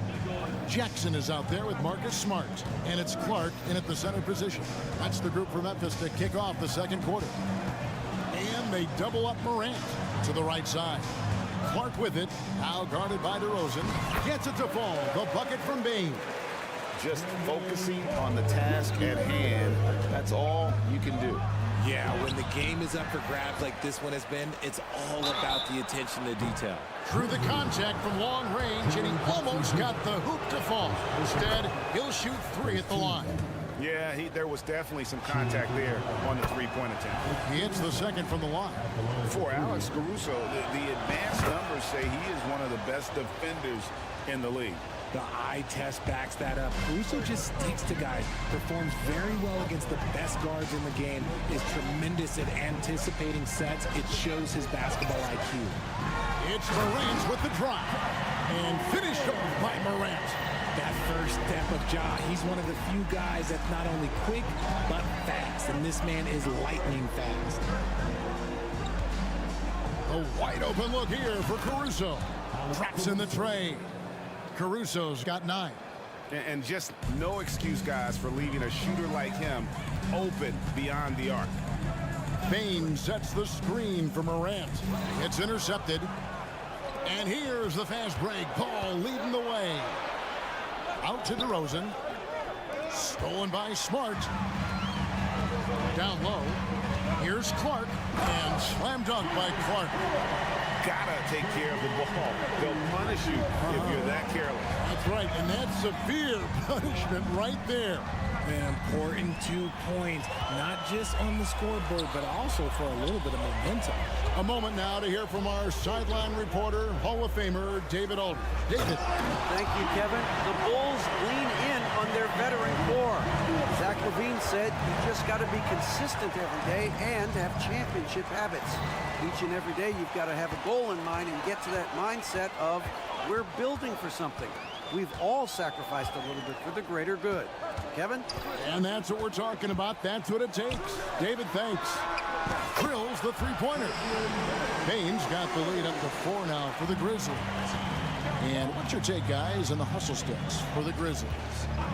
Jackson is out there with Marcus Smart. And it's Clark in at the center position. That's the group for Memphis to kick off the second quarter. And they double up Morant to the right side. Clark with it, now guarded by DeRozan. Gets it to fall, the bucket from Bain. Just focusing on the task at hand, that's all you can do. Yeah, when the game is up for grabs like this one has been, it's all about the attention to detail. Through the contact from long range, and he almost got the hoop to fall. Instead, he'll shoot 3 at the line. Yeah, there was definitely some contact there on the three-point attempt. He hits the second from the line. For Alex Caruso, the advanced numbers say he is one of the best defenders in the league. The eye test backs that up. Caruso just sticks to guys, performs very well against the best guards in the game, is tremendous at anticipating sets. It shows his basketball IQ. It's Morant with the drop, and finished off by Morant. That first step of Ja, he's one of the few guys that's not only quick, but fast, and this man is lightning fast. A wide open look here for Caruso. Traps in the tray. Caruso's got 9. And just no excuse, guys, for leaving a shooter like him open beyond the arc. Bain sets the screen for Morant. It's intercepted. And here's the fast break. Ball leading the way. Out to DeRozan. Stolen by Smart. Down low. Here's Clark. And slam dunk by Clark. Gotta take care of the ball. They'll punish you if you're that careless. That's right, and that's severe punishment right there. An important 2 points, not just on the scoreboard, but also for a little bit of momentum. A moment now to hear from our sideline reporter, Hall of Famer David Aldridge. David. Thank you, Kevin. The Bulls lean in on their veteran core. Zach LaVine said you just got to be consistent every day and have championship habits. Each and every day you've got to have a goal in mind and get to that mindset of we're building for something. We've all sacrificed a little bit for the greater good. Kevin? And that's what we're talking about. That's what it takes. David, thanks. Drills the three-pointer. Bain's got the lead up to 4 now for the Grizzlies. And what's your take, guys, on the hustle sticks for the Grizzlies?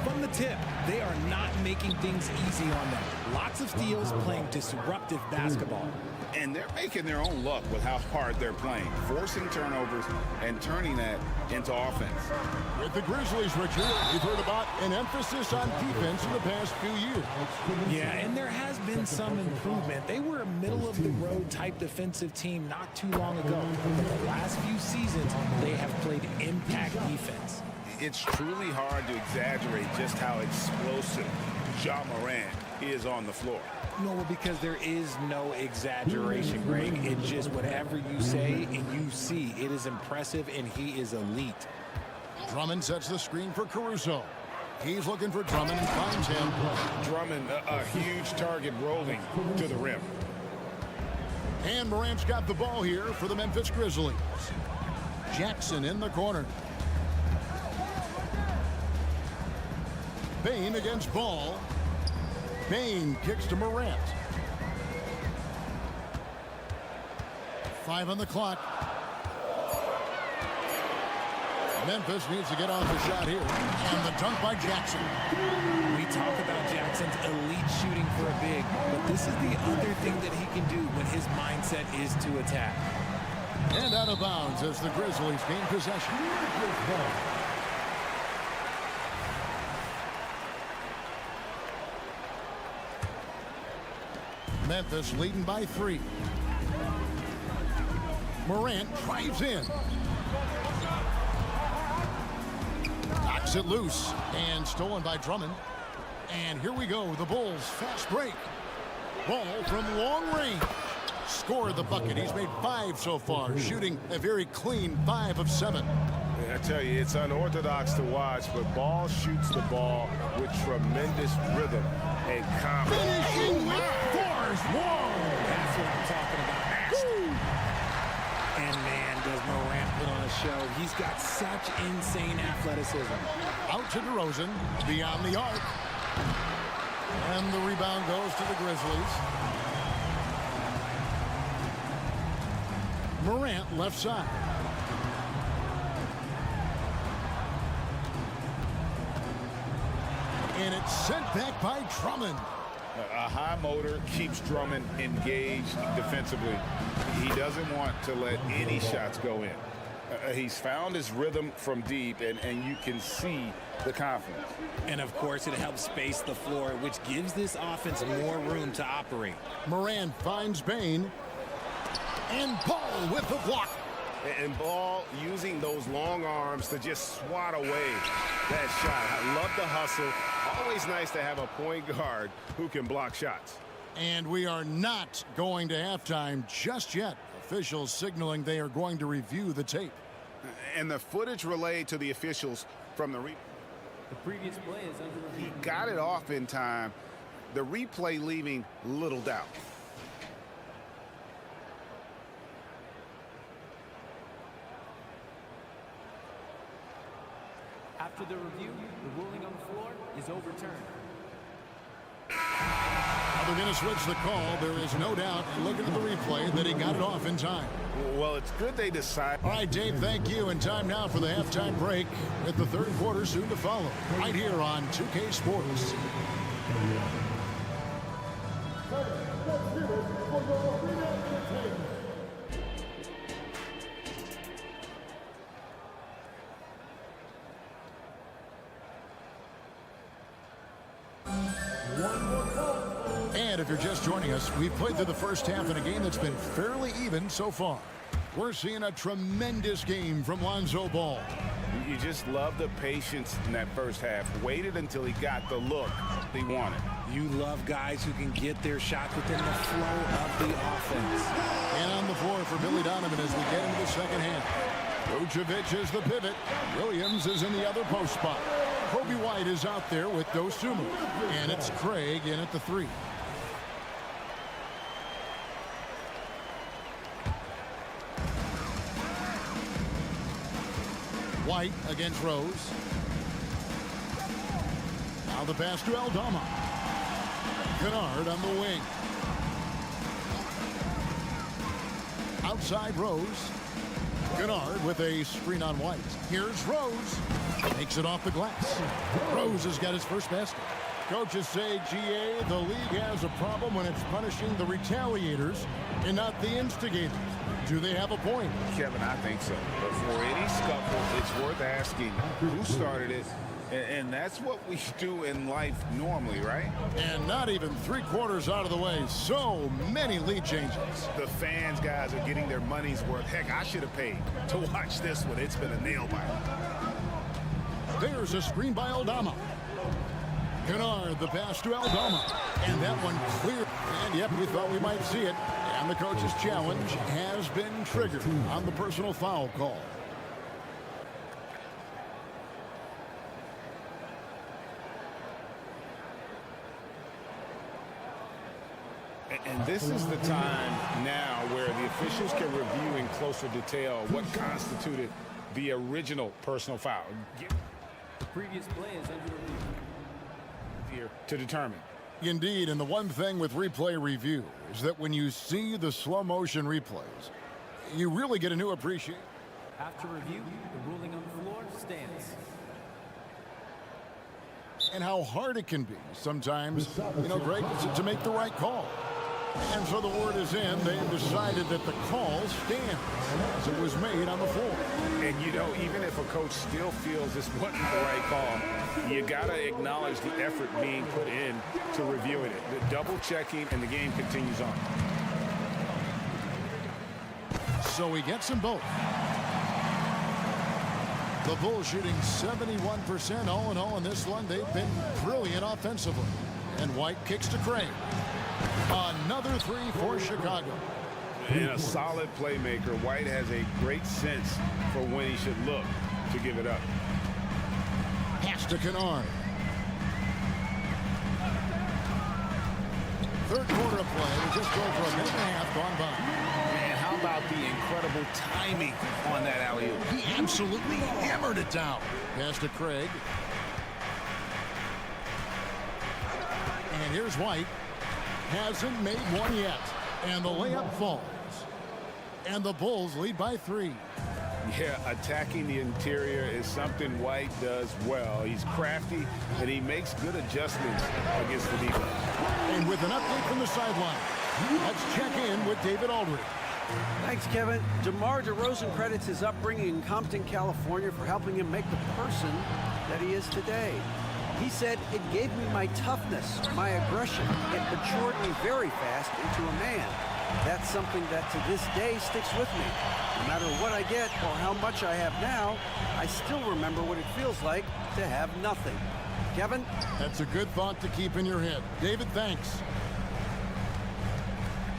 From the tip, they are not making things easy on them. Lots of steals, playing disruptive basketball. And they're making their own luck with how hard they're playing, forcing turnovers and turning that into offense. With the Grizzlies, Richard, you've heard about an emphasis on defense in the past few years. Yeah, and there has been some improvement. They were a middle-of-the-road type defensive team not too long ago. But the last few seasons, they have played impact defense. It's truly hard to exaggerate just how explosive Ja Morant is on the floor. No, because there is no exaggeration, Greg. It's just whatever you say and you see. It is impressive, and he is elite. Drummond sets the screen for Caruso. He's looking for Drummond and finds him. Drummond, a huge target rolling to the rim. And Morant's got the ball here for the Memphis Grizzlies. Jackson in the corner. Bain against Ball. Bain kicks to Morant. 5 on the clock. Memphis needs to get off the shot here. And the dunk by Jackson. We talk about Jackson's elite shooting for a big, but this is the other thing that he can do when his mindset is to attack. And out of bounds as the Grizzlies gain possession. Memphis leading by 3. Morant drives in. Knocks it loose and stolen by Drummond. And here we go, the Bulls fast break. Ball from long range. Scored the bucket. He's made 5 so far, shooting a very clean 5 of 7. I tell you, it's unorthodox to watch, but Ball shoots the ball with tremendous rhythm and confidence. Finishing with force. Whoa! That's what I'm talking about next. And man, does Morant put on a show. He's got such insane athleticism. Out to DeRozan, beyond the arc. And the rebound goes to the Grizzlies. Morant left side. And it's sent back by Drummond. A high motor keeps Drummond engaged defensively. He doesn't want to let any shots go in. He's found his rhythm from deep, and you can see the confidence. And, of course, it helps space the floor, which gives this offense more room to operate. Moran finds Bain. And Ball with the block. And Ball using those long arms to just swat away that shot. I love the hustle. Always nice to have a point guard who can block shots. And we are not going to halftime just yet. Officials signaling they are going to review the tape. And the footage relayed to the officials from the previous play is under review. He got it off in time. The replay leaving little doubt. After the review, the ruling on the floor is overturned. Now they're going to switch the call. There is no doubt, looking at the replay, that he got it off in time. Well, it's good they decide. All right, Dave, thank you. And time now for the halftime break with the third quarter soon to follow. Right here on 2K Sports. And if you're just joining us, we've played through the first half in a game that's been fairly even so far. We're seeing a tremendous game from Lonzo Ball. You just love the patience in that first half. Waited until he got the look he wanted. You love guys who can get their shots within the flow of the offense. And on the floor for Billy Donovan as we get into the second half. Vucevic is the pivot. Williams is in the other post spot. Kobe White is out there with Dosunmu. And it's Craig in at the three. White against Rose. Now the pass to Aldama. Kennard on the wing. Outside Rose. Kennard with a screen on White. Here's Rose. Makes it off the glass. Rose has got his first basket. Coaches say, GA, the league has a problem when it's punishing the retaliators and not the instigators. Do they have a point? Kevin, I think so. But for any scuffle, it's worth asking who started it. And that's what we do in life normally, right? And not even 3/4 out of the way. So many lead changes. The fans, guys, are getting their money's worth. Heck, I should have paid to watch this one. It's been a nail biter. There's a screen by Aldama. Kennard, the pass to Aldama. And that one clear. And yep, we thought we might see it. And the coach's challenge has been triggered on the personal foul call. And this is the time now where the officials can review in closer detail what constituted the original personal foul. The previous play is under review. Here to determine. Indeed, and the one thing with replay review is that when you see the slow motion replays, you really get a new appreciation. After review, the ruling on the floor stands. And how hard it can be sometimes, Greg, to make the right call. And so the word is in. They've decided that the call stands as it was made on the floor. And, even if a coach still feels this wasn't the right call, you got to acknowledge the effort being put in to reviewing it. The double checking, and the game continues on. So he gets them both. The Bulls shooting 71% all in all in this one. They've been brilliant offensively. And White kicks to Craig. Another three for Chicago. And a solid playmaker. White has a great sense for when he should look to give it up. Pass to Kennard. Third quarter of play. Just over a minute and a half gone by. And how about the incredible timing on that alley-oop? He absolutely hammered it down. Pass to Craig. And here's White. Hasn't made one yet. And the layup falls. And the Bulls lead by 3. Yeah, attacking the interior is something White does well. He's crafty, and he makes good adjustments against the defense. And with an update from the sideline, let's check in with David Aldridge. Thanks, Kevin. DeMar DeRozan credits his upbringing in Compton, California for helping him make the person that he is today. He said, "It gave me my toughness, my aggression. It matured me very fast into a man. That's something that to this day sticks with me. No matter what I get or how much I have now, I still remember what it feels like to have nothing." Kevin? That's a good thought to keep in your head. David, thanks.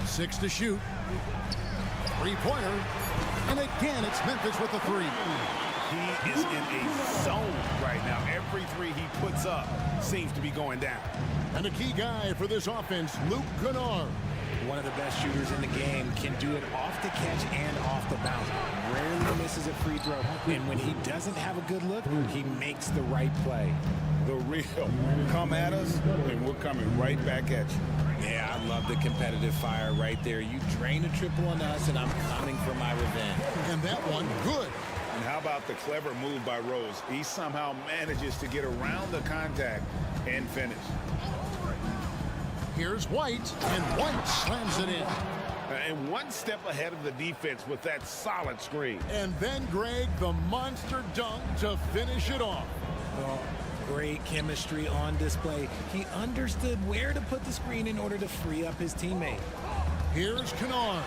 6 to shoot. Three-pointer. And again, it's Memphis with the three. He is in a zone right now. Every three he puts up seems to be going down. And a key guy for this offense, Luke Kennard. One of the best shooters in the game, can do it off the catch and off the bounce. Rarely misses a free throw. And when he doesn't have a good look, he makes the right play. The real. Come at us, and we're coming right back at you. Yeah, I love the competitive fire right there. You drain a triple on us, and I'm coming for my revenge. And that one, good. And how about the clever move by Rose? He somehow manages to get around the contact and finish. Here's White, and White slams it in. And one step ahead of the defense with that solid screen. And then Greg, the monster dunk to finish it off. Well, great chemistry on display. He understood where to put the screen in order to free up his teammate. Here's Kennard,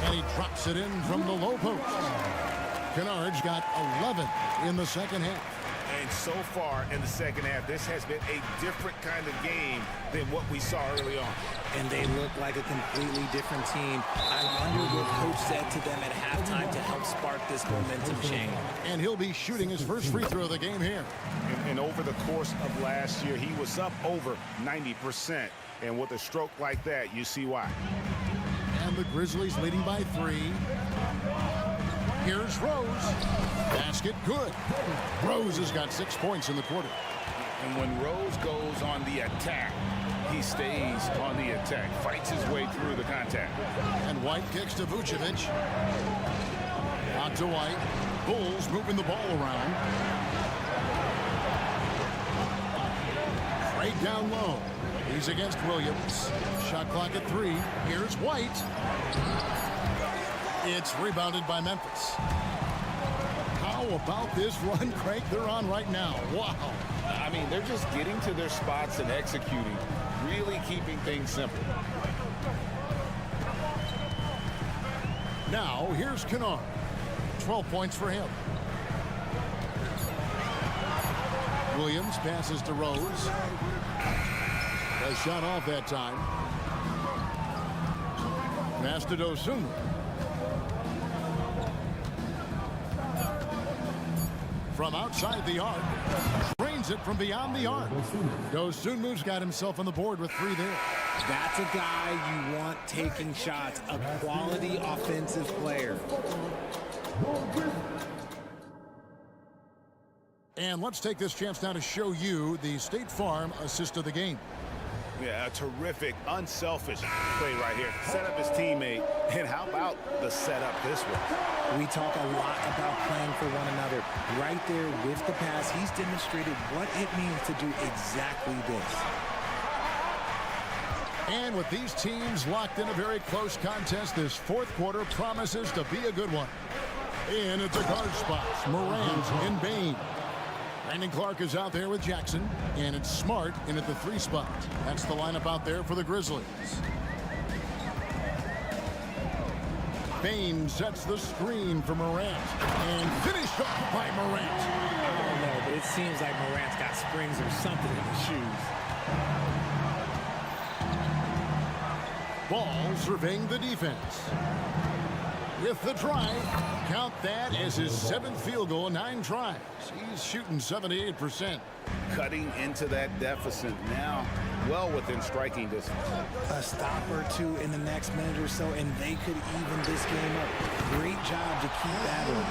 and he drops it in from the low post. Kennard's got 11 in the second half. And so far in the second half, this has been a different kind of game than what we saw early on. And they look like a completely different team. I wonder what coach said to them at halftime to help spark this momentum change. And he'll be shooting his first free throw of the game here. And over the course of last year, he was up over 90%. And with a stroke like that, you see why. And the Grizzlies leading by 3. Here's Rose. Basket good. Rose has got 6 points in the quarter. And when Rose goes on the attack, he stays on the attack, fights his way through the contact. And White kicks to Vucevic. Out to White. Bulls moving the ball around. Right down low. He's against Williams. Shot clock at 3. Here's White. It's rebounded by Memphis. How about this run, Craig, they're on right now? Wow. I mean, they're just getting to their spots and executing, really keeping things simple. Now, here's Kennard. 12 points for him. Williams passes to Rose. A shot off that time. Pass to Dosunmu. From outside the arc. Drains it from beyond the arc. Dosunmu's got himself on the board with 3 there. That's a guy you want taking shots, a quality offensive player. And let's take this chance now to show you the State Farm assist of the game. Yeah, a terrific, unselfish play right here. Set up his teammate, and how about the setup this way? We talk a lot about playing for one another. Right there with the pass, he's demonstrated what it means to do exactly this. And with these teams locked in a very close contest, this fourth quarter promises to be a good one. In at the guard spots, Morant and Bane. Brandon Clark is out there with Jackson, and it's Smart in at the 3 spot. That's the lineup out there for the Grizzlies. Bane sets the screen for Morant, and finished off by Morant. I don't know, but it seems like Morant's got springs or something in his shoes. Ball surveying the defense. With the drive, count that as his 7th field goal in 9 tries. He's shooting 78%. Cutting into that deficit now, well within striking distance. A stop or two in the next minute or so, and they could even this game up. Great job to keep battling.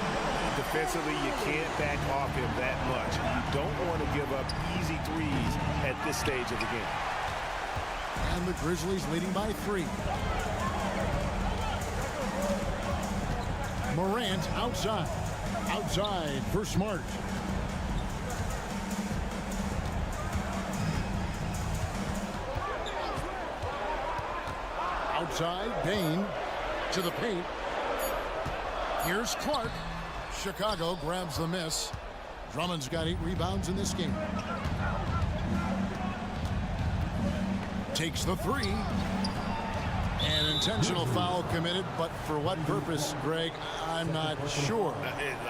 Defensively, you can't back off him that much. You don't want to give up easy threes at this stage of the game. And the Grizzlies leading by 3. Morant outside. Outside for Smart. Outside, Bane to the paint. Here's Clark. Chicago grabs the miss. Drummond's got 8 rebounds in this game. Takes the 3. An intentional foul committed, but for what purpose, Greg, I'm not sure.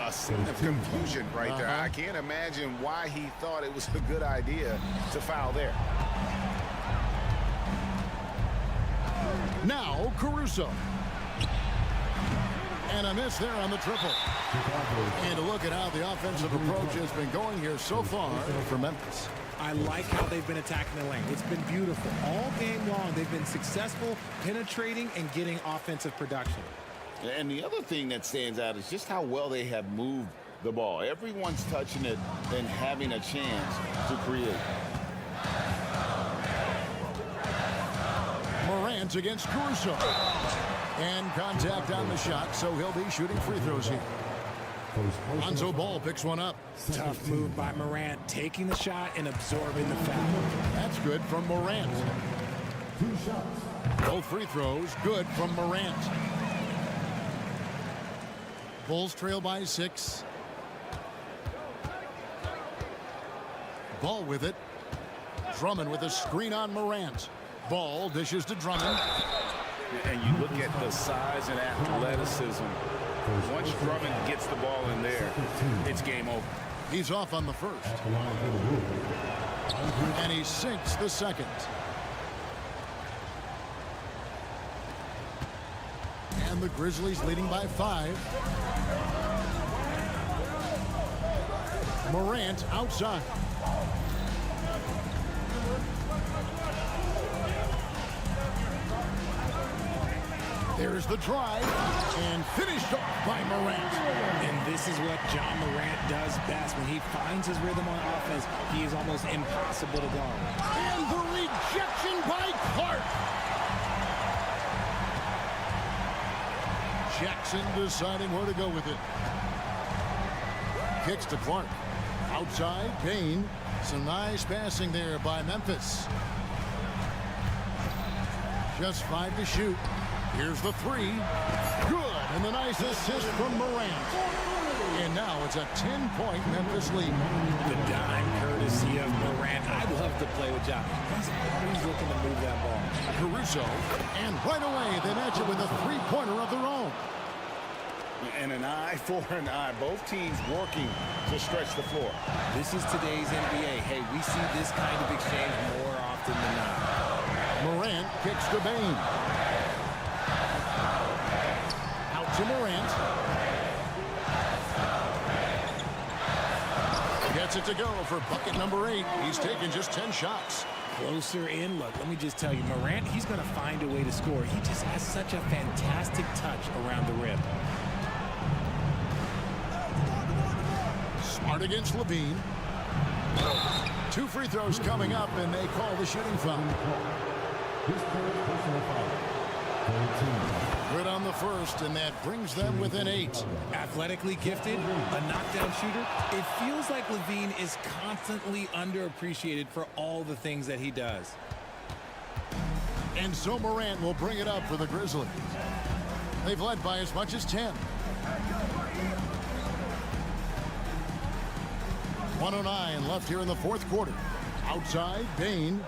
A scene of confusion right there. I can't imagine why he thought it was a good idea to foul there. Now Caruso. And a miss there on the triple. And a look at how the offensive approach has been going here so far for Memphis. I like how they've been attacking the lane. It's been beautiful. All game long, they've been successful penetrating and getting offensive production. And the other thing that stands out is just how well they have moved the ball. Everyone's touching it and having a chance to create. Morant against Caruso. And contact on the shot, so he'll be shooting free throws here. Lonzo Ball picks one up. Tough move by Morant, taking the shot and absorbing the foul. That's good from Morant. Both free throws good from Morant. Bulls trail by 6. Ball with it. Drummond with a screen on Morant. Ball dishes to Drummond. And you look at the size and athleticism. Once Drummond gets the ball in there, it's game over. He's off on the first. And he sinks the second. And the Grizzlies leading by 5. Morant outside. There's the drive, and finished off by Morant. And this is what John Morant does best. When he finds his rhythm on offense, he is almost impossible to guard. And the rejection by Clark. Jackson deciding where to go with it. Kicks to Clark. Outside, Payne. Some nice passing there by Memphis. Just 5 to shoot. Here's the 3. Good. And the nice assist from Morant. And now it's a 10-point Memphis lead. The dime courtesy of Morant. I'd love to play with John. He's always looking to move that ball. Caruso. And right away, they match it with a 3-pointer of their own. And an eye for an eye. Both teams working to stretch the floor. This is today's NBA. Hey, we see this kind of exchange more often than not. Morant kicks to Bane. Out to Morant. Gets it to go for bucket number 8. He's taken just 10 shots. Closer in look. Let me just tell you, Morant, he's going to find a way to score. He just has such a fantastic touch around the rim. Smart against Levine. 2 free throws coming up, and they call the shooting foul. Good on the first, and that brings them within 8. Athletically gifted, a knockdown shooter. It feels like Levine is constantly underappreciated for all the things that he does. And so Morant will bring it up for the Grizzlies. They've led by as much as 10. 1:09 left here in the 4th quarter. Outside, Bane.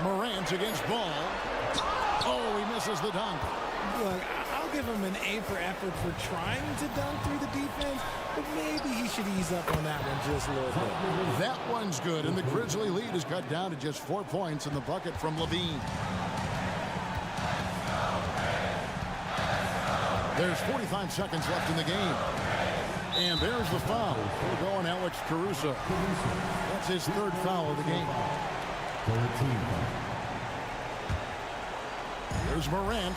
Morant against Ball. Oh, he misses the dunk. Look, I'll give him an A for effort for trying to dunk through the defense, but maybe he should ease up on that one just a little bit. That one's good, and the Grizzly lead is cut down to just 4 points in the bucket from Levine. There's 45 seconds left in the game. And there's the foul. We're going Alex Caruso. That's his 3rd foul of the game. Here's Morant.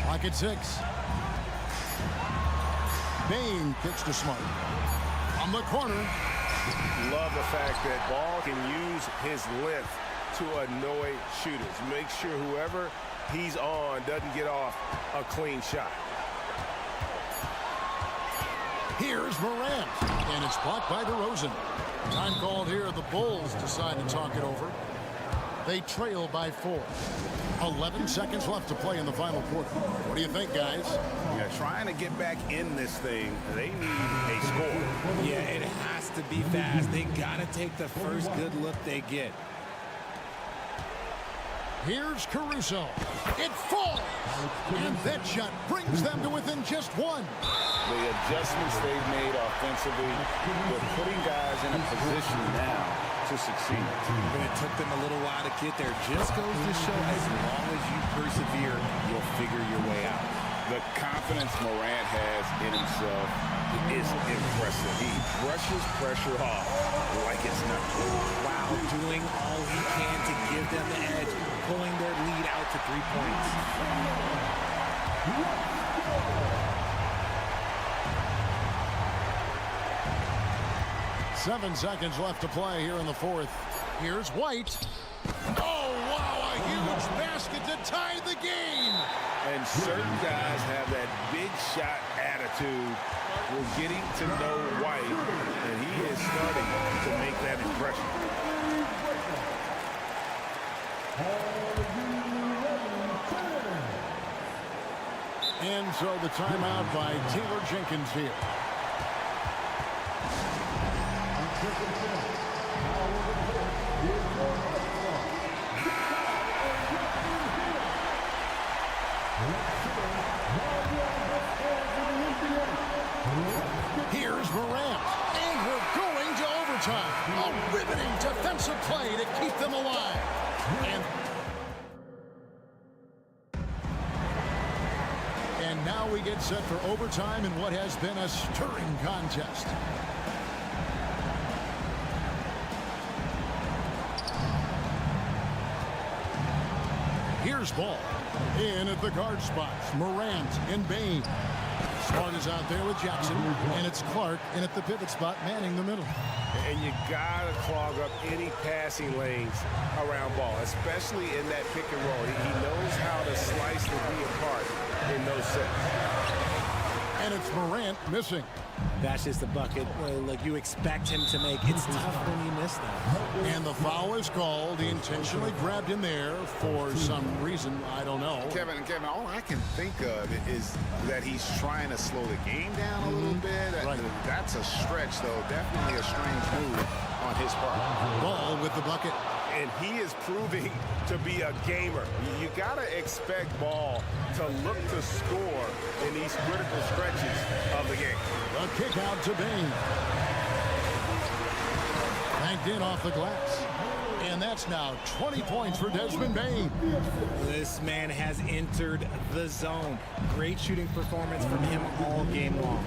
Clock at 6. Bane kicks to Smart. On the corner. Love the fact that Ball can use his length to annoy shooters. Make sure whoever he's on doesn't get off a clean shot. Here's Morant, and it's blocked by DeRozan. Time called here. The Bulls decide to talk it over. They trail by 4. 11 seconds left to play in the final quarter. What do you think, guys? Yeah, trying to get back in this thing, they need a score. Yeah, it has to be fast. They got to take the first good look they get. Here's Caruso. It falls! And that shot brings them to within just 1. The adjustments they've made offensively, they're putting guys in a position now to succeed. But it took them a little while to get there. Just goes to show as long as you persevere, you'll figure your way out. The confidence Morant has in himself is impressive. He brushes pressure off like it's nothing. While doing all he can to give them the edge, pulling their lead out to 3 points. 7 seconds left to play here in the fourth. Here's White. Oh, wow, a huge basket to tie the game. And certain guys have that big shot attitude. We're getting to know White, and he is starting to make that impression. And so the timeout by Taylor Jenkins here. Here's Morant. And we're going to overtime. A riveting defensive play to keep them alive. And now we get set for overtime in what has been a stirring contest. Here's Ball. In at the guard spots. Morant and Bain. Smart is out there with Jackson. And it's Clark in at the pivot spot, manning the middle. And you got to clog up any passing lanes around Ball, especially in that pick and roll. He knows how to slice the D apart in those sets. And it's Morant missing. That's just a bucket like you expect him to make. It's tough when you miss that. And the foul is called. He intentionally grabbed him there for some reason. I don't know. Kevin, all I can think of is that he's trying to slow the game down a little bit. Right. That's a stretch, though. Definitely a strange move on his part. Ball with the bucket. And he is proving to be a gamer. You got to expect Ball to look to score in these critical stretches of the game. A kick out to Bain. Banked in off the glass. And that's now 20 points for Desmond Bain. This man has entered the zone. Great shooting performance from him all game long.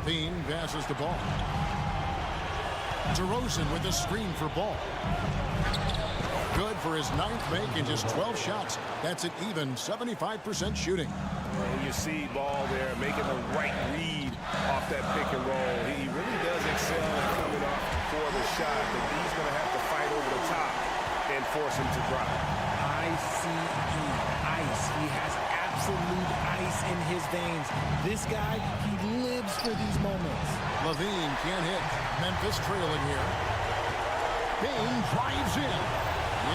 Bain passes the ball. DeRozan with a screen for Ball. Good for his 9th make in just 12 shots. That's an even 75% shooting. And you see Ball there making the right read off that pick and roll. He really does excel at coming off for the shot, but he's going to have to fight over the top and force him to drop. ICE, ice. He has absolute ice in his veins. This guy, he lives for these moments. Levine can't hit. Memphis trailing here. Bain drives in.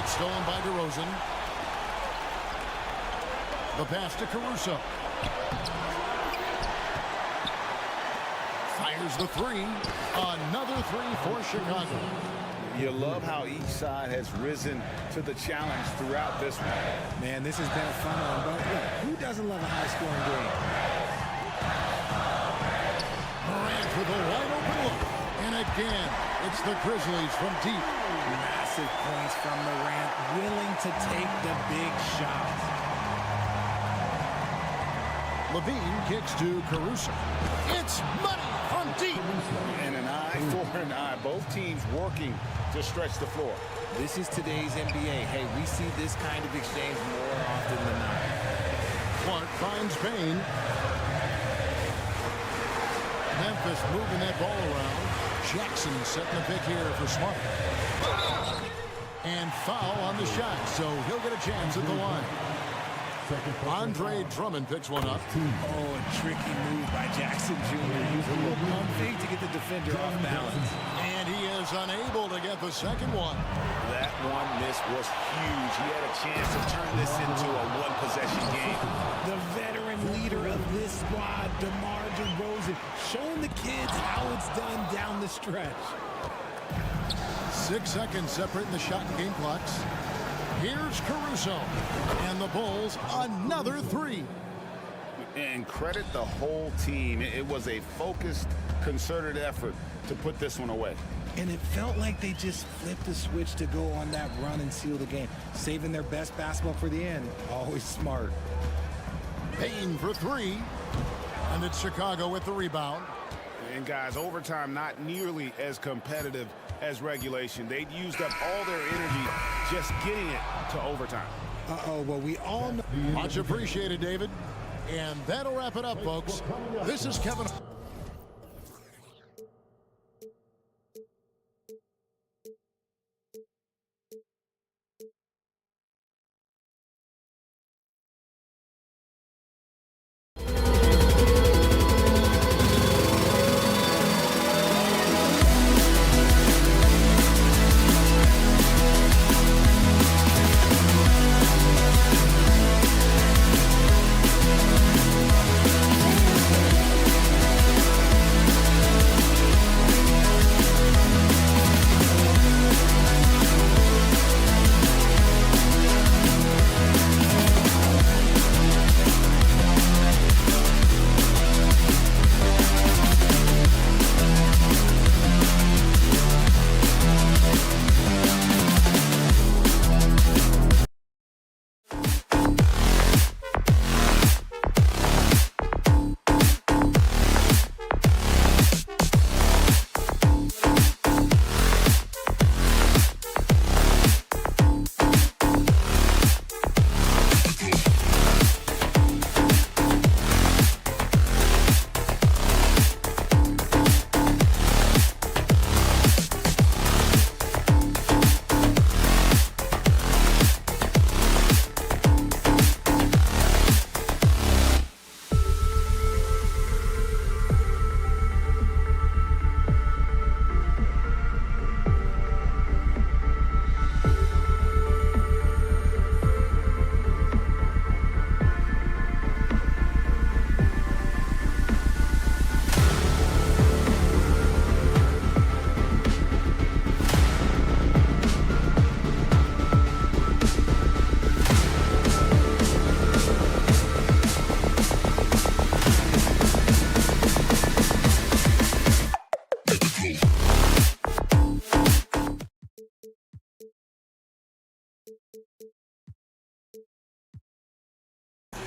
It's stolen by DeRozan. The pass to Caruso. Fires the three. Another three for Chicago. You love how each side has risen to the challenge throughout this one. Man, this has been a fun one, but look, who doesn't love a high-scoring game? Morant with a wide-open look. And again, it's the Grizzlies from deep. Massive points from Morant, willing to take the big shots. Levine kicks to Caruso. It's money from deep. And an eye for an eye. Both teams working to stretch the floor. This is today's NBA. Hey, we see this kind of exchange more often than not. Clark finds Bain. Memphis moving that ball around. Jackson setting the pick here for Smart. And foul on the shot, so he'll get a chance at the line. Andre Drummond picks one up. Oh, a tricky move by Jackson Jr. Used a little pump fake to get the defender off balance. And he is unable to get the second one. That one miss was huge. He had a chance to turn this into a one-possession game. The veteran leader of this squad, DeMar DeRozan, showing the kids how it's done down the stretch. 6 seconds separating the shot and game clocks. Here's Caruso. And the Bulls, another three. And credit the whole team. It was a focused, concerted effort to put this one away. And it felt like they just flipped the switch to go on that run and seal the game. Saving their best basketball for the end. Always smart. Payne for three. And it's Chicago with the rebound. And guys, overtime not nearly as competitive as regulation. They'd used up all their energy just getting it to overtime. Well, we all know. Much appreciated, David. And that'll wrap it up, folks. This is Kevin.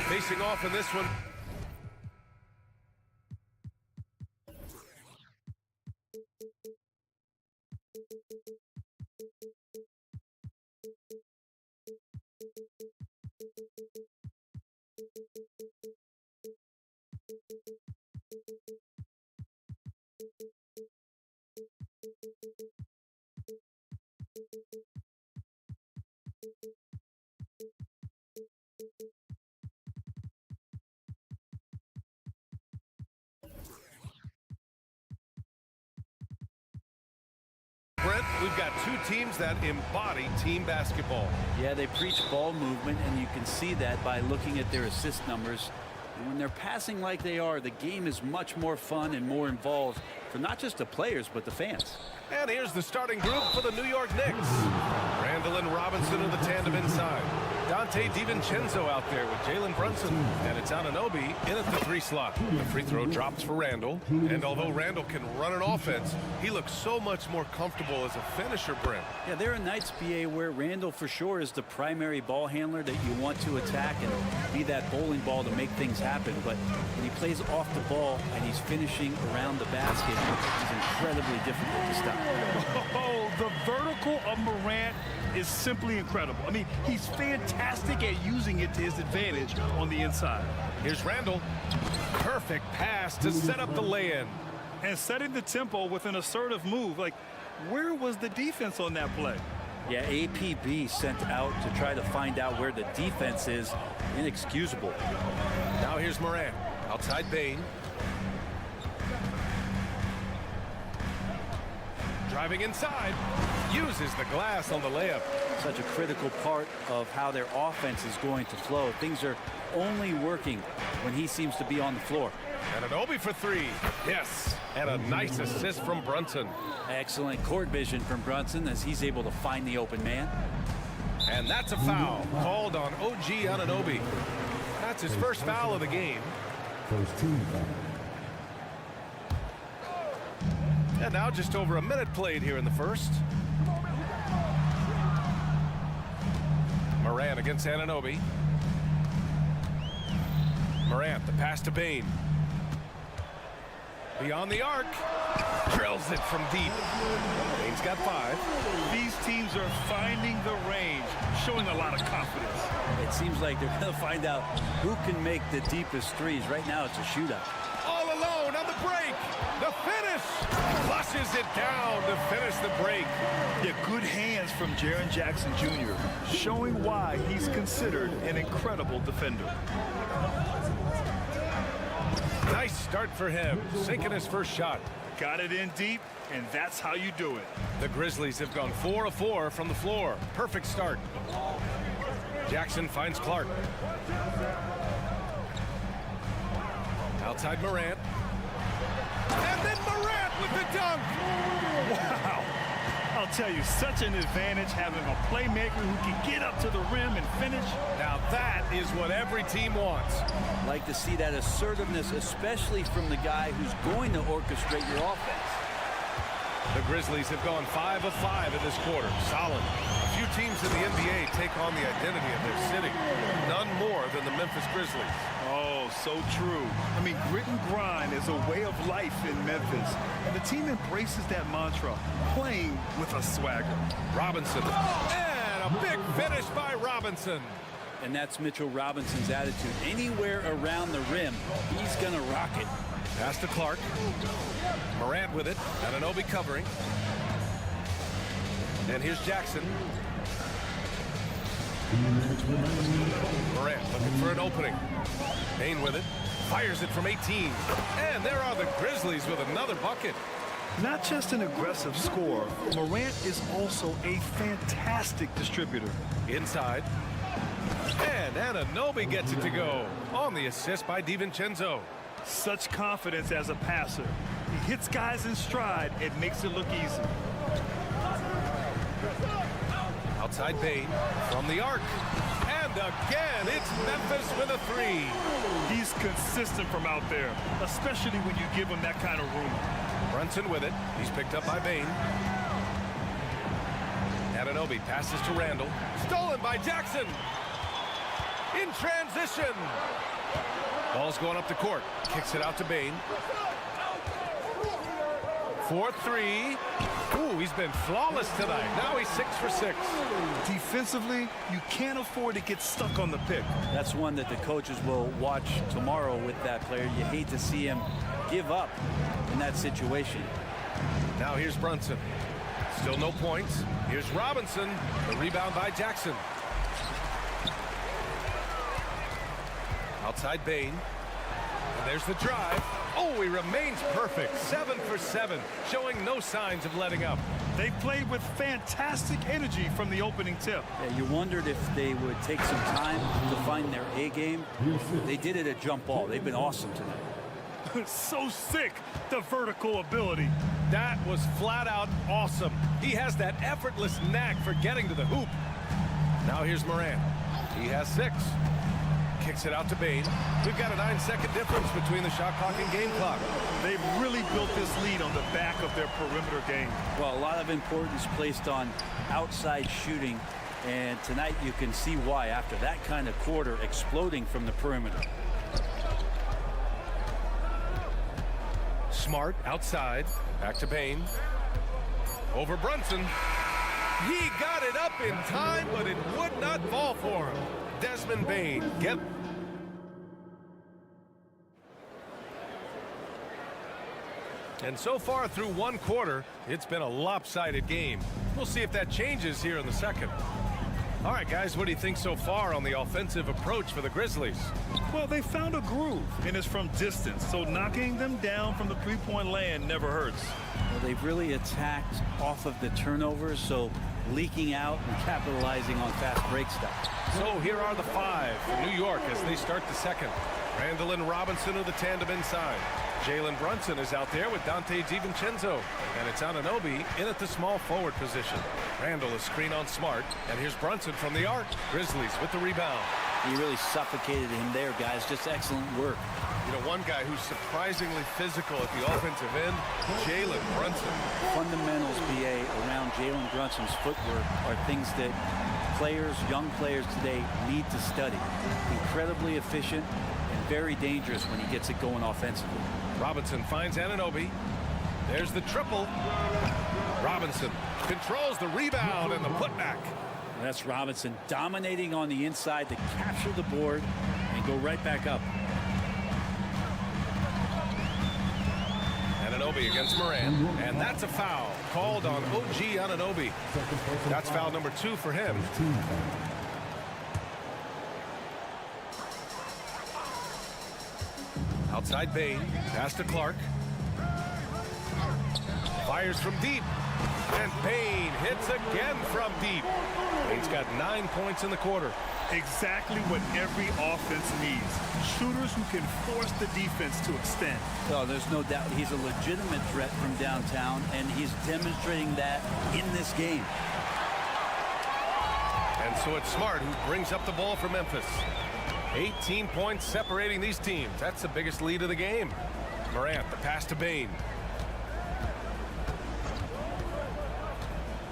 Facing off in this one. Brent, we've got two teams that embody team basketball. Yeah, they preach ball movement, and you can see that by looking at their assist numbers. And when they're passing like they are, the game is much more fun and more involved for not just the players, but the fans. And here's the starting group for the New York Knicks. Randall and Robinson are the tandem inside. Dante DiVincenzo out there with Jalen Brunson. And it's Anunoby in at the 3 slot. The free throw drops for Randall. And although Randall can run an offense, he looks so much more comfortable as a finisher, Brent. Yeah, there are nights, BA, where Randall for sure is the primary ball handler that you want to attack and be that bowling ball to make things happen. But when he plays off the ball and he's finishing around the basket, it's incredibly difficult to stop. Oh, the vertical of Morant is simply incredible. I mean, he's fantastic at using it to his advantage on the inside. Here's Randall. Perfect pass to set up the lay-in. And setting the tempo with an assertive move. Like, where was the defense on that play? Yeah, APB sent out to try to find out where the defense is. Inexcusable. Now here's Morant. Outside Bain. Driving inside. Uses the glass on the layup. Such a critical part of how their offense is going to flow. Things are only working when he seems to be on the floor. And an Obi for three. Yes. And a nice assist from Brunson. Excellent court vision from Brunson as he's able to find the open man. And that's a foul called on OG Anunoby. That's his first foul of the game. First team foul. And now just over a minute played here in the first. Morant against Anunoby. Morant, the pass to Bain. Beyond the arc. Drills it from deep. Bain's got 5. These teams are finding the range, showing a lot of confidence. It seems like they're going to find out who can make the deepest threes. Right now, it's a shootout. All alone on the break. The finish. Flushes it down to finish the break. Yeah, good hands from Jaren Jackson Jr., showing why he's considered an incredible defender. Nice start for him, sinking his first shot. Got it in deep, and that's how you do it. The Grizzlies have gone 4 of 4 from the floor. Perfect start. Jackson finds Clark. Outside Morant. And then Morant with the dunk. Wow. I'll tell you, such an advantage having a playmaker who can get up to the rim and finish. Now that is what every team wants. Like to see that assertiveness, especially from the guy who's going to orchestrate your offense. The Grizzlies have gone 5 of 5 in this quarter. Solid. A few teams in the NBA take on the identity of their city. None more than the Memphis Grizzlies. Oh, so true. I mean, grit and grind is a way of life in Memphis. And the team embraces that mantra, playing with a swagger. Robinson. And a big finish by Robinson. And that's Mitchell Robinson's attitude. Anywhere around the rim, he's going to rock it. Pass to Clark. Morant with it. Anunoby covering. And here's Jackson. Morant looking for an opening. Bain with it. Fires it from 18. And there are the Grizzlies with another bucket. Not just an aggressive scorer, Morant is also a fantastic distributor. Inside. And Anunoby gets it to go on the assist by DiVincenzo. Such confidence as a passer. He hits guys in stride. It makes it look easy. Outside Bain from the arc. And again, it's Memphis with a 3. He's consistent from out there, especially when you give him that kind of room. Brunson with it. He's picked up by Bain. Anunoby passes to Randall. Stolen by Jackson. In transition. Ball's going up the court. Kicks it out to Bain. 4-3. Ooh, he's been flawless tonight. Now he's 6 for 6. Defensively, you can't afford to get stuck on the pick. That's one that the coaches will watch tomorrow with that player. You hate to see him give up in that situation. Now here's Brunson. Still no points. Here's Robinson. The rebound by Jackson. Outside Bain. And there's the drive. Oh, he remains perfect. 7 for 7, showing no signs of letting up. They played with fantastic energy from the opening tip. Yeah, you wondered if they would take some time to find their A game. They did it at jump ball. They've been awesome tonight. So sick, the vertical ability. That was flat out awesome. He has that effortless knack for getting to the hoop. Now here's Morant. He has 6. Kicks it out to Bain. We've got a 9-second difference between the shot clock and game clock. They've really built this lead on the back of their perimeter game. Well, a lot of importance placed on outside shooting, and tonight you can see why after that kind of quarter exploding from the perimeter. Smart outside. Back to Bain. Over Brunson. He got it up in time, but it would not fall for him. Desmond Bain. And so far through one quarter, it's been a lopsided game. We'll see if that changes here in the second. All right, guys, what do you think so far on the offensive approach for the Grizzlies? Well, they found a groove, and it's from distance, so knocking them down from the three-point land never hurts. Well, they've really attacked off of the turnovers, so leaking out and capitalizing on fast break stuff. So here are the 5 for New York as they start the second. Randall and Robinson are the tandem inside. Jalen Brunson is out there with Dante DiVincenzo. And it's Anunoby in at the small forward position. Randall is screen on Smart. And here's Brunson from the arc. Grizzlies with the rebound. He really suffocated him there, guys. Just excellent work. You know, one guy who's surprisingly physical at the offensive end, Jalen Brunson. Fundamentals, BA, around Jalen Brunson's footwork are things that players, young players today need to study. Incredibly efficient and very dangerous when he gets it going offensively. Robinson finds Anunoby. There's the triple. Robinson controls the rebound and the putback. That's Robinson dominating on the inside to capture the board and go right back up. Anunoby against Moran, and that's a foul called on OG Anunoby. That's foul number 2 for him. Outside Bain, pass to Clark. Fires from deep, and Bain hits again from deep. Bain's got 9 points in the quarter. Exactly what every offense needs. Shooters who can force the defense to extend. Oh, there's no doubt he's a legitimate threat from downtown, and he's demonstrating that in this game. And so it's Smart who brings up the ball for Memphis. 18 points separating these teams. That's the biggest lead of the game. Morant, the pass to Bain.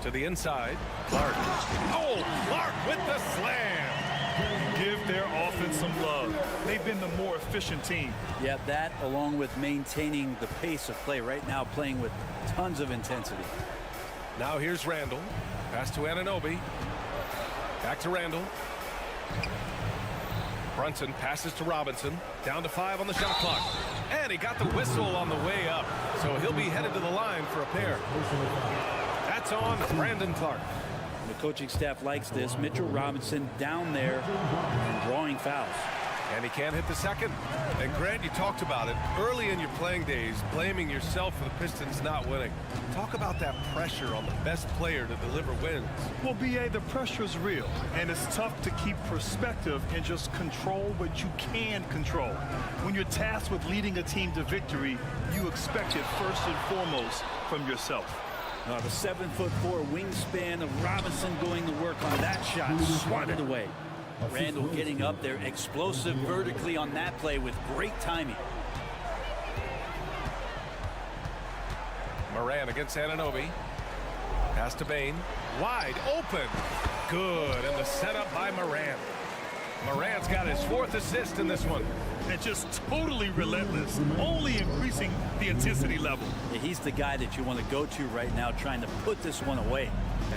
To the inside. Clark. Oh, Clark with the slam. Give their offense some love. They've been the more efficient team. Yeah, that along with maintaining the pace of play right now, playing with tons of intensity. Now here's Randall. Pass to Anunoby. Back to Randall. Brunson passes to Robinson. Down to 5 on the shot clock. And he got the whistle on the way up. So he'll be headed to the line for a pair. That's on Brandon Clark. The coaching staff likes this. Mitchell Robinson down there and drawing fouls. And he can't hit the second. And Grant, you talked about it early in your playing days, blaming yourself for the Pistons not winning. Talk about that pressure on the best player to deliver wins. Well, BA, the pressure is real, and it's tough to keep perspective and just control what you can control. When you're tasked with leading a team to victory, you expect it first and foremost from yourself. The 7'4" wingspan of Robinson doing the work on that shot, swatted away. Randall getting up there, explosive vertically on that play with great timing. Moran against Anunoby. Pass to Bain. Wide open. Good. And the setup by Moran. Moran's got his 4th assist in this one. And just totally relentless, only increasing the intensity level. Yeah, he's the guy that you want to go to right now, trying to put this one away.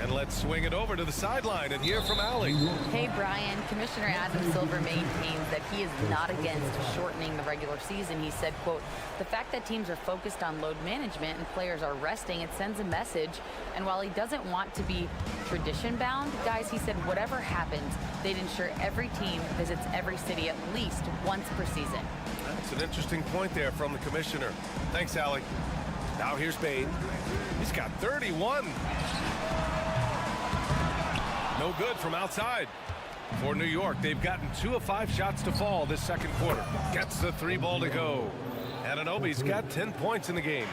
And let's swing it over to the sideline and hear from Allie. Hey, Brian. Commissioner Adam Silver maintains that he is not against shortening the regular season. He said, quote, the fact that teams are focused on load management and players are resting, it sends a message. And while he doesn't want to be tradition-bound, guys, he said whatever happens, they'd ensure every team visits every city at least once per season. That's an interesting point there from the commissioner. Thanks, Allie. Now here's Bain. He's got 31. No good from outside. For New York, they've gotten 2 of 5 shots to fall this second quarter. Gets the 3 ball to go. Anunoby's got 10 points in the game.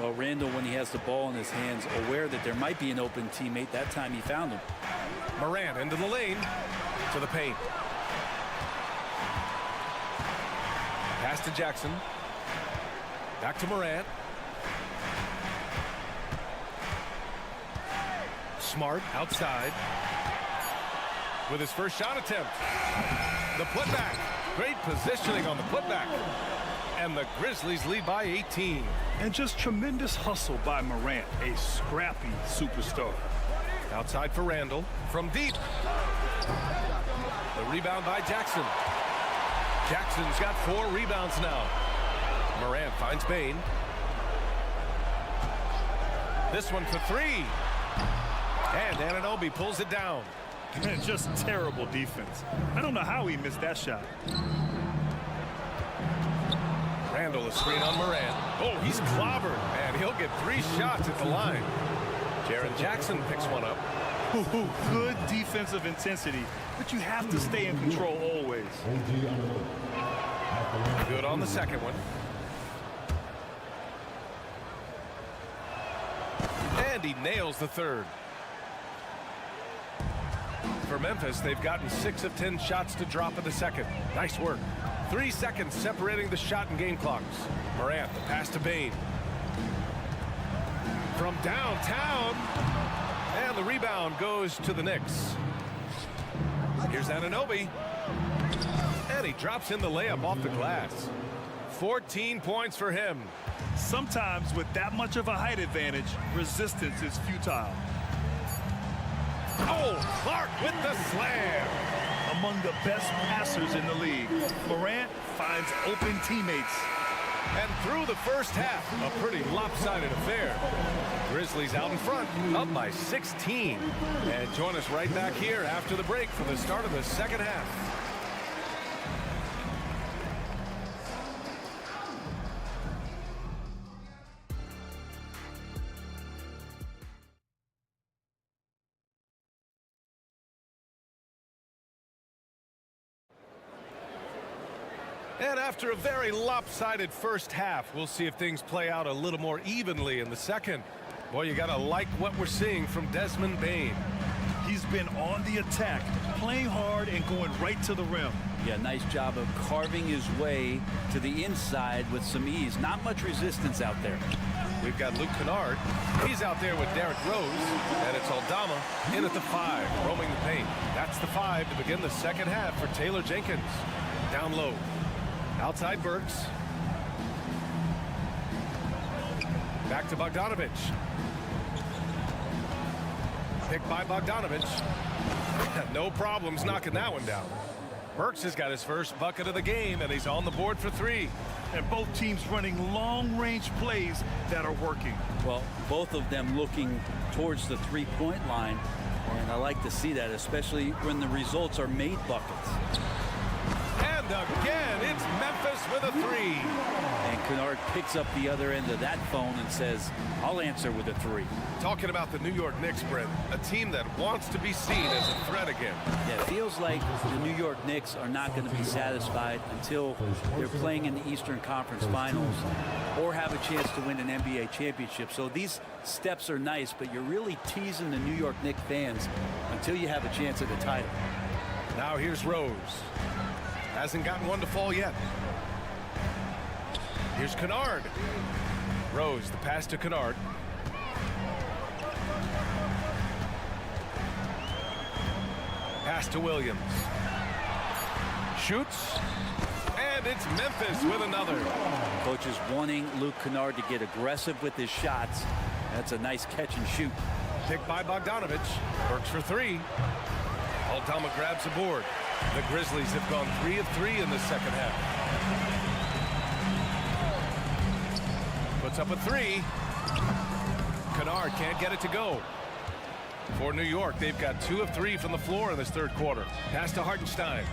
Well, Randall, when he has the ball in his hands, aware that there might be an open teammate, that time he found him. Moran into the lane, to the paint. Pass to Jackson. Back to Moran. Smart outside with his first shot attempt. The putback. Great positioning on the putback. And the Grizzlies lead by 18. And just tremendous hustle by Morant, a scrappy superstar. Outside for Randall from deep. The rebound by Jackson. Jackson's got 4 rebounds now. Morant finds Bain. This one for three. And Anunoby pulls it down. Man, just terrible defense. I don't know how he missed that shot. Randall, a screen on Morant. Oh, he's clobbered, and he'll get 3 shots at the line. Jaren Jackson picks one up. Good defensive intensity, but you have to stay in control always. Good on the second one. And he nails the third. For Memphis, they've gotten 6 of 10 shots to drop in the second. Nice work. 3 seconds separating the shot and game clocks. Morant, the pass to Bane. From downtown. And the rebound goes to the Knicks. Here's Anunoby. And he drops in the layup off the glass. 14 points for him. Sometimes with that much of a height advantage, resistance is futile. Oh, Clark with the slam. Among the best passers in the league, Morant finds open teammates. And through the first half, a pretty lopsided affair. Grizzlies out in front, up by 16. And join us right back here after the break for the start of the second half. And after a very lopsided first half, we'll see if things play out a little more evenly in the second. Boy, you got to like what we're seeing from Desmond Bane. He's been on the attack, playing hard and going right to the rim. Yeah, nice job of carving his way to the inside with some ease. Not much resistance out there. We've got Luke Kennard. He's out there with Derrick Rose. And it's Aldama in at the 5, roaming the paint. That's the 5 to begin the second half for Taylor Jenkins. Down low. Outside Burks. Back to Bogdanovich. Picked by Bogdanovich. No problems knocking that one down. Burks has got his first bucket of the game, and he's on the board for 3. And both teams running long-range plays that are working. Well, both of them looking towards the three-point line, and I like to see that, especially when the results are made buckets. And again, it's Memphis with a 3. And Kennard picks up the other end of that phone and says, I'll answer with a 3. Talking about the New York Knicks, Brent, a team that wants to be seen as a threat again. Yeah, it feels like the New York Knicks are not going to be satisfied until they're playing in the Eastern Conference Finals or have a chance to win an NBA championship. So these steps are nice, but you're really teasing the New York Knicks fans until you have a chance at the title. Now here's Rose. Hasn't gotten one to fall yet. Here's Kennard. Rose, the pass to Kennard. Pass to Williams. Shoots. And it's Memphis with another. Coach is wanting Luke Kennard to get aggressive with his shots. That's a nice catch and shoot. Picked by Bogdanovich. Works for 3. Aldama grabs the board. The Grizzlies have gone 3 of 3 in the second half. Puts up a 3. Kennard can't get it to go. For New York, they've got 2 of 3 from the floor in this third quarter. Pass to Hartenstein.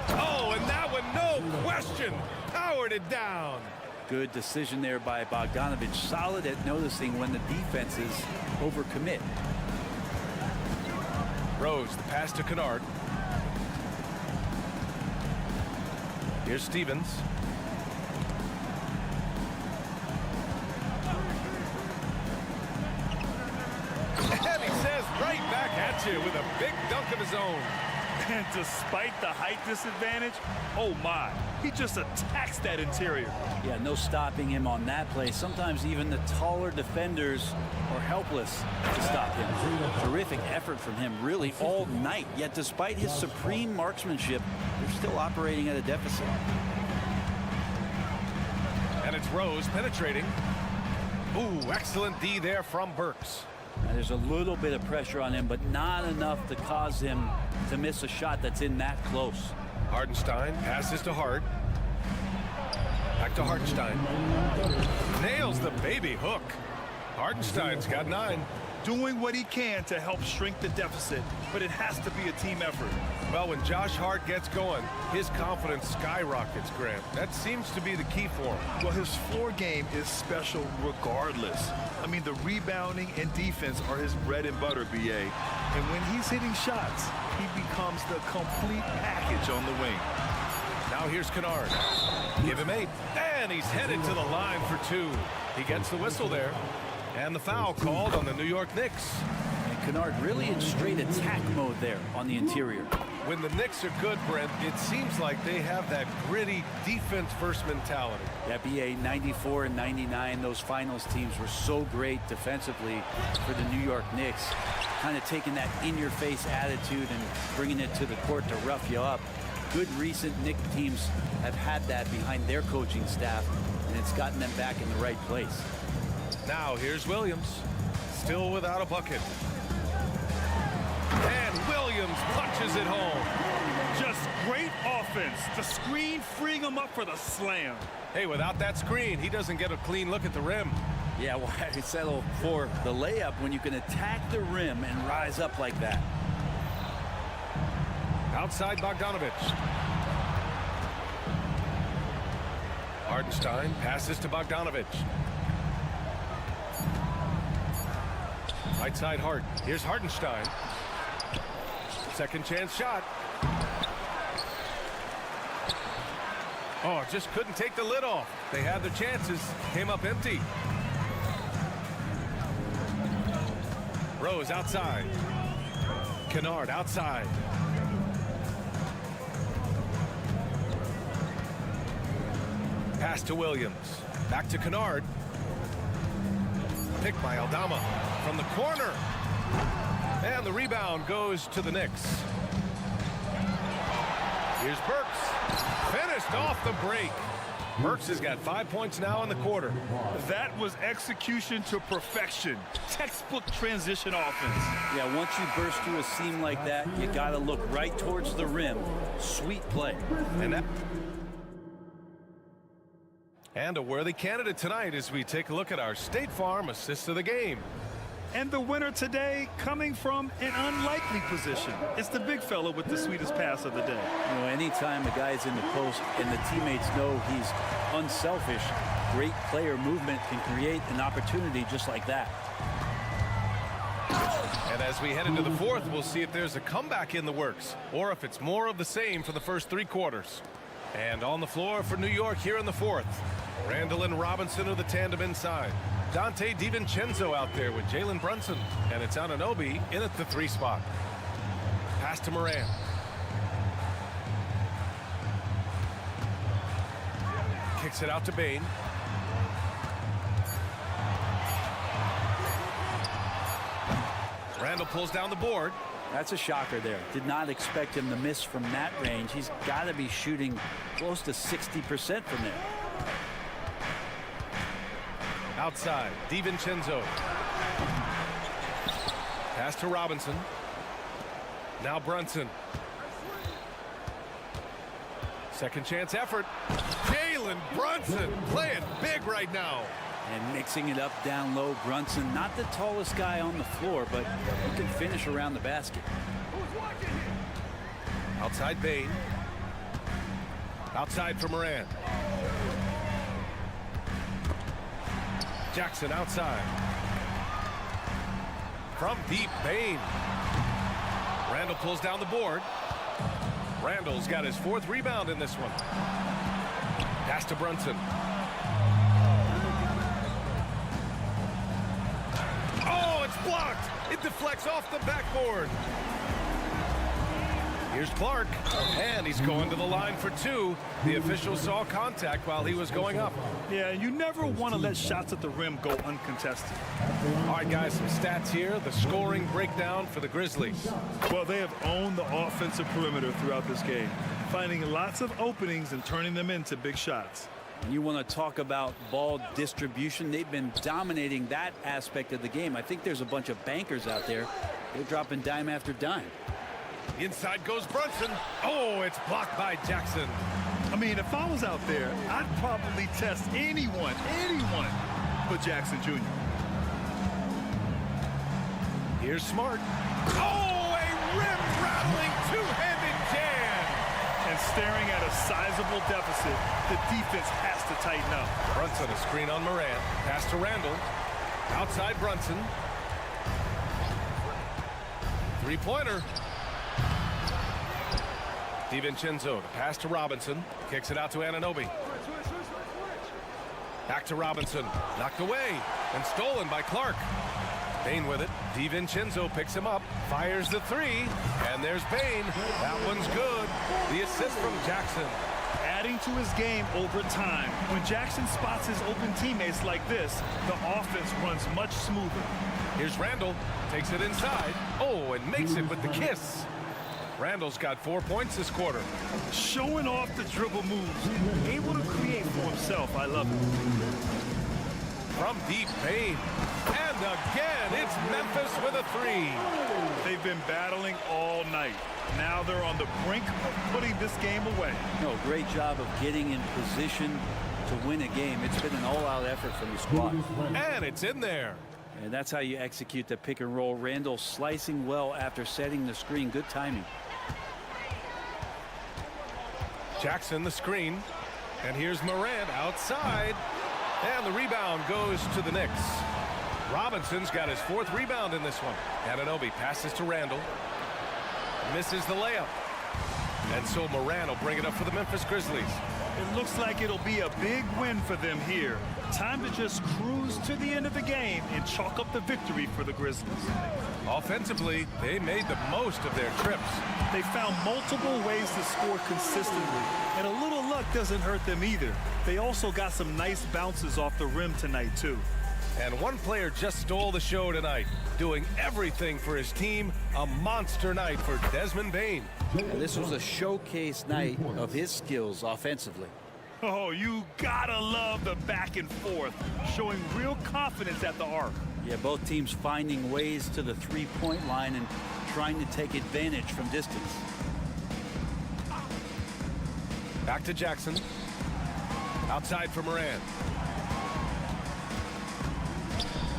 Oh, and that one, no question, powered it down. Good decision there by Bogdanovich. Solid at noticing when the defenses overcommit. Rose, the pass to Kennard. Here's Stevens. And he says right back at you with a big dunk of his own. And despite the height disadvantage, oh my, he just attacks that interior. Yeah, no stopping him on that play. Sometimes even the taller defenders are helpless to stop him. Terrific effort from him really all night. Yet despite his supreme marksmanship, they're still operating at a deficit. And it's Rose penetrating. Ooh, excellent D there from Burks. And there's a little bit of pressure on him, but not enough to cause him to miss a shot that's in that close. Hartenstein passes to Hart. Back to Hartenstein. Nails the baby hook. Hartenstein's got 9. Doing what he can to help shrink the deficit, but it has to be a team effort. Well, when Josh Hart gets going, his confidence skyrockets, Grant. That seems to be the key for him. Well, his floor game is special regardless. I mean, the rebounding and defense are his bread and butter, BA. And when he's hitting shots, he becomes the complete package on the wing. Now here's Kennard. Give him 8. And he's headed to the line for 2. He gets the whistle there. And the foul called on the New York Knicks. And Kennard really in straight attack mode there on the interior. When the Knicks are good, Brent, it seems like they have that gritty defense-first mentality. That BA 94 and 99, those finals teams were so great defensively for the New York Knicks. Kind of taking that in-your-face attitude and bringing it to the court to rough you up. Good recent Knicks teams have had that behind their coaching staff, and it's gotten them back in the right place. Now here's Williams, still without a bucket. And Williams punches it home. Just great offense. The screen freeing him up for the slam. Hey, without that screen, he doesn't get a clean look at the rim. Yeah, why settle for the layup when you can attack the rim and rise up like that? Outside Bogdanovich. Hartenstein passes to Bogdanovich. Right side Hart. Here's Hartenstein. Second chance shot. Oh, just couldn't take the lid off. They had their chances. Came up empty. Rose outside. Kennard outside. Pass to Williams. Back to Kennard. Picked by Aldama from the corner. And the rebound goes to the Knicks. Here's Burks. Finished off the break. Burks has got 5 points now in the quarter. That was execution to perfection. Textbook transition offense. Yeah, once you burst through a seam like that, you got to look right towards the rim. Sweet play. And a worthy candidate tonight as we take a look at our State Farm assist of the game. And the winner today coming from an unlikely position. It's the big fella with the sweetest pass of the day. You know, anytime a guy's in the post and the teammates know he's unselfish, great player movement can create an opportunity just like that. And as we head into the fourth, we'll see if there's a comeback in the works or if it's more of the same for the first 3 quarters. And on the floor for New York here in the fourth, Randall and Robinson are the tandem inside. Dante DiVincenzo out there with Jalen Brunson. And it's Anunoby in at the 3 spot. Pass to Moran. Kicks it out to Bane. Randall pulls down the board. That's a shocker there. Did not expect him to miss from that range. He's got to be shooting close to 60% from there. Outside, DiVincenzo. Pass to Robinson. Now Brunson. Second chance effort. Jalen Brunson playing big right now. And mixing it up down low. Brunson, not the tallest guy on the floor, but he can finish around the basket. Outside Bane. Outside for Moran. Jackson outside. From deep, Bane. Randall pulls down the board. Randall's got his 4th rebound in this one. Pass to Brunson. Oh, it's blocked. It deflects off the backboard. Here's Clark, and he's going to the line for 2. The official saw contact while he was going up. Yeah, you never want to let shots at the rim go uncontested. All right, guys, some stats here. The scoring breakdown for the Grizzlies. Well, they have owned the offensive perimeter throughout this game, finding lots of openings and turning them into big shots. You want to talk about ball distribution. They've been dominating that aspect of the game. I think there's a bunch of bankers out there. They're dropping dime after dime. Inside goes Brunson. Oh, it's blocked by Jackson. I mean, if I was out there, I'd probably test anyone but Jackson Jr. Here's Smart. Oh, a rim-rattling two-handed jam. And staring at a sizable deficit, the defense has to tighten up. Brunson, a screen on Morant. Pass to Randall. Outside Brunson. Three-pointer. DiVincenzo, the pass to Robinson. Kicks it out to Anunoby. Back to Robinson. Knocked away and stolen by Clark. Payne with it. DiVincenzo picks him up. Fires the three. And there's Payne. That one's good. The assist from Jackson. Adding to his game over time. When Jackson spots his open teammates like this, the offense runs much smoother. Here's Randall. Takes it inside. Oh, and makes it with the kiss. Randall's got 4 points this quarter. Showing off the dribble moves. Able to create for himself. I love it. From deep, Payne. And again, it's Memphis with a three. They've been battling all night. Now they're on the brink of putting this game away. No, great job of getting in position to win a game. It's been an all-out effort from the squad. And it's in there. And that's how you execute the pick and roll. Randall slicing well after setting the screen. Good timing. Jackson the screen. And here's Morant outside. And the rebound goes to the Knicks. Robinson's got his 4th rebound in this one. Anunoby passes to Randall. Misses the layup. And so Morant will bring it up for the Memphis Grizzlies. It looks like it'll be a big win for them here. Time to just cruise to the end of the game and chalk up the victory for the Grizzlies. Offensively, they made the most of their trips. They found multiple ways to score consistently, and a little luck doesn't hurt them either. They also got some nice bounces off the rim tonight, too. And one player just stole the show tonight, doing everything for his team. A monster night for Desmond Bane. And this was a showcase night of his skills offensively. Oh, you gotta love the back and forth, showing real confidence at the arc. Yeah, both teams finding ways to the three-point line and trying to take advantage from distance. Back to Jackson. Outside for Morant.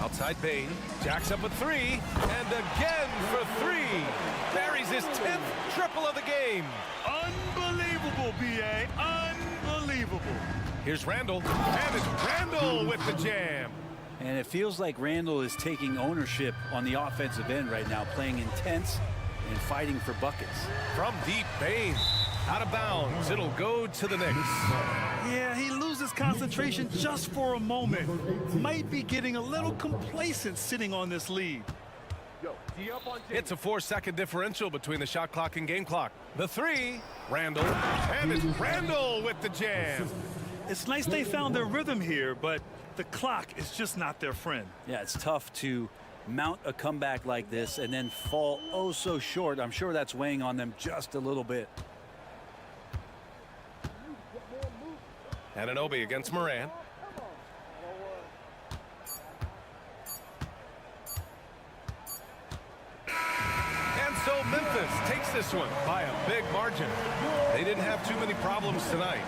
Outside Bane. Jacks up a three. And again for three. Buries his 10th triple of the game. Unbelievable, B.A. Unbelievable. Here's Randall. And it's Randall with the jam. And it feels like Randall is taking ownership on the offensive end right now, playing intense and fighting for buckets. From deep, Bane. Out of bounds. It'll go to the Knicks. Yeah, he loses concentration just for a moment. Might be getting a little complacent sitting on this lead. It's a 4-second differential between the shot clock and game clock. The three, Randall. And it's Randall with the jam. It's nice they found their rhythm here, but the clock is just not their friend. Yeah, it's tough to mount a comeback like this and then fall oh so short. I'm sure that's weighing on them just a little bit. Anunoby against Morant. And so Memphis takes this one by a big margin. They didn't have too many problems tonight.